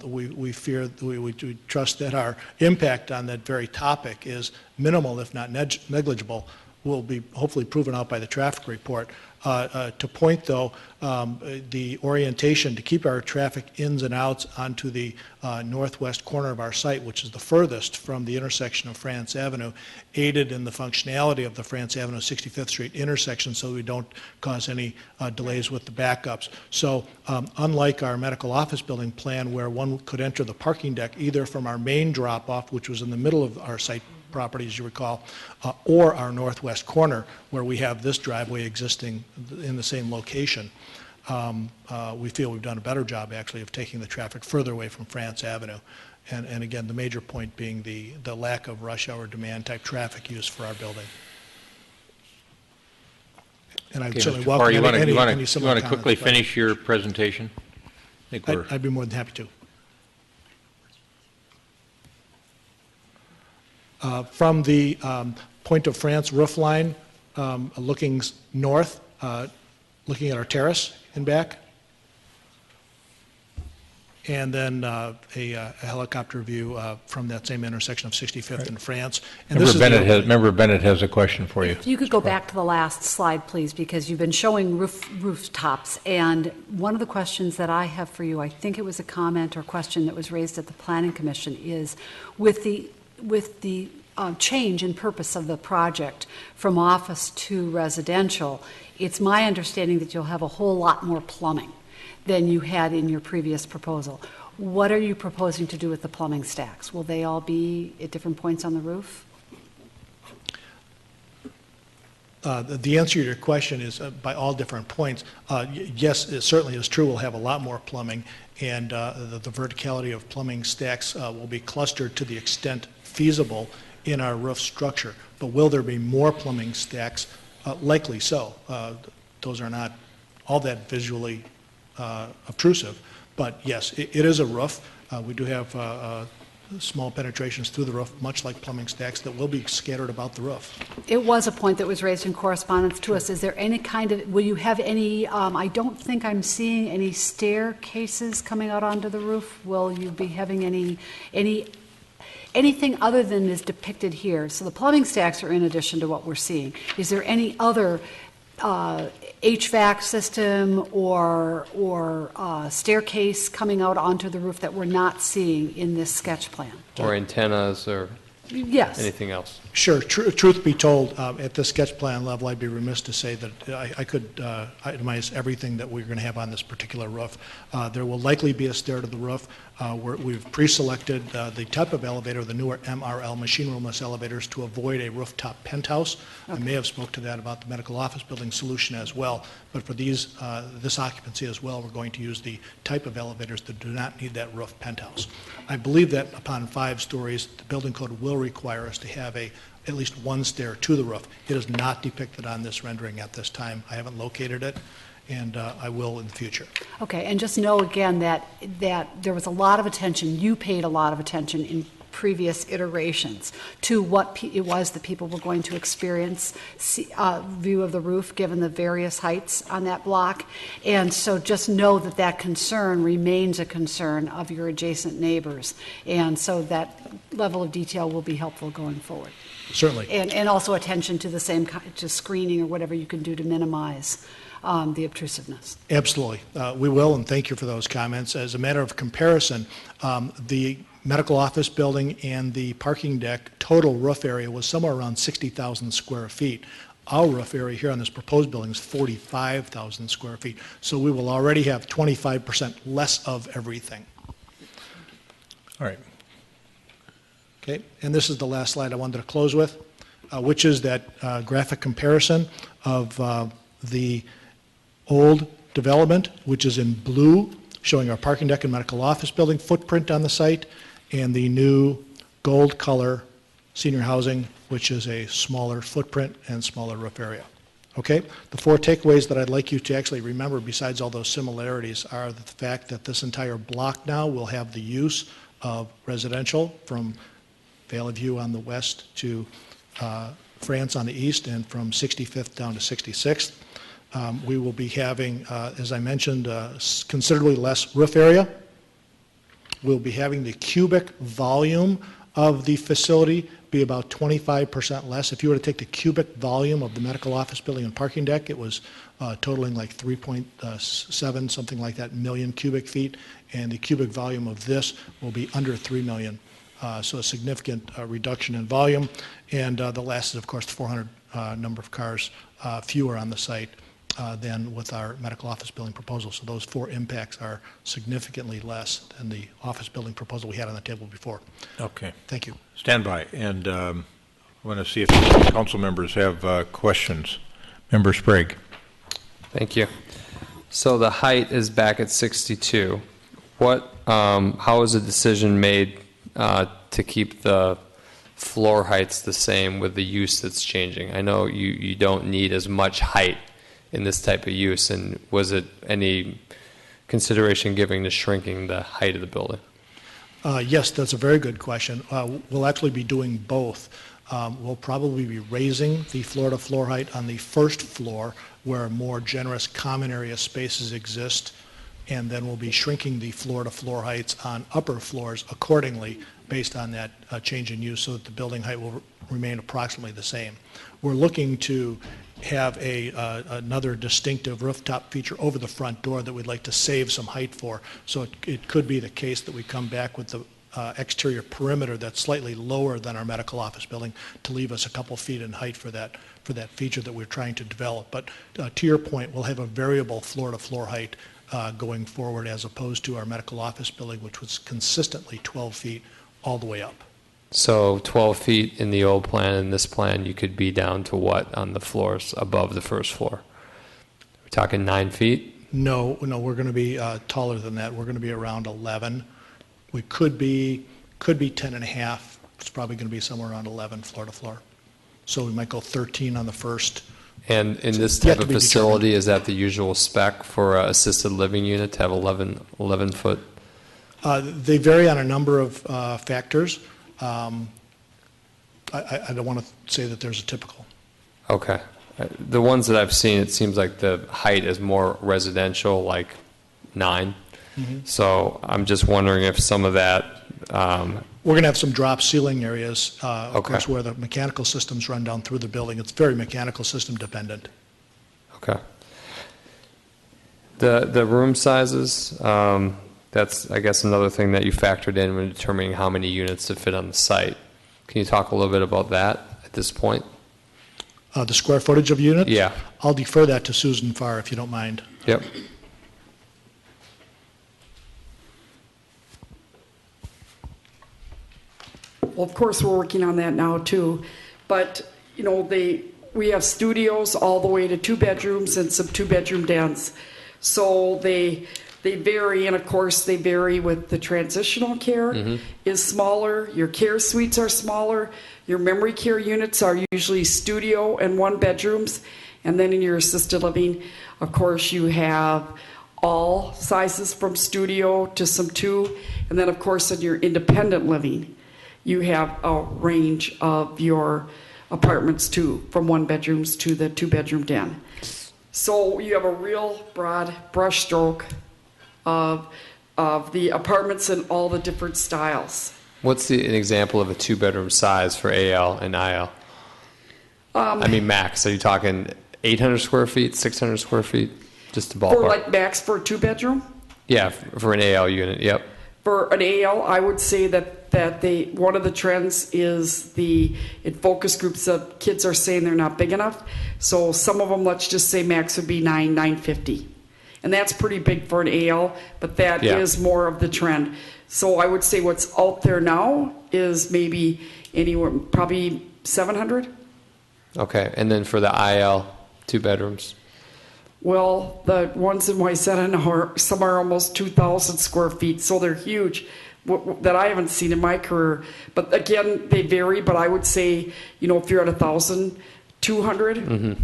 we fear, we trust that our impact on that very topic is minimal, if not negligible, will be hopefully proven out by the traffic report. To point, though, the orientation to keep our traffic ins and outs onto the northwest corner of our site, which is the furthest from the intersection of France Avenue, aided in the functionality of the France Avenue 65th Street intersection, so we don't cause any delays with the backups. So unlike our medical office building plan, where one could enter the parking deck either from our main drop-off, which was in the middle of our site property, as you recall, or our northwest corner, where we have this driveway existing in the same location. We feel we've done a better job, actually, of taking the traffic further away from France Avenue. And again, the major point being the lack of rush hour demand type traffic use for our building. And I'd certainly welcome any similar comments. You want to quickly finish your presentation? I'd be more than happy to. From the Point-of-France roof line, looking north, looking at our terrace in back, and then a helicopter view from that same intersection of 65th and France. And Member Bennett has a question for you. If you could go back to the last slide, please, because you've been showing rooftops, and one of the questions that I have for you, I think it was a comment or question that was raised at the Planning Commission, is with the change in purpose of the project from office to residential, it's my understanding that you'll have a whole lot more plumbing than you had in your previous proposal. What are you proposing to do with the plumbing stacks? Will they all be at different points on the roof? The answer to your question is by all different points. Yes, it certainly is true. We'll have a lot more plumbing, and the verticality of plumbing stacks will be clustered to the extent feasible in our roof structure. But will there be more plumbing stacks? Likely so. Those are not all that visually obtrusive, but yes, it is a roof. We do have small penetrations through the roof, much like plumbing stacks, that will be scattered about the roof. It was a point that was raised in correspondence to us. Is there any kind of, will you have any, I don't think I'm seeing any staircases coming out onto the roof. Will you be having anything other than is depicted here? So the plumbing stacks are in addition to what we're seeing. Is there any other HVAC system or staircase coming out onto the roof that we're not seeing in this sketch plan? Or antennas or Yes. anything else? Sure. Truth be told, at the sketch plan level, I'd be remiss to say that I could itemize everything that we're going to have on this particular roof. There will likely be a stair to the roof. We've pre-selected the type of elevator, the newer MRL, machine roomless elevators, to avoid a rooftop penthouse. Okay. I may have spoke to that about the medical office building solution as well. But for this occupancy as well, we're going to use the type of elevators that do not need that roof penthouse. I believe that upon 5 stories, the building code will require us to have at least one stair to the roof. It is not depicted on this rendering at this time. I haven't located it, and I will in the future. Okay, and just know again that there was a lot of attention, you paid a lot of attention in previous iterations to what it was that people were going to experience, view of the roof given the various heights on that block. And so just know that that concern remains a concern of your adjacent neighbors. And so that level of detail will be helpful going forward. Certainly. And also attention to the same to screening or whatever you can do to minimize the obtrusiveness. Absolutely. We will, and thank you for those comments. As a matter of comparison, the medical office building and the parking deck total roof area was somewhere around 60,000 square feet. Our roof area here on this proposed building is 45,000 square feet. So we will already have 25% less of everything. All right. Okay, and this is the last slide I wanted to close with, which is that graphic comparison of the old development, which is in blue, showing our parking deck and medical office building footprint on the site, and the new gold color senior housing, which is a smaller footprint and smaller roof area. Okay? The 4 takeaways that I'd like you to actually remember besides all those similarities are the fact that this entire block now will have the use of residential from Valley View on the west to France on the east, and from 65th down to 66th. We will be having, as I mentioned, considerably less roof area. We'll be having the cubic volume of the facility be about 25% less. If you were to take the cubic volume of the medical office building and parking deck, it was totaling like 3.7, something like that, million cubic feet, and the cubic volume of this will be under 3 million. So a significant reduction in volume. And the last is, of course, the 400 number of cars fewer on the site than with our medical office building proposal. So those 4 impacts are significantly less than the office building proposal we had on the table before. Okay. Thank you. Stand by. And I want to see if council members have questions. Member Sprague. Thank you. So the height is back at 62. How is a decision made to keep the floor heights the same with the use that's changing? I know you don't need as much height in this type of use, and was it any consideration given to shrinking the height of the building? Yes, that's a very good question. We'll actually be doing both. We'll probably be raising the floor-to-floor height on the first floor where more generous common area spaces exist, and then we'll be shrinking the floor-to-floor heights on upper floors accordingly based on that change in use, so that the building height will remain approximately the same. We're looking to have another distinctive rooftop feature over the front door that we'd like to save some height for. So it could be the case that we come back with the exterior perimeter that's slightly lower than our medical office building to leave us a couple feet in height for that feature that we're trying to develop. But to your point, we'll have a variable floor-to-floor height going forward, as opposed to our medical office building, which was consistently 12 feet all the way up. So 12 feet in the old plan and this plan, you could be down to what on the floors above the first floor? We're talking 9 feet? No, we're going to be taller than that. We're going to be around 11. We could be 10 and a half. It's probably going to be somewhere around 11 floor to floor. So we might go 13 on the first. And in this type of facility, is that the usual spec for an assisted living unit to have 11 foot? They vary on a number of factors. I don't want to say that there's a typical. Okay. The ones that I've seen, it seems like the height is more residential, like 9. Mhm. So I'm just wondering if some of that. We're going to have some drop ceiling areas, of Okay. course, where the mechanical systems run down through the building. It's very mechanical system dependent. Okay. The room sizes, that's, I guess, another thing that you factored in when determining how many units to fit on the site. Can you talk a little bit about that at this point? The square footage of units? Yeah. I'll defer that to Susan Farr, if you don't mind. Yep. Well, of course, we're working on that now too, but, you know, we have studios all the way to 2 bedrooms and some 2-bedroom dens. So they vary, and of course, they vary with the transitional care is smaller, your care suites are smaller, your memory care units are usually studio and 1 bedrooms, and then in your assisted living, of course, you have all sizes from studio to some 2, and then of course in your independent living, you have a range of your apartments too, from 1 bedrooms to the 2-bedroom den. So you have a real broad brushstroke of the apartments and all the different styles. What's an example of a 2-bedroom size for AL and IL? I mean, max. Are you talking 800 square feet, 600 square feet? Just a ballpark. For like max for a 2-bedroom? Yeah, for an AL unit, yep. For an AL, I would say that one of the trends is in focus groups that kids are saying they're not big enough. So some of them, let's just say max would be 950. And that's pretty big for an AL, but that is more of the trend. So I would say what's out there now is maybe anywhere, probably 700. Okay, and then for the IL, 2 bedrooms? Well, the ones in Wayzata, some are almost 2,000 square feet, so they're huge, that I haven't seen in my career. But again, they vary, but I would say, you know, if you're at 1,200,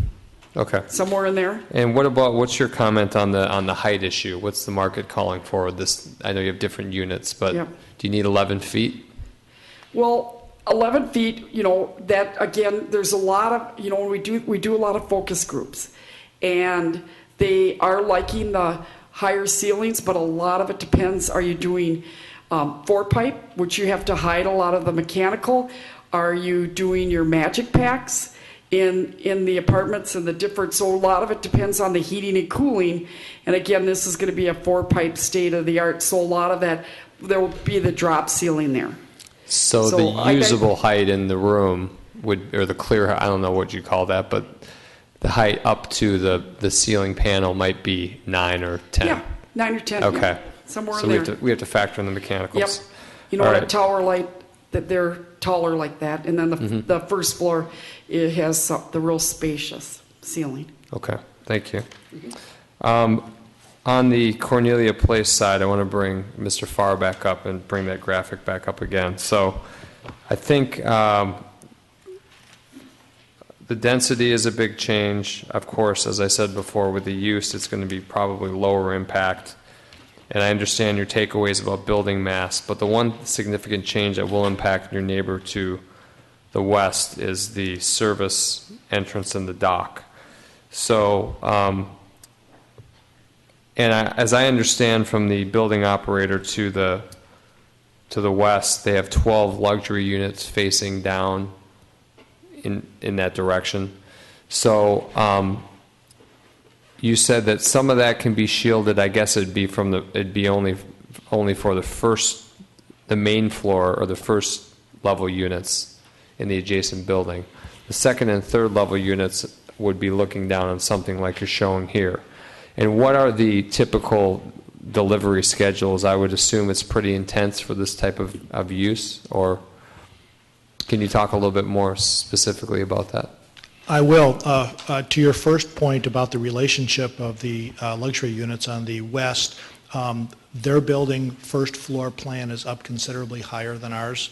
Okay. somewhere in there. And what's your comment on the height issue? What's the market calling for this? I know you have different units, but Yep. do you need 11 feet? Well, 11 feet, you know, that again, there's a lot of, you know, we do a lot of focus groups, and they are liking the higher ceilings, but a lot of it depends. Are you doing 4-pipe, which you have to hide a lot of the mechanical? Are you doing your magic packs in the apartments and the different? So a lot of it depends on the heating and cooling. And again, this is going to be a 4-pipe state of the art. So a lot of that, there will be the drop ceiling there. So the usable height in the room or the clear, I don't know what you call that, but the height up to the ceiling panel might be 9 or 10. Yeah, 9 or 10. Okay. Yeah, somewhere So in there. we have to factor in the mechanicals. Yep. You know, All a right. tower light, that they're taller like that. And then the first floor, it has the real spacious ceiling. Okay, thank you. On the Cornelia Place side, I want to bring Mr. Farr back up and bring that graphic back up again. So I think the density is a big change. Of course, as I said before, with the use, it's going to be probably lower impact. And I understand your takeaways about building mass, but the one significant change that will impact your neighbor to the west is the service entrance and the dock. So, as I understand from the building operator to the west, they have 12 luxury units facing down in that direction. So, you said that some of that can be shielded. I guess it'd be only for the main floor or the first level units in the adjacent building. The second and third level units would be looking down on something like you're showing here. And what are the typical delivery schedules? I would assume it's pretty intense for this type of use, or? Can you talk a little bit more specifically about that? I will. To your first point about the relationship of the luxury units on the west, their building first floor plan is up considerably higher than ours.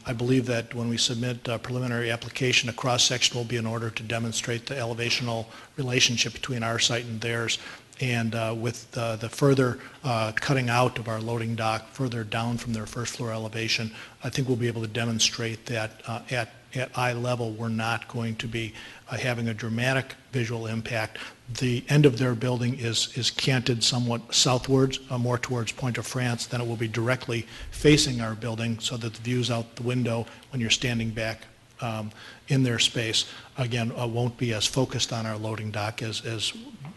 I believe that when we submit a preliminary application, a cross-section will be in order to demonstrate the elevational relationship between our site and theirs. And with the further cutting out of our loading dock further down from their first floor elevation, I think we'll be able to demonstrate that at eye level we're not going to be having a dramatic visual impact. The end of their building is canted somewhat southwards, more towards Port-au-France, than it will be directly facing our building, so that the views out the window when you're standing back in their space, again, won't be as focused on our loading dock as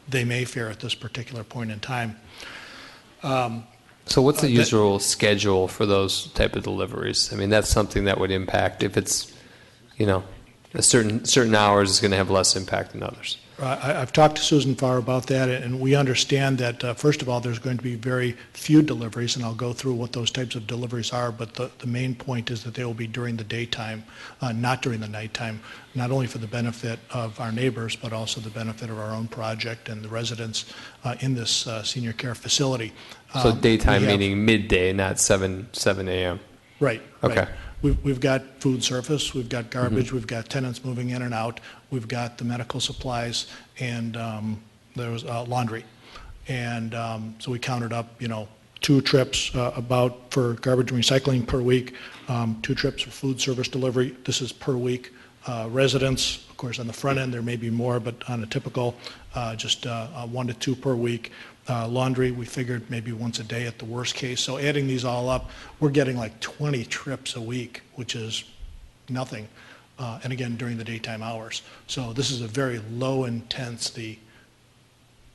they may fare at this particular point in time. So what's the usual schedule for those type of deliveries? I mean, that's something that would impact if it's, a certain hours is going to have less impact than others. I've talked to Susan Farr about that, and we understand that, first of all, there's going to be very few deliveries, and I'll go through what those types of deliveries are, but the main point is that they will be during the daytime, not during the nighttime, not only for the benefit of our neighbors, but also the benefit of our own project and the residents in this senior care facility. So daytime meaning midday, not 7 a.m.? Right. Okay. Right. We've got food service, we've got garbage, we've got tenants moving in and out, we've got the medical supplies, and there was laundry. And so we counted up, 2 trips about for garbage and recycling per week, 2 trips for food service delivery. This is per week. Residents, of course, on the front end there may be more, but on a typical, just 1 to 2 per week. Laundry, we figured maybe once a day at the worst case. So adding these all up, we're getting like 20 trips a week, which is nothing. And again, during the daytime hours. So this is a very low intensity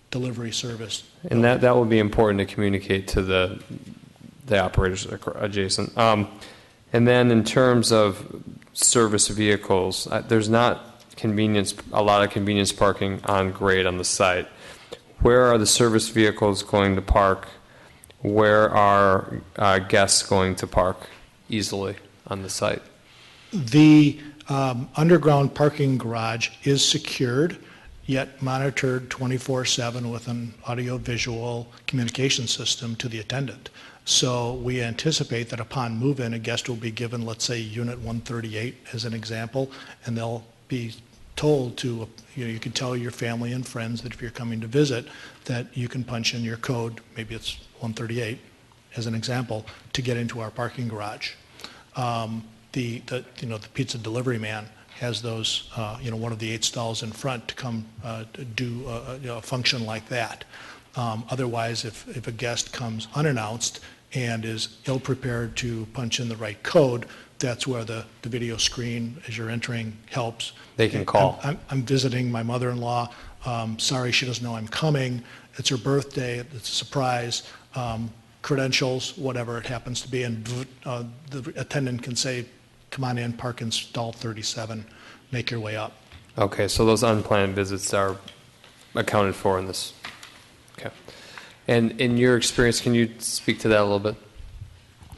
delivery service. And that will be important to communicate to the operators adjacent. And then in terms of service vehicles, there's not a lot of convenience parking on grade on the site. Where are the service vehicles going to park? Where are guests going to park easily on the site? The underground parking garage is secured, yet monitored 24/7 with an audio-visual communication system to the attendant. So we anticipate that upon move-in, a guest will be given, let's say, unit 138 as an example, and they'll be told to, you can tell your family and friends that if you're coming to visit, that you can punch in your code, maybe it's 138 as an example, to get into our parking garage. The pizza delivery man has those, one of the 8 stalls in front to come to do a function like that. Otherwise, if a guest comes unannounced and is ill-prepared to punch in the right code, that's where the video screen as you're entering helps. They can call. I'm visiting my mother-in-law. Sorry, she doesn't know I'm coming. It's her birthday. It's a surprise. Credentials, whatever it happens to be, and the attendant can say, come on in, park in stall 37, make your way up. Okay, so those unplanned visits are accounted for in this. Okay. And in your experience, can you speak to that a little bit?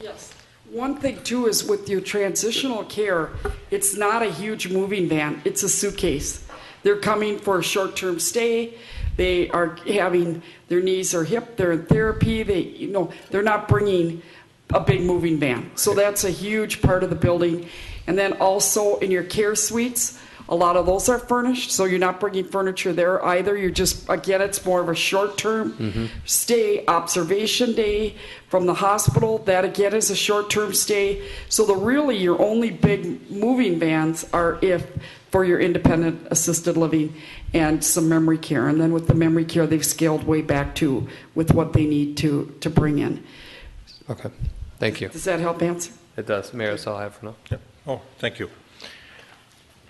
Yes. One thing, too, is with your transitional care, it's not a huge moving van. It's a suitcase. They're coming for a short-term stay. They are having, their knees are hip, they're in therapy. They're not bringing a big moving van. So that's a huge part of the building. And then also in your care suites, a lot of those are furnished, so you're not bringing furniture there either. You're just, again, it's more of a short-term stay, observation day from the hospital. That, again, is a short-term stay. So your only big moving vans are for your independent assisted living and some memory care. And then with the memory care, they've scaled way back to with what they need to bring in. Okay, thank you. Does that help answer? It does. Mayor, that's all I have for now. Yep. Oh, thank you.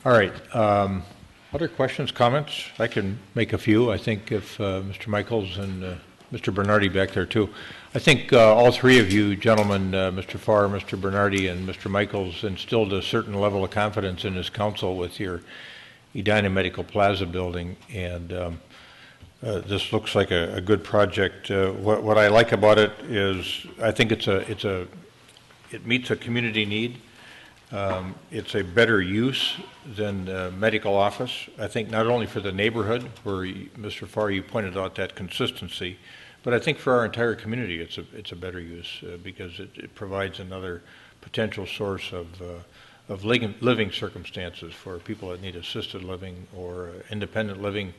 All right. Other questions, comments? I can make a few. I think if Mr. Michaels and Mr. Bernardi back there too. I think all 3 of you gentlemen, Mr. Farr, Mr. Bernardi, and Mr. Michaels, instilled a certain level of confidence in this council with your Edina Medical Plaza building, and this looks like a good project. What I like about it is I think it meets a community need. It's a better use than medical office. I think not only for the neighborhood, where Mr. Farr, you pointed out that consistency, but I think for our entire community, it's a better use because it provides another potential source of living circumstances for people that need assisted living or independent living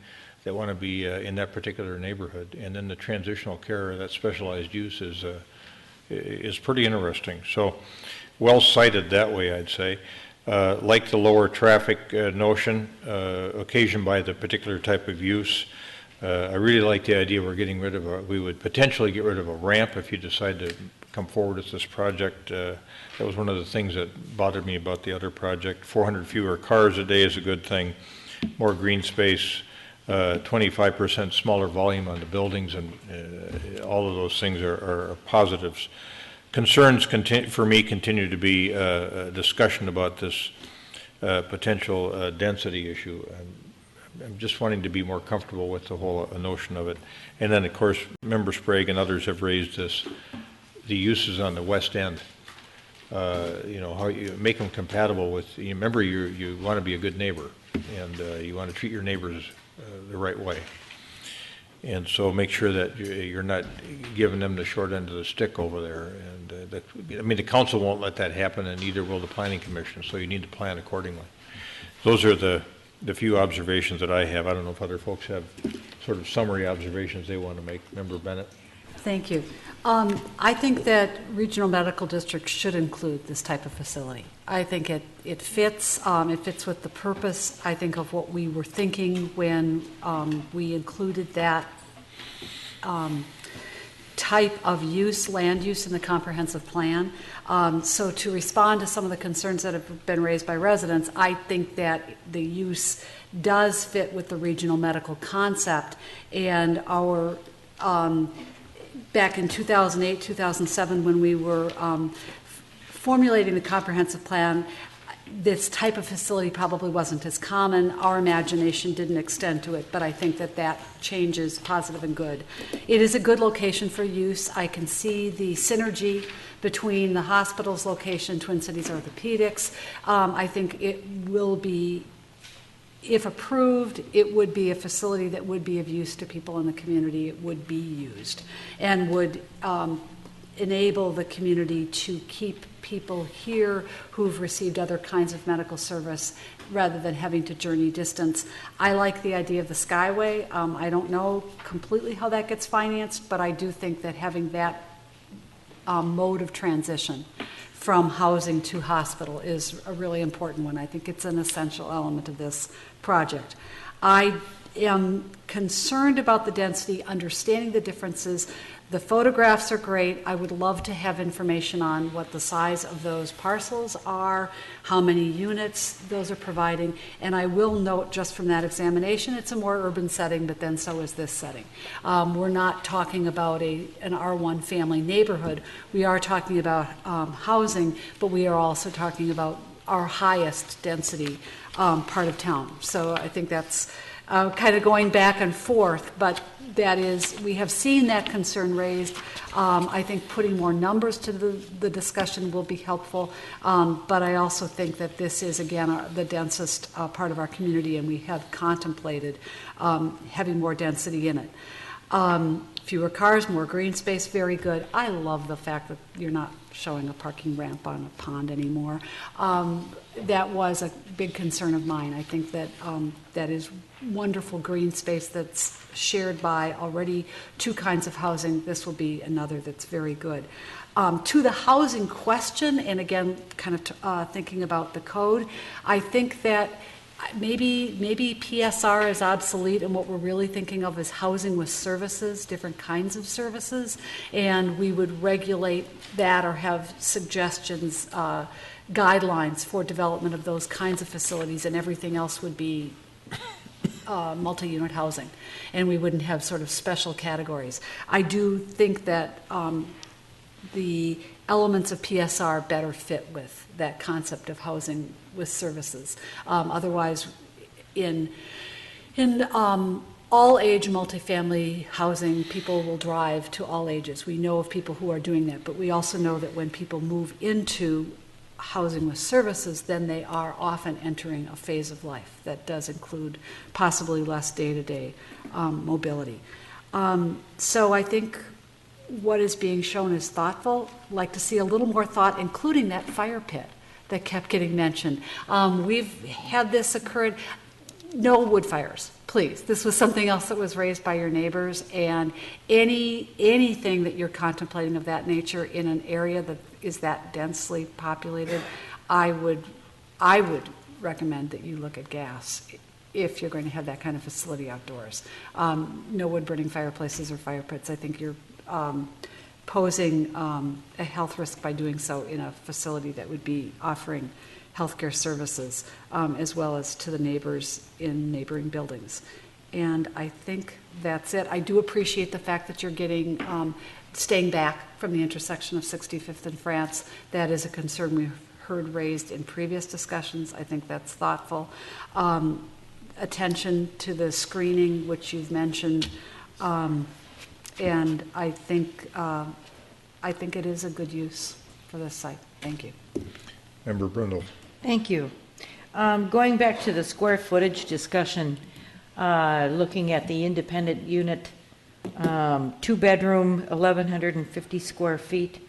that want to be in that particular neighborhood. And then the transitional care, that specialized use is pretty interesting. So well cited that way, I'd say. Like the lower traffic notion occasioned by the particular type of use. I really like the idea we would potentially get rid of a ramp if you decide to come forward with this project. That was one of the things that bothered me about the other project. 400 fewer cars a day is a good thing. More green space, 25% smaller volume on the buildings, and all of those things are positives. Concerns for me continue to be a discussion about this potential density issue. I'm just wanting to be more comfortable with the whole notion of it. And then, of course, Member Sprague and others have raised the uses on the west end. How you make them compatible with, remember, you want to be a good neighbor, and you want to treat your neighbors the right way. And so make sure that you're not giving them the short end of the stick over there. And the council won't let that happen, and neither will the planning commission, so you need to plan accordingly. Those are the few observations that I have. I don't know if other folks have sort of summary observations they want to make. Member Bennett? Thank you. I think that regional medical districts should include this type of facility. I think it fits. It fits with the purpose, I think, of what we were thinking when we included that type of use, land use, in the comprehensive plan. So to respond to some of the concerns that have been raised by residents, I think that the use does fit with the regional medical concept, and our back in 2008, 2007, when we were formulating the comprehensive plan, this type of facility probably wasn't as common. Our imagination didn't extend to it, but I think that change is positive and good. It is a good location for use. I can see the synergy between the hospital's location, Twin Cities Orthopedics. I think it will be, if approved, it would be a facility that would be of use to people in the community. It would be used and would enable the community to keep people here who've received other kinds of medical service rather than having to journey distance. I like the idea of the Skyway. I don't know completely how that gets financed, but I do think that having that mode of transition from housing to hospital is a really important one. I think it's an essential element of this project. I am concerned about the density, understanding the differences. The photographs are great. I would love to have information on what the size of those parcels are, how many units those are providing, and I will note just from that examination, it's a more urban setting, but then so is this setting. We're not talking about an R1 family neighborhood. We are talking about housing, but we are also talking about our highest density part of town. So I think that's kind of going back and forth, but that is, we have seen that concern raised. I think putting more numbers to the discussion will be helpful, but I also think that this is, again, the densest part of our community, and we have contemplated having more density in it. Fewer cars, more green space, very good. I love the fact that you're not showing a parking ramp on a pond anymore. That was a big concern of mine. I think that that is wonderful green space that's shared by already two kinds of housing. This will be another that's very good. To the housing question, and again, kind of thinking about the code, I think that maybe PSR is obsolete, and what we're really thinking of is housing with services, different kinds of services, and we would regulate that or have suggestions, guidelines for development of those kinds of facilities, and everything else would be multi-unit housing, and we wouldn't have sort of special categories. I do think that the elements of PSR better fit with that concept of housing with services. Otherwise, in all age multifamily housing, people will drive to all ages. We know of people who are doing that, but we also know that when people move into housing with services, then they are often entering a phase of life that does include possibly less day-to-day mobility. So I think what is being shown is thoughtful. I'd like to see a little more thought, including that fire pit that kept getting mentioned. We've had this occurred. No wood fires, please. This was something else that was raised by your neighbors, and anything that you're contemplating of that nature in an area that is that densely populated, I would recommend that you look at gas if you're going to have that kind of facility outdoors. No wood burning fireplaces or fire pits. I think you're posing a health risk by doing so in a facility that would be offering healthcare services, as well as to the neighbors in neighboring buildings. And I think that's it. I do appreciate the fact that you're staying back from the intersection of 65th and France. That is a concern we've heard raised in previous discussions. I think that's thoughtful. Attention to the screening, which you've mentioned, and I think it is a good use for this site. Thank you. Member Brundle. Thank you. Going back to the square footage discussion, looking at the independent unit, 2-bedroom, 1,150 square feet,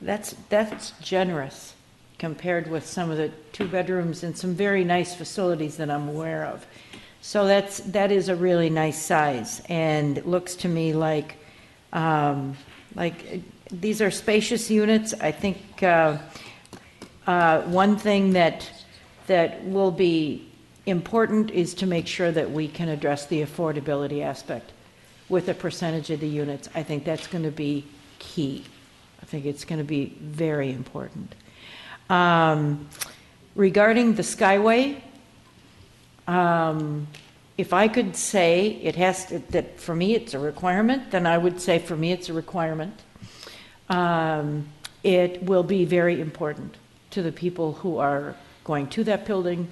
that's generous compared with some of the 2 bedrooms in some very nice facilities that I'm aware of. So that is a really nice size, and it looks to me like these are spacious units. I think one thing that will be important is to make sure that we can address the affordability aspect with a percentage of the units. I think that's going to be key. I think it's going to be very important. Regarding the Skyway, if I could say it has to, that for me it's a requirement, then I would say for me it's a requirement. It will be very important to the people who are going to that building,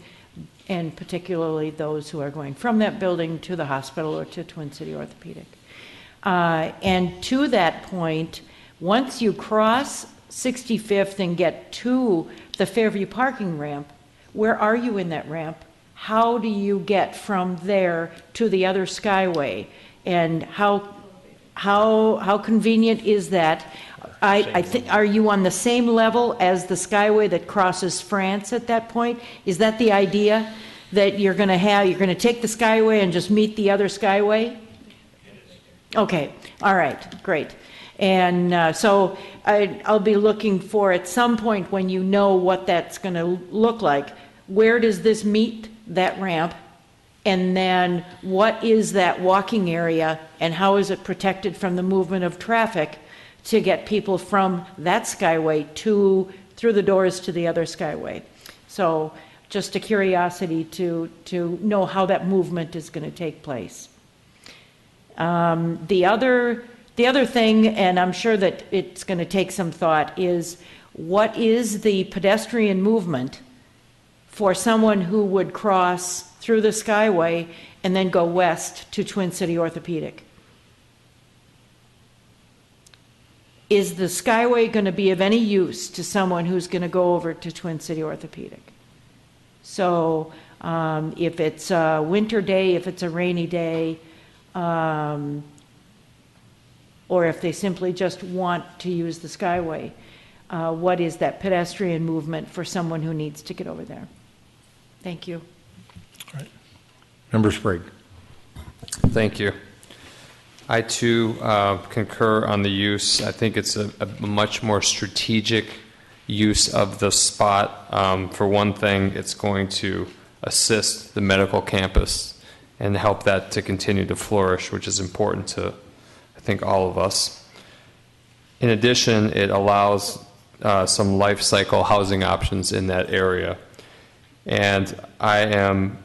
and particularly those who are going from that building to the hospital or to Twin City Orthopedic. And to that point, once you cross 65th and get to the Fairview parking ramp, where are you in that ramp? How do you get from there to the other Skyway? And how convenient is that? I think, are you on the same level as the Skyway that crosses France at that point? Is that the idea, that you're going to take the Skyway and just meet the other Skyway? Okay, all right, great. And so I'll be looking for, at some point when you know what that's going to look like, where does this meet that ramp? And then what is that walking area, and how is it protected from the movement of traffic to get people from that Skyway through the doors to the other Skyway? So just a curiosity to know how that movement is going to take place. The other thing, and I'm sure that it's going to take some thought, is what is the pedestrian movement for someone who would cross through the Skyway and then go west to Twin City Orthopedic? Is the Skyway going to be of any use to someone who's going to go over to Twin City Orthopedic? So if it's a winter day, if it's a rainy day, or if they simply just want to use the Skyway, what is that pedestrian movement for someone who needs to get over there? Thank you. All right. Member Sprague. Thank you. I too concur on the use. I think it's a much more strategic use of the spot. For one thing, it's going to assist the medical campus and help that to continue to flourish, which is important to, I think, all of us. In addition, it allows some life cycle housing options in that area. And I am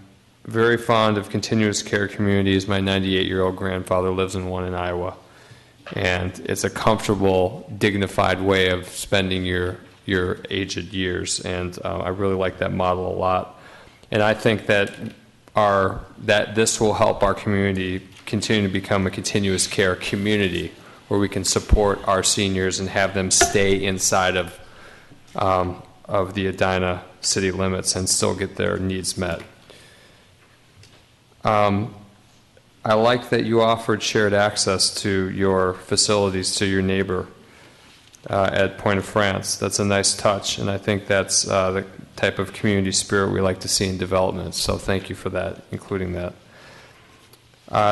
very fond of continuous care communities. My 98-year-old grandfather lives in one in Iowa. And it's a comfortable, dignified way of spending your aged years. And I really like that model a lot. And I think that this will help our community continue to become a continuous care community where we can support our seniors and have them stay inside of of the Edina city limits and still get their needs met. I like that you offered shared access to your facilities to your neighbor at Point of France. That's a nice touch, and I think that's the type of community spirit we like to see in development. So thank you for that, including that.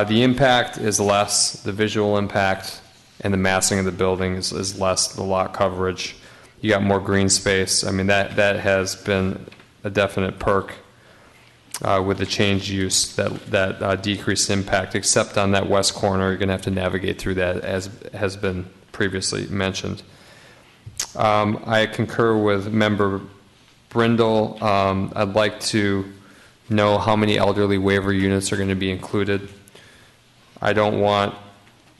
The impact is less, the visual impact and the massing of the building is less, the lot coverage. You got more green space. I mean, that has been a definite perk with the change use, that decreased impact, except on that west corner. You're going to have to navigate through that, as has been previously mentioned. I concur with Member Brindle. I'd like to know how many elderly waiver units are going to be included. I don't want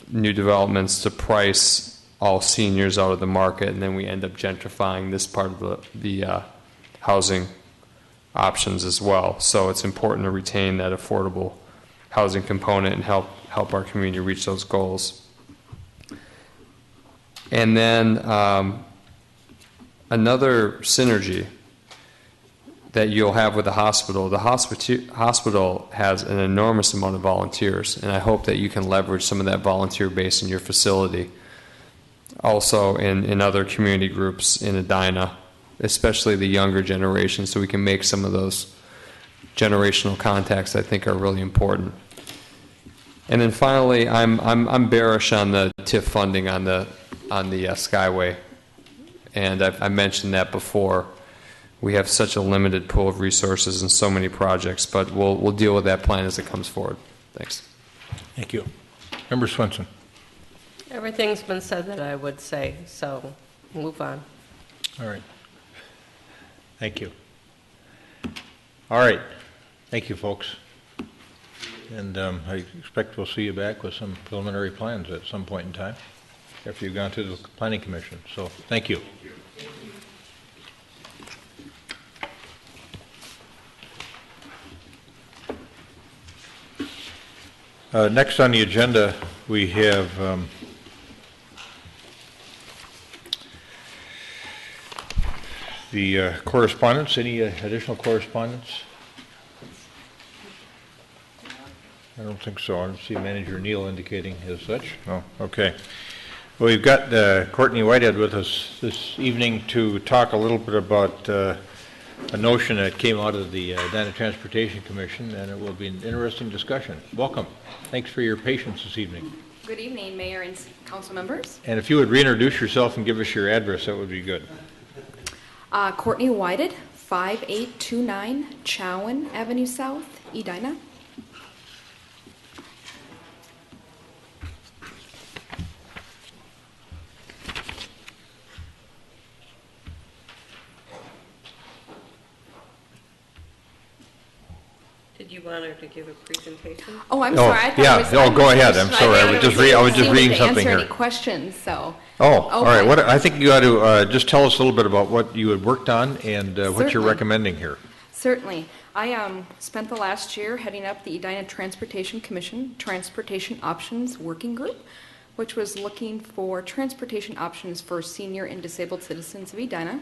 new developments to price all seniors out of the market, and then we end up gentrifying this part of the housing options as well. So it's important to retain that affordable housing component and help our community reach those goals. And then another synergy that you'll have with the hospital. The hospital has an enormous amount of volunteers, and I hope that you can leverage some of that volunteer base in your facility. Also in other community groups in Edina, especially the younger generation, so we can make some of those generational contacts I think are really important. And then finally, I'm bearish on the TIF funding on the Skyway, and I mentioned that before. We have such a limited pool of resources and so many projects, but we'll deal with that plan as it comes forward. Thanks. Thank you. Member Swenson. Everything's been said that I would say, so move on. All right. Thank you. All right. Thank you, folks. And I expect we'll see you back with some preliminary plans at some point in time after you've gone through the Planning Commission. So thank you. Next on the agenda, we have the correspondence. Any additional correspondence? I don't think so. I don't see Manager Neal indicating as such. No. Okay. Well, we've got Courtney Whitehead with us this evening to talk a little bit about a notion that came out of the Edina Transportation Commission, and it will be an interesting discussion. Welcome. Thanks for your patience this evening. Good evening, Mayor and Council members. And if you would reintroduce yourself and give us your address, that would be good. Courtney Whited, 5829 Chowan Avenue South, Edina. Did you want her to give a presentation? Oh, I'm sorry. I thought yeah. it was, oh, go ahead. I'm sorry. I was just reading something here. here. Any questions? So. Oh, all right. What I think you ought to just tell us a little bit about what you had worked on and what you're recommending here. Certainly. I spent the last year heading up the Edina Transportation Commission Transportation Options Working Group, which was looking for transportation options for senior and disabled citizens of Edina,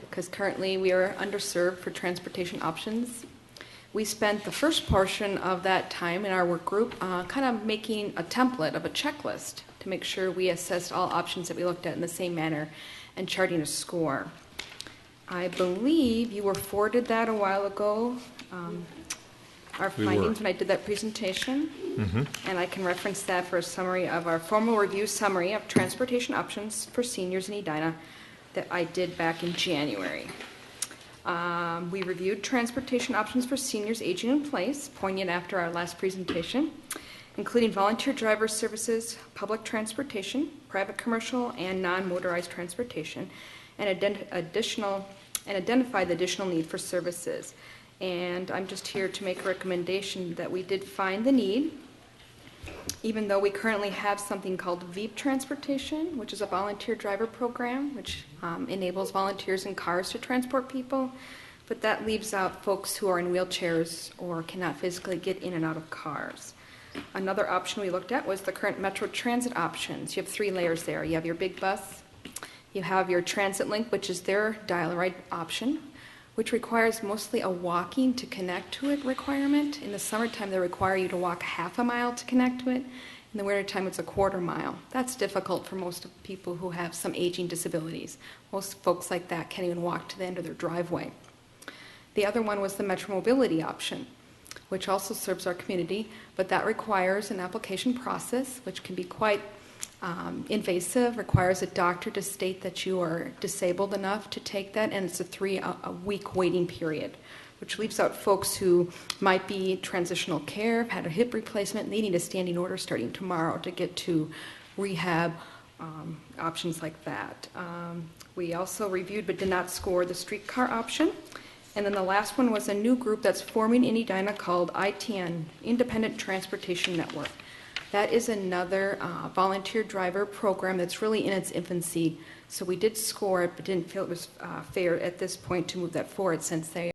because currently we are underserved for transportation options. We spent the first portion of that time in our work group kind of making a template of a checklist to make sure we assessed all options that we looked at in the same manner and charting a score. I believe you were forwarded that a while ago, our findings when I did that presentation. And I can reference that for a summary of our formal review summary of transportation options for seniors in Edina that I did back in January. We reviewed transportation options for seniors aging in place, poignant after our last presentation, including volunteer driver services, public transportation, private commercial, and non-motorized transportation, and identify the additional need for services. And I'm just here to make a recommendation that we did find the need, even though we currently have something called VEEP transportation, which is a volunteer driver program, which enables volunteers in cars to transport people, but that leaves out folks who are in wheelchairs or cannot physically get in and out of cars. Another option we looked at was the current Metro Transit options. You have three layers there. You have your big bus, You have your Transit Link, which is their dial-a-ride option, which requires mostly a walking to connect to it requirement. In the summertime, they require you to walk half a mile to connect to it. In the wintertime, it's a quarter mile. That's difficult for most of people who have some aging disabilities. Most folks like that can't even walk to the end of their driveway. The other one was the Metro Mobility option, which also serves our community, but that requires an application process, which can be quite invasive, requires a doctor to state that you are disabled enough to take that, and it's a 3-week waiting period, which leaves out folks who might be transitional care, have had a hip replacement, and they need a standing order starting tomorrow to get to rehab, options like that. We also reviewed but did not score the streetcar option. And then the last one was a new group that's forming in Edina called ITN, Independent Transportation Network. That is another volunteer driver program that's really in its infancy. So we did score it, but didn't feel it was fair at this point to move that forward since they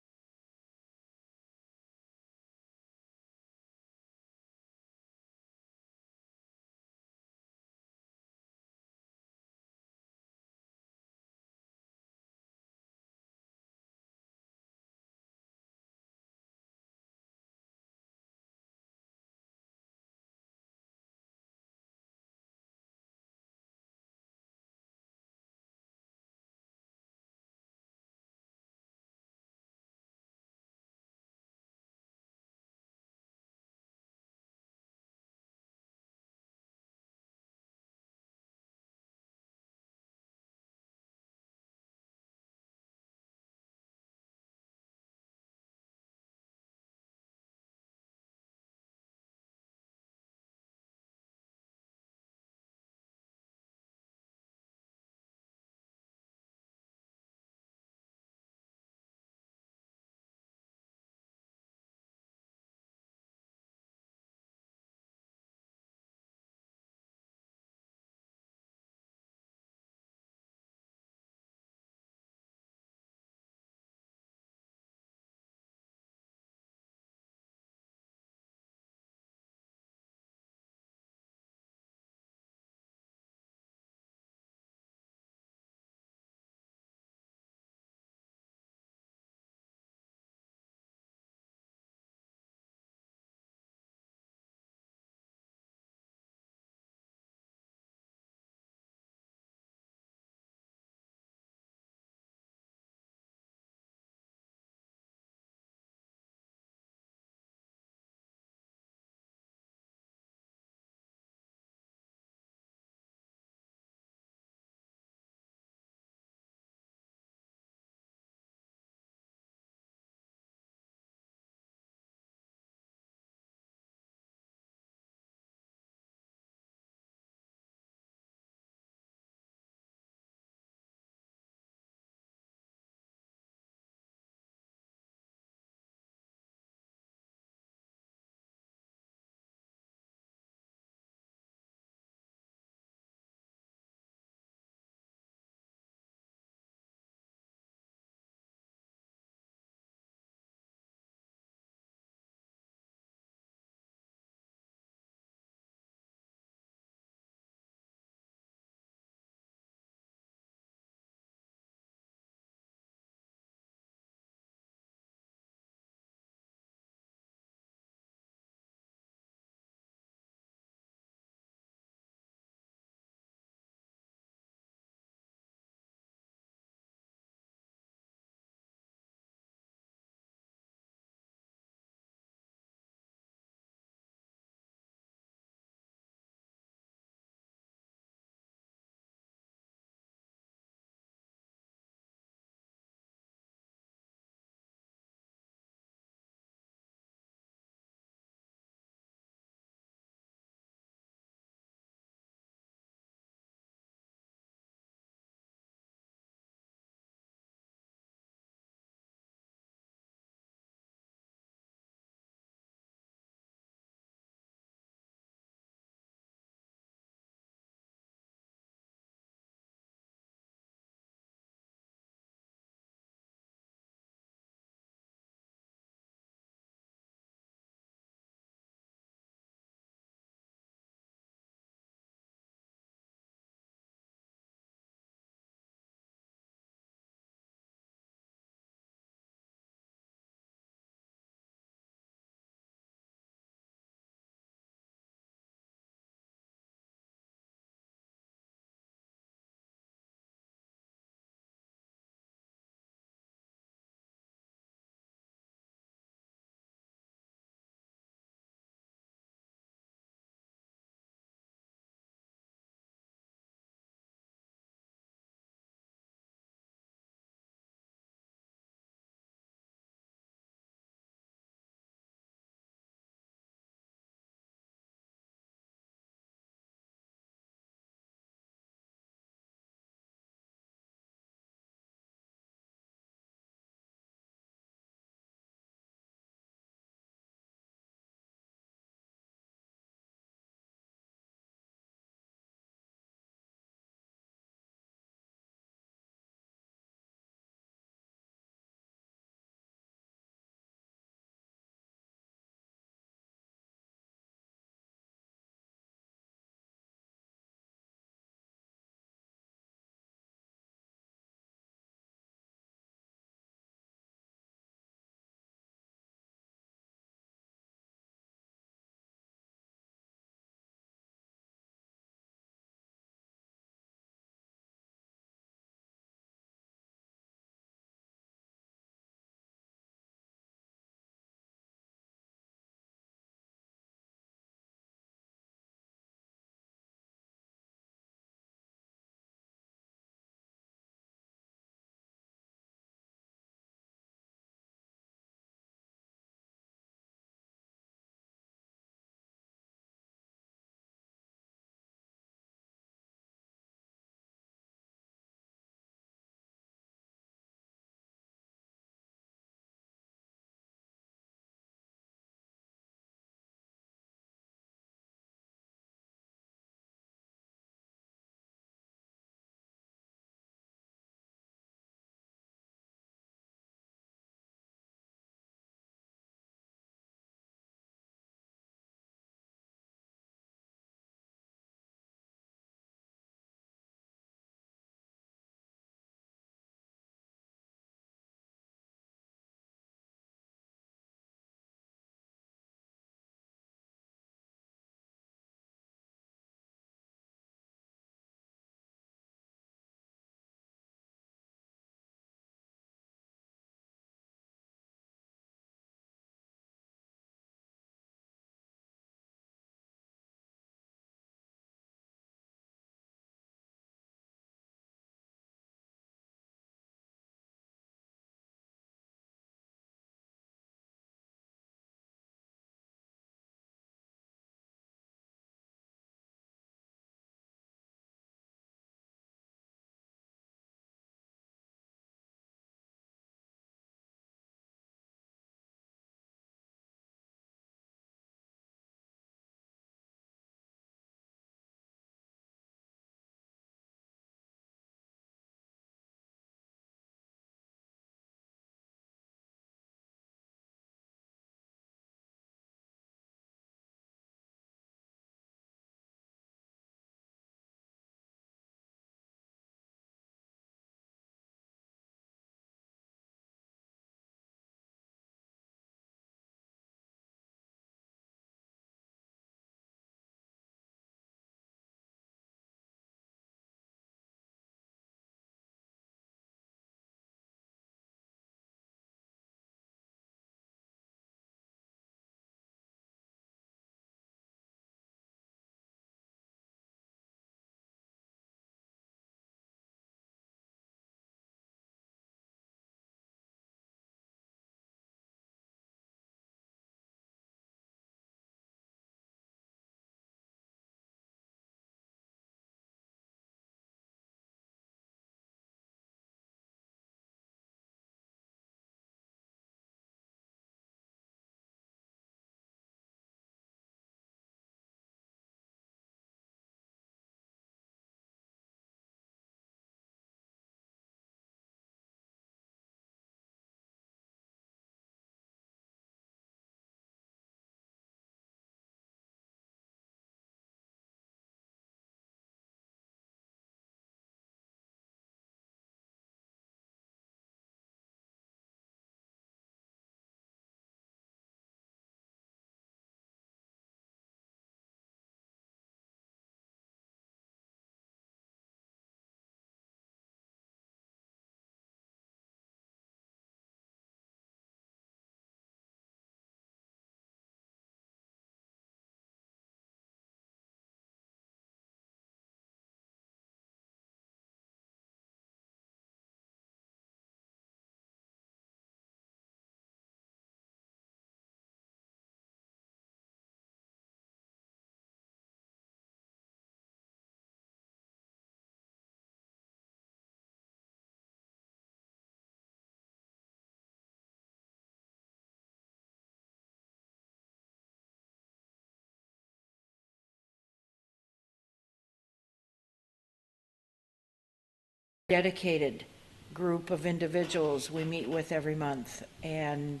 dedicated group of individuals we meet with every month, and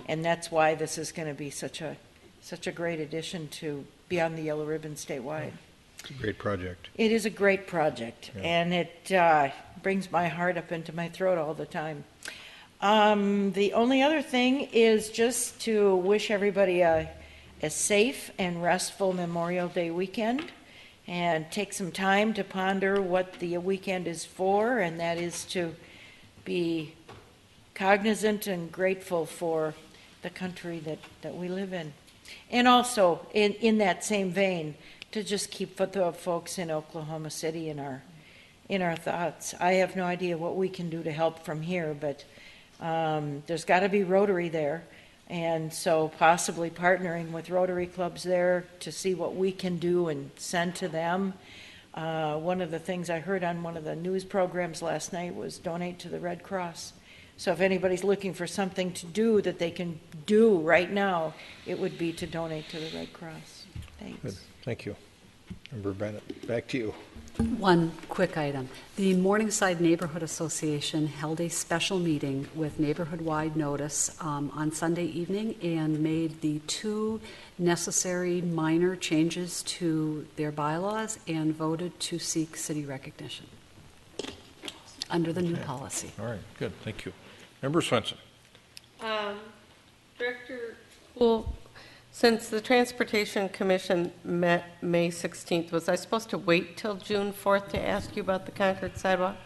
that's why this is going to be such a great addition to Beyond the Yellow Ribbon statewide. It's a great project. It is a great project, and it brings my heart up into my throat all the time. The only other thing is just to wish everybody a safe and restful Memorial Day weekend, and take some time to ponder what the weekend is for, and that is to be cognizant and grateful for the country that we live in. And also, in that same vein, to just keep the folks in Oklahoma City in our thoughts. I have no idea what we can do to help from here, but there's got to be Rotary there, and so possibly partnering with Rotary clubs there to see what we can do and send to them. One of the things I heard on one of the news programs last night was donate to the Red Cross. So if anybody's looking for something to do that they can do right now, it would be to donate to the Red Cross. Thanks. Good. Thank you. Member Bennett, back to you. One quick item. The Morningside Neighborhood Association held a special meeting with neighborhood-wide notice on Sunday evening and made the 2 necessary minor changes to their bylaws and voted to seek city recognition under the new policy. All right, good, thank you. Member Swenson. Director Poole, since the Transportation Commission met May 16th, was I supposed to wait till June 4th to ask you about the Concord sidewalk?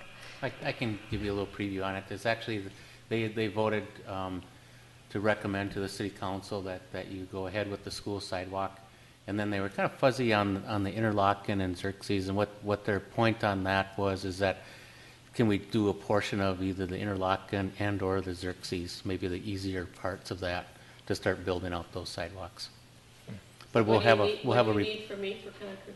I can give you a little preview on it. There's actually, they voted to recommend to the city council that you go ahead with the school sidewalk. And then they were kind of fuzzy on the Interlochen and Xerxes, and what their point on that was is that can we do a portion of either the Interlochen and or the Xerxes, maybe the easier parts of that, to start building out those sidewalks. But we'll have a need for me for Concord?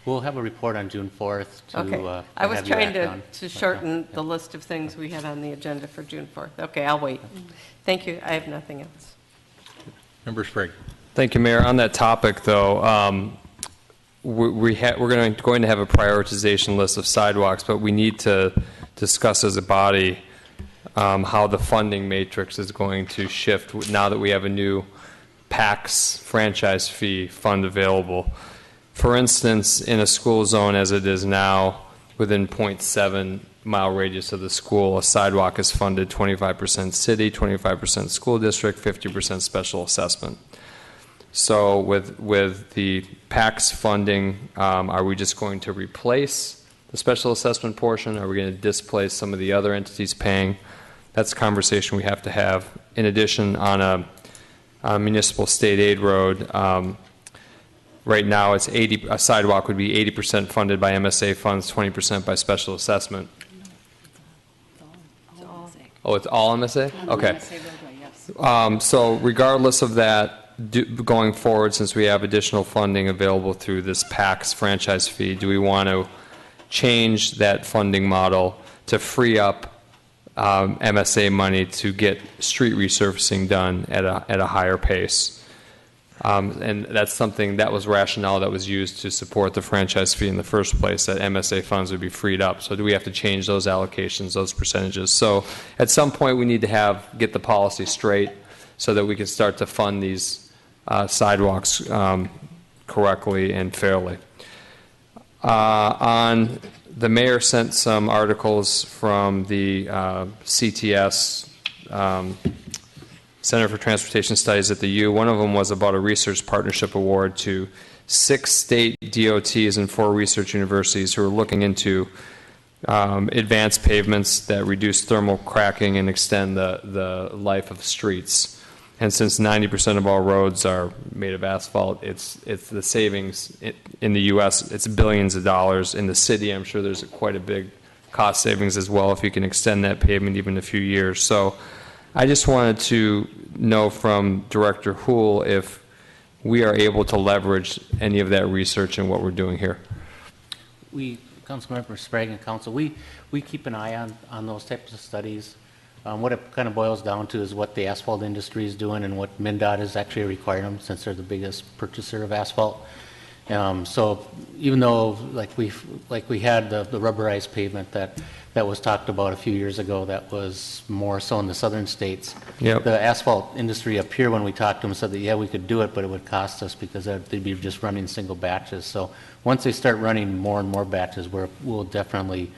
We'll have a report on June 4th to Okay. I was have you trying act on. to shorten the list of things we had on the agenda for June 4th. Okay, I'll wait. Thank you. I have nothing else. Member Sprague. Thank you, Mayor. On that topic, though, we're going to have a prioritization list of sidewalks, but we need to discuss as a body how the funding matrix is going to shift now that we have a new PACS franchise fee fund available. For instance, in a school zone as it is now, within 0.7 mile radius of the school, a sidewalk is funded 25% city, 25% school district, 50% special assessment. So with the PACS funding, are we just going to replace the special assessment portion? Are we going to displace some of the other entities paying? That's a conversation we have to have. In addition, on a municipal state aid road, right now it's a sidewalk would be 80% funded by MSA funds, 20% by special assessment. Oh, it's all MSA? Okay. So regardless of that, going forward, since we have additional funding available through this PACS franchise fee, do we want to change that funding model to free up MSA money to get street resurfacing done at a higher pace? And that's something that was rationale that was used to support the franchise fee in the first place, that MSA funds would be freed up. So do we have to change those allocations, those percentages? So at some point we need to get the policy straight so that we can start to fund these sidewalks correctly and fairly. The mayor sent some articles from the CTS, Center for Transportation Studies at the U. One of them was about a research partnership award to 6 state DOTs and 4 research universities who are looking into advanced pavements that reduce thermal cracking and extend the life of streets. And since 90% of all roads are made of asphalt, it's the savings in the U.S. It's billions of dollars. In the city, I'm sure there's quite a big cost savings as well if you can extend that pavement even a few years. So I just wanted to know from Director Houle if we are able to leverage any of that research in what we're doing here. Councilmember Sprague and Council, we keep an eye on those types of studies. What it kind of boils down to is what the asphalt industry is doing and what MnDOT is actually requiring them, since they're the biggest purchaser of asphalt. So even though like we had the rubberized pavement that was talked about a few years ago, that was more so in the southern states. Yep. The asphalt industry up here, when we talked to them, said that yeah, we could do it, but it would cost us because they'd be just running single batches. So once they start running more and more batches, we'll definitely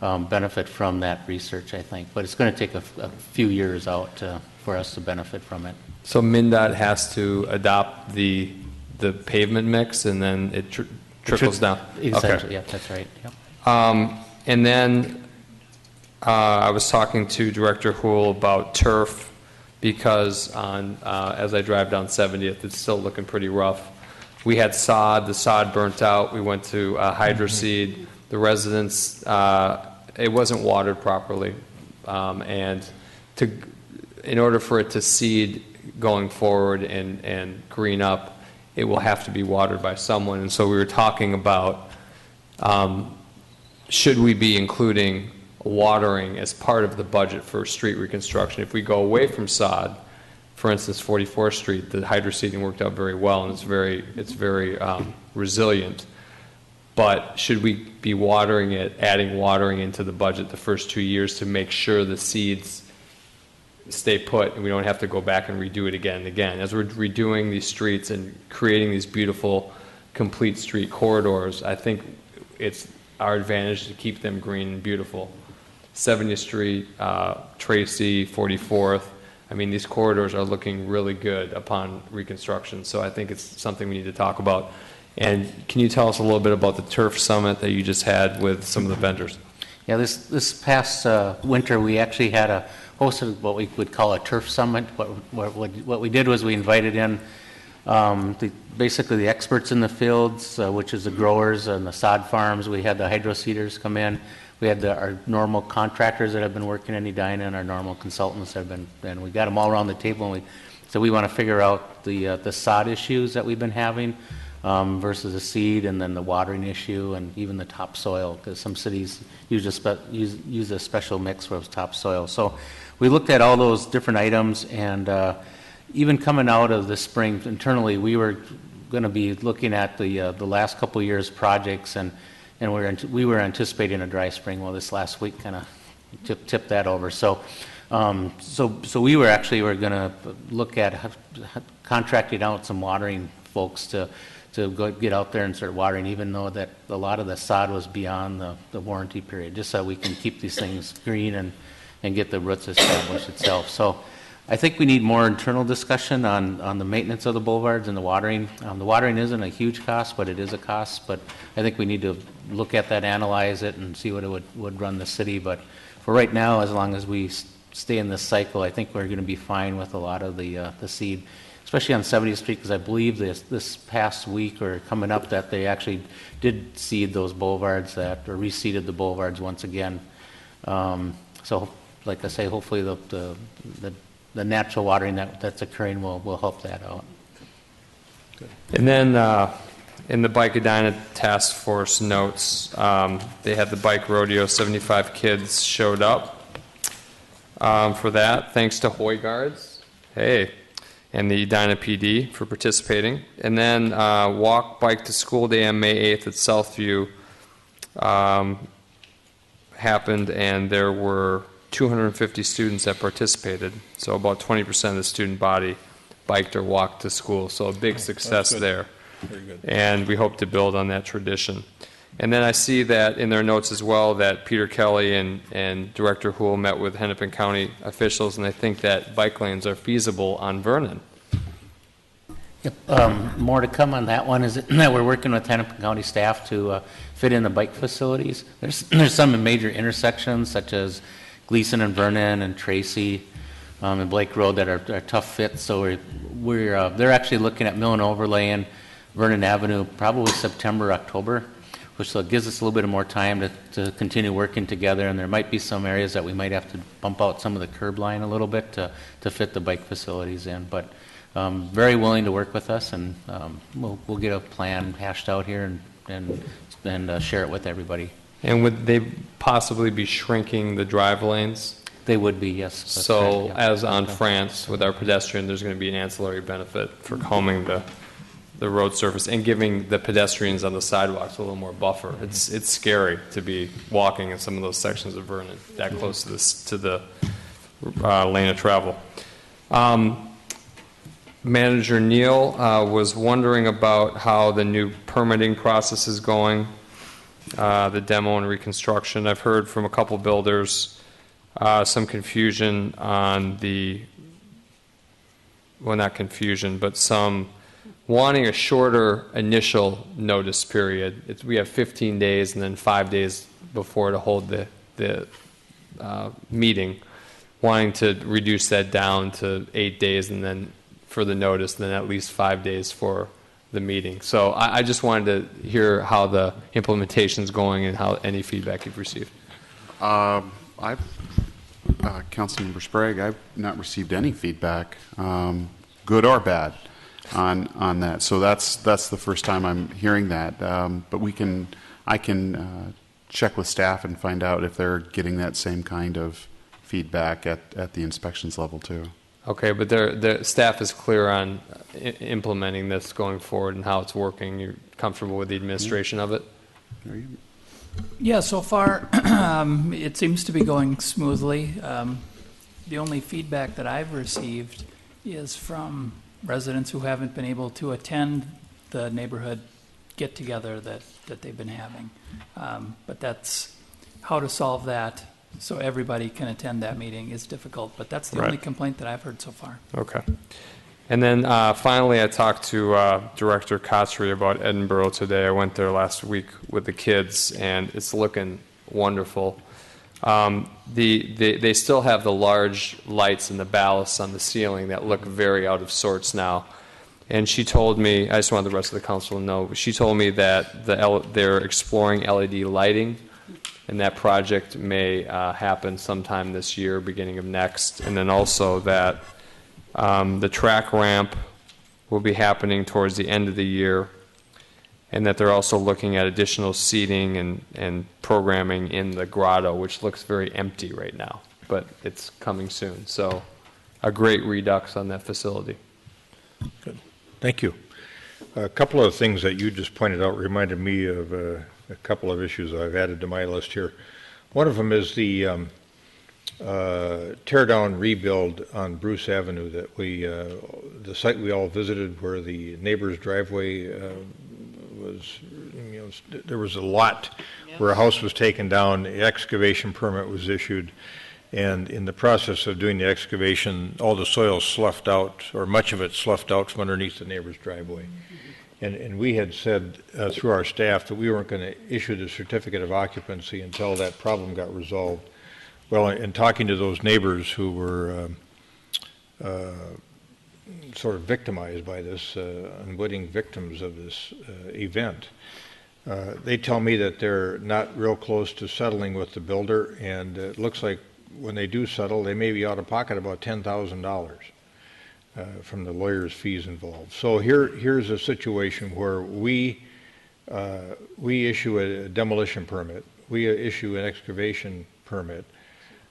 benefit from that research, I think. But it's going to take a few years out for us to benefit from it. So MnDOT has to adopt the pavement mix, and then it trickles down. Essentially, yeah, that's right. Yep. And then I was talking to Director Houle about turf, because as I drive down 70th, it's still looking pretty rough. We had sod. The sod burnt out. We went to hydroseed. The residents, it wasn't watered properly, and in order for it to seed going forward and green up, it will have to be watered by someone. And so we were talking about, should we be including watering as part of the budget for street reconstruction? If we go away from sod, for instance, 44th Street, the hydroseeding worked out very well, and it's very resilient. But should we be watering it, adding watering into the budget the first 2 years to make sure the seeds stay put and we don't have to go back and redo it again and again? As we're redoing these streets and creating these beautiful, complete street corridors, I think it's our advantage to keep them green and beautiful. 70th Street, Tracy, 44th, I mean, these corridors are looking really good upon reconstruction, so I think it's something we need to talk about. And can you tell us a little bit about the turf summit that you just had with some of the vendors? Yeah, this past winter, we actually had hosted what we would call a turf summit. What we did was we invited in basically the experts in the fields, which is the growers and the sod farms. We had the hydroseeders come in. We had our normal contractors that have been working in Edina, and our normal consultants have been, and we got them all around the table. And so we want to figure out the sod issues that we've been having versus the seed, and then the watering issue, and even the topsoil, because some cities use a special mix for topsoil. So we looked at all those different items, and even coming out of the spring internally, we were going to be looking at the last couple of years' projects, and we were anticipating a dry spring. Well, this last week kind of tipped that over. So we were going to look at contracting out some watering folks to go get out there and start watering, even though that a lot of the sod was beyond the warranty period, just so we can keep these things green and get the roots established itself. So I think we need more internal discussion on the maintenance of the boulevards and the watering. The watering isn't a huge cost, but it is a cost. But I think we need to look at that, analyze it, and see what it would run the city. But for right now, as long as we stay in this cycle, I think we're going to be fine with a lot of the seed, especially on 70th Street, because I believe this past week or coming up that they actually did seed those boulevards or reseeded the boulevards once again. So like I say, hopefully the natural watering that's occurring will help that out. And then in the Bike Edina Task Force notes, they had the bike rodeo. 75 kids showed up for that, thanks to Hoy Guards. Hey. And the Edina PD for participating. And then Walk Bike to School Day on May 8th at Southview happened, and there were 250 students that participated. So about 20% of the student body biked or walked to school. So a big success there. Very good. And we hope to build on that tradition. And then I see that in their notes as well that Peter Kelly and Director Houle met with Hennepin County officials, and they think that bike lanes are feasible on Vernon. Yep. More to come on that one is that we're working with Hennepin County staff to fit in the bike facilities. There's some major intersections such as Gleason and Vernon and Tracy and Blake Road that are tough fits. So they're actually looking at mill and overlaying Vernon Avenue probably September, October, which gives us a little bit more time to continue working together. And there might be some areas that we might have to bump out some of the curb line a little bit to fit the bike facilities in. But very willing to work with us, and we'll get a plan hashed out here and share it with everybody. And would they possibly be shrinking the drive lanes? They would be, yes. So as on France with our pedestrian, there's going to be an ancillary benefit for combing the road surface and giving the pedestrians on the sidewalks a little more buffer. It's scary to be walking in some of those sections of Vernon that close to the lane of travel. Manager Neal was wondering about how the new permitting process is going, the demo and reconstruction. I've heard from a couple builders some confusion on well, not confusion, but some wanting a shorter initial notice period. We have 15 days and then 5 days before to hold the meeting, wanting to reduce that down to 8 days and then for the notice, and then at least 5 days for the meeting. So I just wanted to hear how the implementation is going and how any feedback you've received. Councilmember Sprague, I've not received any feedback, good or bad, on that. So that's the first time I'm hearing that. But I can check with staff and find out if they're getting that same kind of feedback at the inspections level too. Okay, but the staff is clear on implementing this going forward and how it's working. You're comfortable with the administration of it? Yeah, so far it seems to be going smoothly. The only feedback that I've received is from residents who haven't been able to attend the neighborhood get-together that they've been having. But that's how to solve that so everybody can attend that meeting is difficult. But that's the only complaint that I've heard so far. Okay. And then finally, I talked to Director Kotsry about Edinburgh today. I went there last week with the kids, and it's looking wonderful. They still have the large lights and the ballasts on the ceiling that look very out of sorts now. And she told me, I just wanted the rest of the council to know, she told me that they're exploring LED lighting, and that project may happen sometime this year, beginning of next. And then also that the track ramp will be happening towards the end of the year, and that they're also looking at additional seating and programming in the grotto, which looks very empty right now, but it's coming soon. So a great redux on that facility. Good. Thank you. A couple of things that you just pointed out reminded me of a couple of issues I've added to my list here. One of them is the tear down rebuild on Bruce Avenue that the site we all visited where the neighbor's driveway was, there was a lot where a house was taken down, the excavation permit was issued, and in the process of doing the excavation, all the soil sloughed out, or much of it sloughed out from underneath the neighbor's driveway. And we had said through our staff that we weren't going to issue the certificate of occupancy until that problem got resolved. Well, in talking to those neighbors who were sort of victimized by this, unwitting victims of this event, they tell me that they're not real close to settling with the builder, and it looks like when they do settle, they may be out of pocket about $10,000 from the lawyer's fees involved. So here's a situation where we issue a demolition permit, we issue an excavation permit.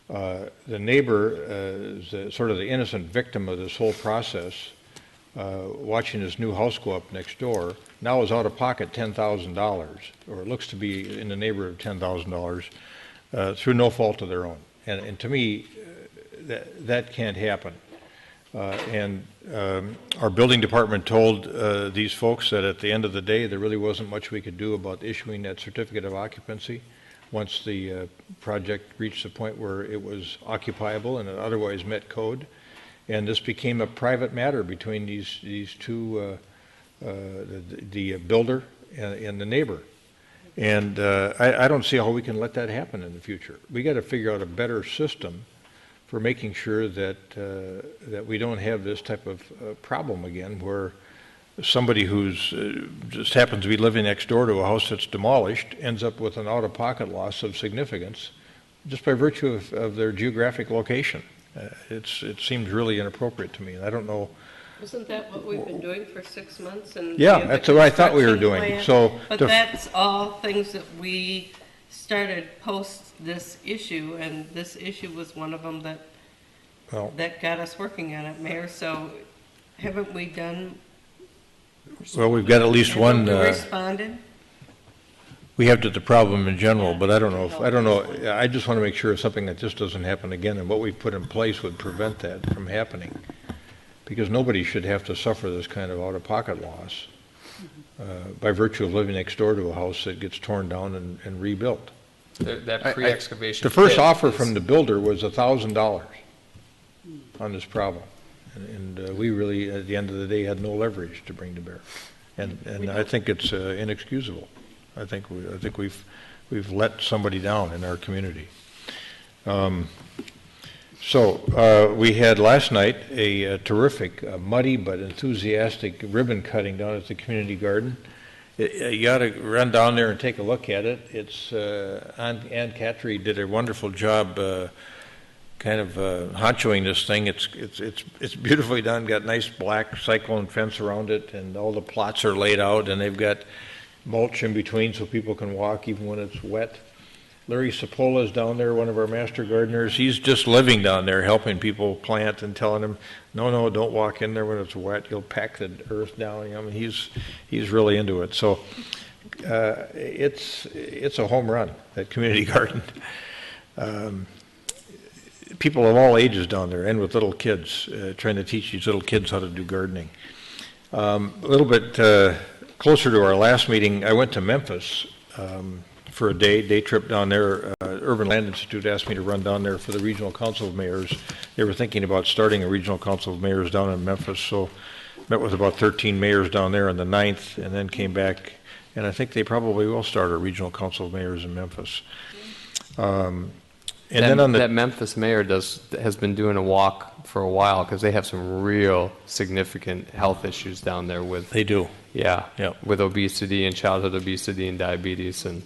The neighbor is sort of the innocent victim of this whole process, watching his new house go up next door, now is out of pocket $10,000, or it looks to be in the neighborhood of $10,000, through no fault of their own. And to me, that can't happen. And our building department told these folks that at the end of the day, there really wasn't much we could do about issuing that certificate of occupancy once the project reached the point where it was occupiable and it otherwise met code. And this became a private matter between these two, the builder and the neighbor. And I don't see how we can let that happen in the future. We got to figure out a better system for making sure that that we don't have this type of problem again, where somebody who's just happens to be living next door to a house that's demolished ends up with an out-of-pocket loss of significance just by virtue of their geographic location. It seems really inappropriate to me, and I don't know. Isn't that what we've been doing for 6 months? And yeah, that's what I thought we were doing. Plan? So, but that's all things that we started post this issue, and this issue was one of them that got us working on it, Mayor. So haven't we done Well, we've got at least one. Responded? We have the problem in general, but I don't know. I just want to make sure something like this doesn't happen again, and what we've put in place would prevent that from happening. Because nobody should have to suffer this kind of out-of-pocket loss by virtue of living next door to a house that gets torn down and rebuilt. That pre-excavation. The first kit offer is- from the builder was $1,000 on this problem. And we really, at the end of the day, had no leverage to bring to bear. And I think it's inexcusable. I think we've let somebody down in our community. So we had last night a terrific, muddy but enthusiastic ribbon cutting down at the community garden. You ought to run down there and take a look at it. It's Ann Catry did a wonderful job, kind of honchoing this thing. It's beautifully done. Got nice black cyclone fence around it, and all the plots are laid out, and they've got mulch in between so people can walk even when it's wet. Larry Sapola is down there, one of our master gardeners. He's just living down there, helping people plant and telling them, no, don't walk in there when it's wet. You'll pack the earth down. I mean, he's really into it. So it's a home run, that community garden. People of all ages down there, and with little kids, trying to teach these little kids how to do gardening. A little bit closer to our last meeting, I went to Memphis for a day trip down there. Urban Land Institute asked me to run down there for the Regional Council of Mayors. They were thinking about starting a Regional Council of Mayors down in Memphis, so met with about 13 mayors down there on the 9th, and then came back, and I think they probably will start a Regional Council of Mayors in Memphis. And then on that Memphis mayor has been doing a walk for a while because they have some real significant health issues down there with. They do. Yeah. Yeah. With obesity and childhood obesity and diabetes and.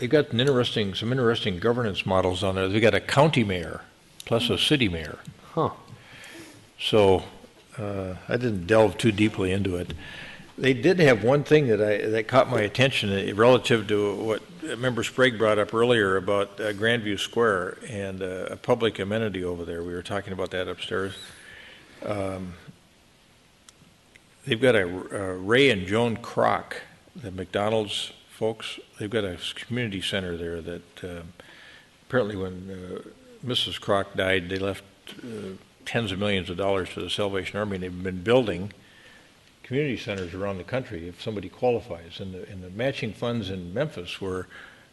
They've got some interesting governance models on there. They've got a county mayor plus a city mayor. Huh. So I didn't delve too deeply into it. They did have one thing that caught my attention relative to what Member Sprague brought up earlier about Grandview Square and a public amenity over there. We were talking about that upstairs. They've got a Ray and Joan Kroc, the McDonald's folks. They've got a community center there that apparently when Mrs. Kroc died, they left tens of millions of dollars to the Salvation Army, and they've been building community centers around the country if somebody qualifies. And the matching funds in Memphis were,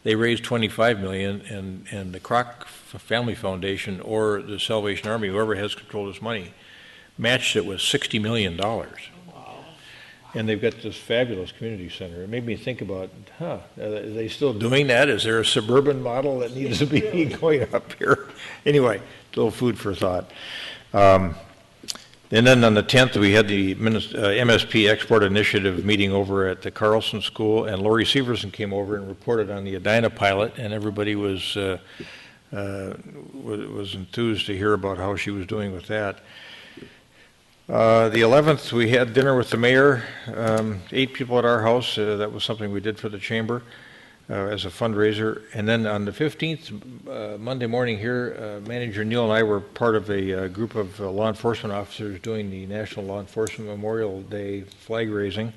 they raised $25 million, and the Kroc Family Foundation or the Salvation Army, whoever has control of this money, matched it with $60 million. Wow. And they've got this fabulous community center. It made me think about, are they still doing that? Is there a suburban model that needs to be going up here? Anyway, a little food for thought. And then on the 10th, we had the MSP Export Initiative meeting over at the Carlson School, and Lori Severson came over and reported on the Edina pilot, and everybody was enthused to hear about how she was doing with that. The 11th, we had dinner with the mayor, 8 people at our house. That was something we did for the chamber as a fundraiser. And then on the 15th, Monday morning here, Manager Neal and I were part of a group of law enforcement officers doing the National Law Enforcement Memorial Day flag raising.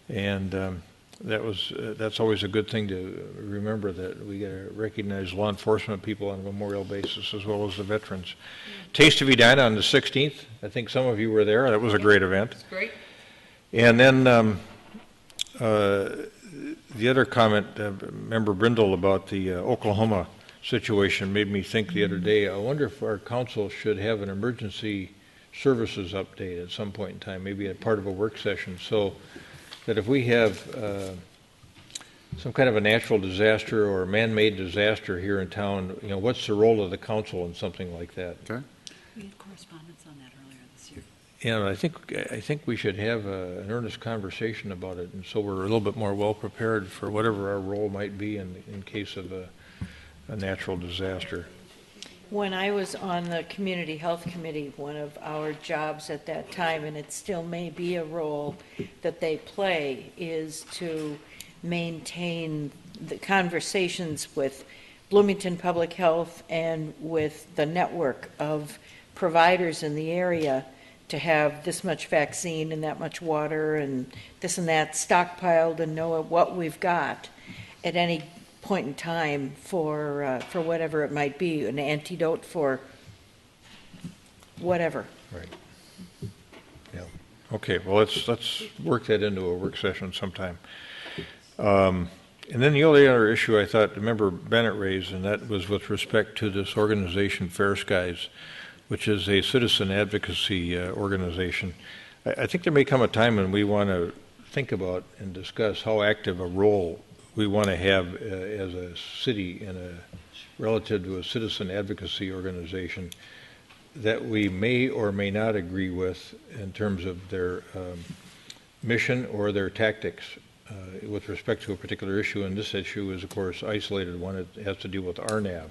And that's always a good thing to remember, that we got to recognize law enforcement people on a memorial basis as well as the veterans. Taste of Edina on the 16th. I think some of you were there. That was a great event. That's great. And then the other comment, Member Brindle, about the Oklahoma situation made me think the other day, I wonder if our council should have an emergency services update at some point in time, maybe a part of a work session, so that if we have some kind of a natural disaster or a man-made disaster here in town, what's the role of the council in something like that? Okay. We had correspondence on that earlier this year. Yeah, I think we should have an earnest conversation about it, and so we're a little bit more well prepared for whatever our role might be in case of a natural disaster. When I was on the Community Health Committee, one of our jobs at that time, and it still may be a role that they play, is to maintain the conversations with Bloomington Public Health and with the network of providers in the area to have this much vaccine and that much water and this and that stockpiled and know what we've got at any point in time for whatever it might be, an antidote for whatever. Right. Yeah. Okay, well, let's work that into a work session sometime. And then the only other issue I thought Member Bennett raised, and that was with respect to this organization, Fair Skies, which is a citizen advocacy organization. I think there may come a time when we want to think about and discuss how active a role we want to have as a city in a relative to a citizen advocacy organization that we may or may not agree with in terms of their mission or their tactics with respect to a particular issue. And this issue is, of course, isolated one. It has to do with RNAV.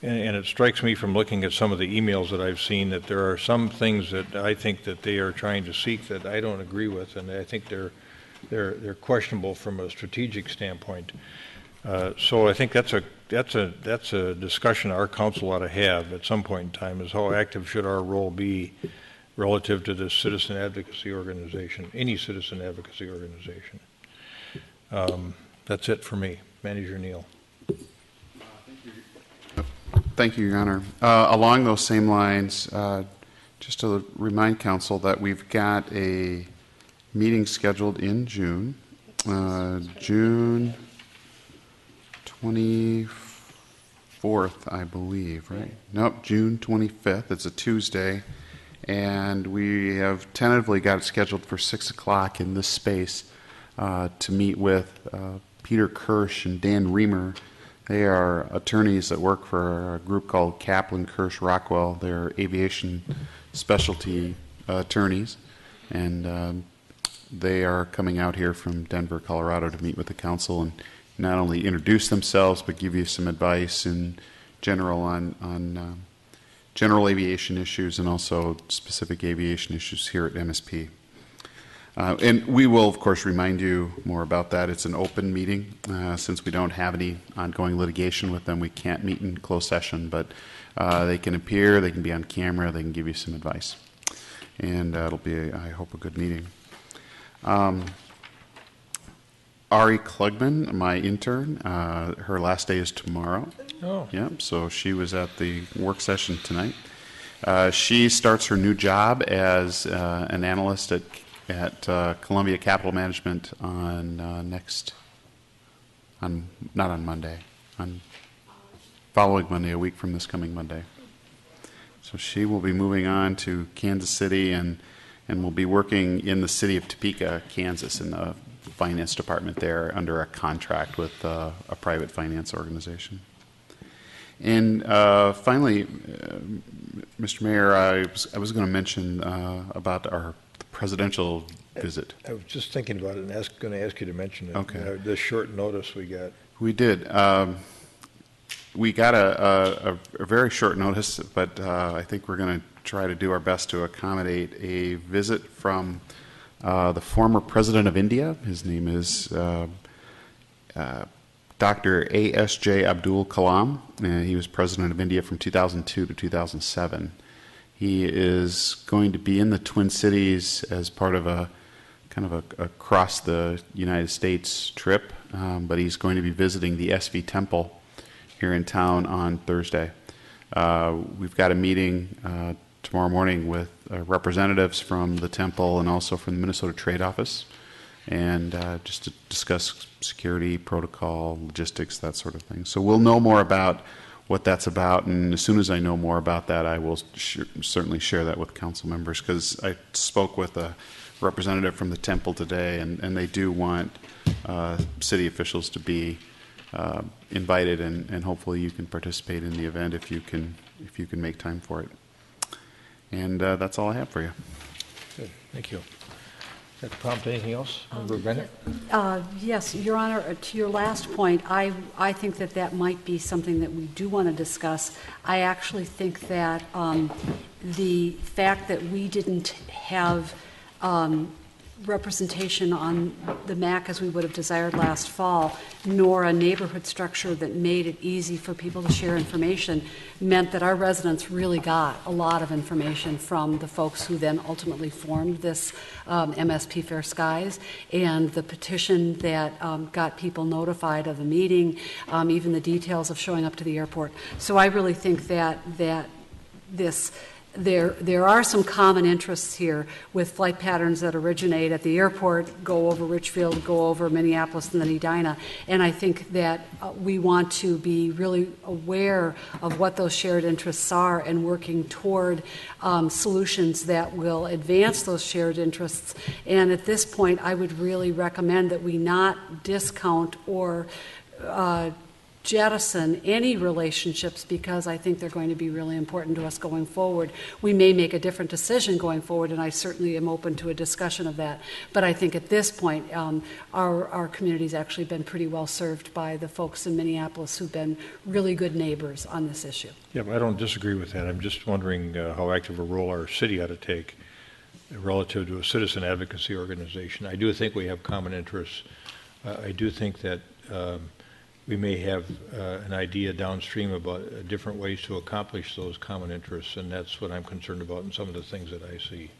And it strikes me from looking at some of the emails that I've seen that there are some things that I think that they are trying to seek that I don't agree with, and I think they're questionable from a strategic standpoint. So I think that's a discussion our council ought to have at some point in time, is how active should our role be relative to this citizen advocacy organization, any citizen advocacy organization. That's it for me. Manager Neal. Thank you, Your Honor. Along those same lines, just to remind council that we've got a meeting scheduled in June, June 24th, I believe, right? Nope, June 25th. It's a Tuesday, and we have tentatively got it scheduled for 6 o'clock in this space to meet with Peter Kirsch and Dan Reamer. They are attorneys that work for a group called Kaplan, Kirsch, Rockwell. They're aviation specialty attorneys, and they are coming out here from Denver, Colorado to meet with the council and not only introduce themselves, but give you some advice in general on general aviation issues and also specific aviation issues here at MSP. And we will, of course, remind you more about that. It's an open meeting. Since we don't have any ongoing litigation with them, we can't meet in closed session, but they can appear, they can be on camera, they can give you some advice. And it'll be, I hope, a good meeting. Ari Klugman, my intern, her last day is tomorrow. Oh. Yeah, so she was at the work session tonight. She starts her new job as an analyst at Columbia Capital Management on not on Monday, on following Monday, a week from this coming Monday. So she will be moving on to Kansas City and will be working in the city of Topeka, Kansas, in the finance department there under a contract with a private finance organization. And finally, Mr. Mayor, I was going to mention about our presidential visit. I was just thinking about it and going to ask you to mention it. Okay. The short notice we got. We did. We got a very short notice, but I think we're going to try to do our best to accommodate a visit from the former president of India. His name is Dr. A.S.J. Abdul Kalam, and he was president of India from 2002 to 2007. He is going to be in the Twin Cities as part of a kind of a across the United States trip, but he's going to be visiting the SV Temple here in town on Thursday. We've got a meeting tomorrow morning with representatives from the temple and also from the Minnesota Trade Office, and just to discuss security, protocol, logistics, that sort of thing. So we'll know more about what that's about, and as soon as I know more about that, I will certainly share that with council members, because I spoke with a representative from the temple today, and they do want city officials to be invited, and hopefully you can participate in the event if you can make time for it. And that's all I have for you. Good, thank you. Does that prompt anything else, Member Bennett? Yes, Your Honor, to your last point, I think that might be something that we do want to discuss. I actually think that the fact that we didn't have representation on the MAC as we would have desired last fall, nor a neighborhood structure that made it easy for people to share information, meant that our residents really got a lot of information from the folks who then ultimately formed this MSP Fair Skies, and the petition that got people notified of the meeting, even the details of showing up to the airport. So I really think that there are some common interests here with flight patterns that originate at the airport, go over Richfield, go over Minneapolis, and then Edina. And I think that we want to be really aware of what those shared interests are and working toward solutions that will advance those shared interests. And at this point, I would really recommend that we not discount or jettison any relationships, because I think they're going to be really important to us going forward. We may make a different decision going forward, and I certainly am open to a discussion of that. But I think at this point, our community's actually been pretty well served by the folks in Minneapolis who've been really good neighbors on this issue. Yeah, but I don't disagree with that. I'm just wondering how active a role our city ought to take relative to a citizen advocacy organization. I do think we have common interests. I do think that we may have an idea downstream about different ways to accomplish those common interests, and that's what I'm concerned about in some of the things that I see.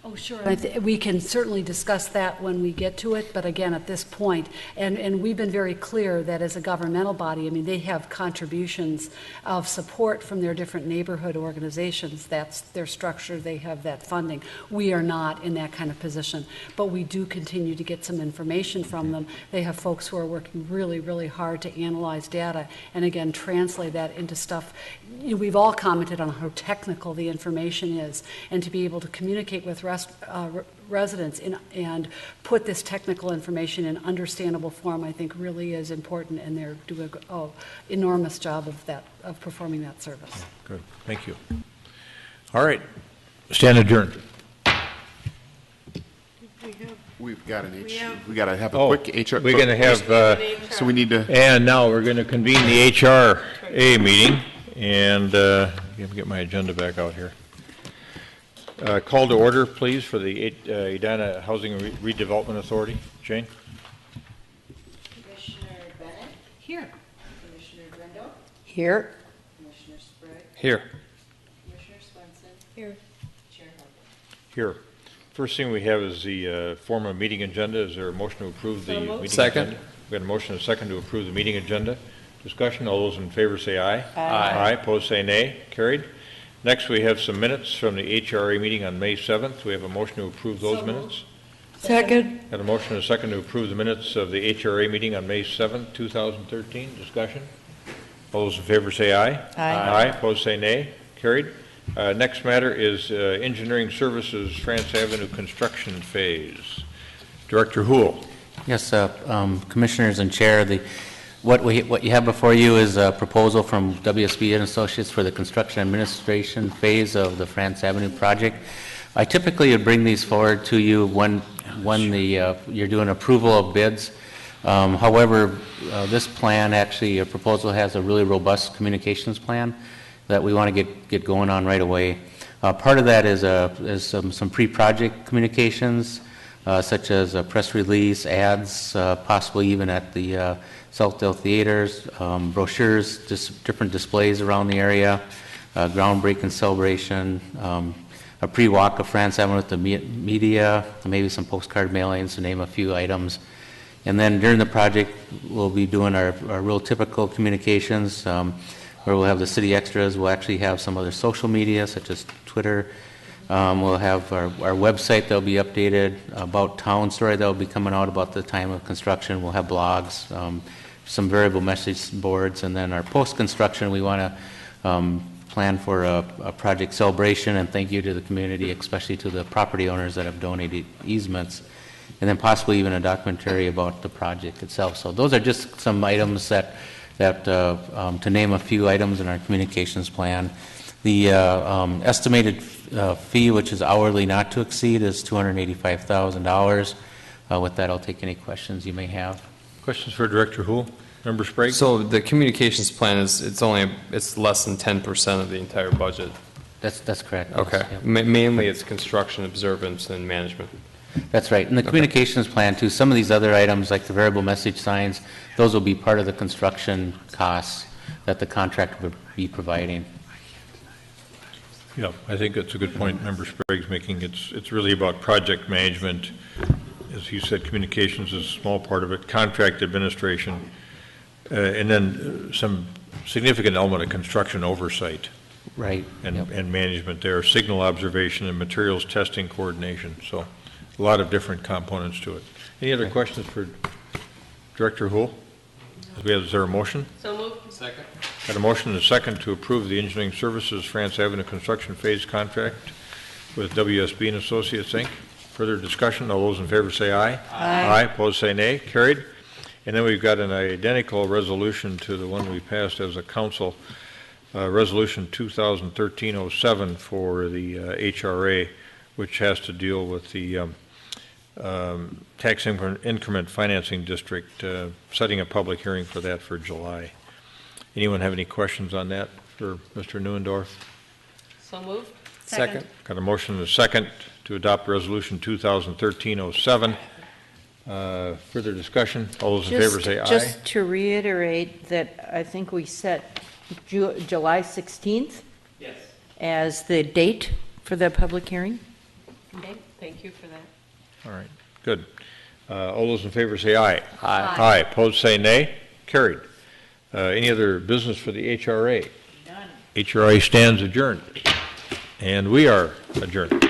Oh, sure. We can certainly discuss that when we get to it, but again, at this point, and we've been very clear that as a governmental body, I mean, they have contributions of support from their different neighborhood organizations. That's their structure. They have that funding. We are not in that kind of position, but we do continue to get some information from them. They have folks who are working really, really hard to analyze data and, again, translate that into stuff. You know, we've all commented on how technical the information is, and to be able to communicate with residents and put this technical information in understandable form, I think really is important, and they're doing an enormous job of performing that service. Good, thank you. All right, stand adjourned. We've got an we got to have a quick HR. We're going to have, so we need to. And now we're going to convene the HRA meeting, and get my agenda back out here. Call to order, please, for the Edina Housing and Redevelopment Authority. Jane? Commissioner Bennett? Here. Commissioner Grindle? Here. Commissioner Sprague? Here. Commissioner Swenson? Here. Chair Hubbard? Here. First thing we have is the formal meeting agenda. Is there a motion to approve the meeting Second. agenda? We've got a motion and a second to approve the meeting agenda. Discussion. All those in favor say aye. Aye. Aye. Opposed say nay. Carried. Next, we have some minutes from the HRA meeting on May 7th. We have a motion to approve those minutes. Second. Got a motion and a second to approve the minutes of the HRA meeting on May 7th, 2013. Discussion. All those in favor say aye. Aye. Aye. Opposed say nay. Carried. Next matter is engineering services, France Avenue construction phase. Director Houle. Yes, Commissioners and Chair, what you have before you is a proposal from WSB and Associates for the construction administration phase of the France Avenue project. I typically would bring these forward to you when you're doing approval of bids. However, this plan, actually, a proposal has a really robust communications plan that we want to get going on right away. Part of that is some pre-project communications, such as a press release, ads, possibly even at the Southdale theaters, brochures, just different displays around the area, groundbreaking celebration, a pre-walk of France Avenue with the media, maybe some postcard mailings to name a few items. And then during the project, we'll be doing our real typical communications, where we'll have the city extras. We'll actually have some other social media, such as Twitter. We'll have our website that'll be updated, about town story that'll be coming out about the time of construction. We'll have blogs, some variable message boards, and then our post-construction, we want to plan for a project celebration and thank you to the community, especially to the property owners that have donated easements, and then possibly even a documentary about the project itself. So those are just some items that to name a few items in our communications plan. The estimated fee, which is hourly not to exceed, is $285,000. With that, I'll take any questions you may have. Questions for Director Houle? Member Sprague? So the communications plan it's less than 10% of the entire budget. That's correct. Okay. Yes, yep. Mainly it's construction, observance, and management. That's right. And the communications plan too, some of these other items like the variable message signs, those will be part of the construction costs that the contractor would be providing. Yeah, I think that's a good point Member Sprague's making. It's really about project management. As you said, communications is a small part of it, contract administration, and then some significant element of construction oversight. Right. And management there, signal observation and materials testing coordination. So a lot of different components to it. Any other questions for Director Houle? Is there a motion? So moved. Second. Got a motion and a second to approve the engineering services France Avenue construction phase contract with WSB and Associates, Inc. Further discussion? All those in favor say aye. Aye. Aye. Opposed say nay. Carried. And then we've got an identical resolution to the one we passed as a council, Resolution 2013-07 for the HRA, which has to deal with the tax increment financing district, setting a public hearing for that for July. Anyone have any questions on that for Mr. Neuendorf? So moved. Second. Got a motion and a second to adopt Resolution 2013-07. Further discussion? All those in favor say aye. Just to reiterate that I think we set July 16th as the date for the public hearing. Okay, thank you for that. All right, good. All those in favor say aye. Aye. Aye. Opposed say nay. Carried. Any other business for the HRA? None. HRA stands adjourned. And we are adjourned.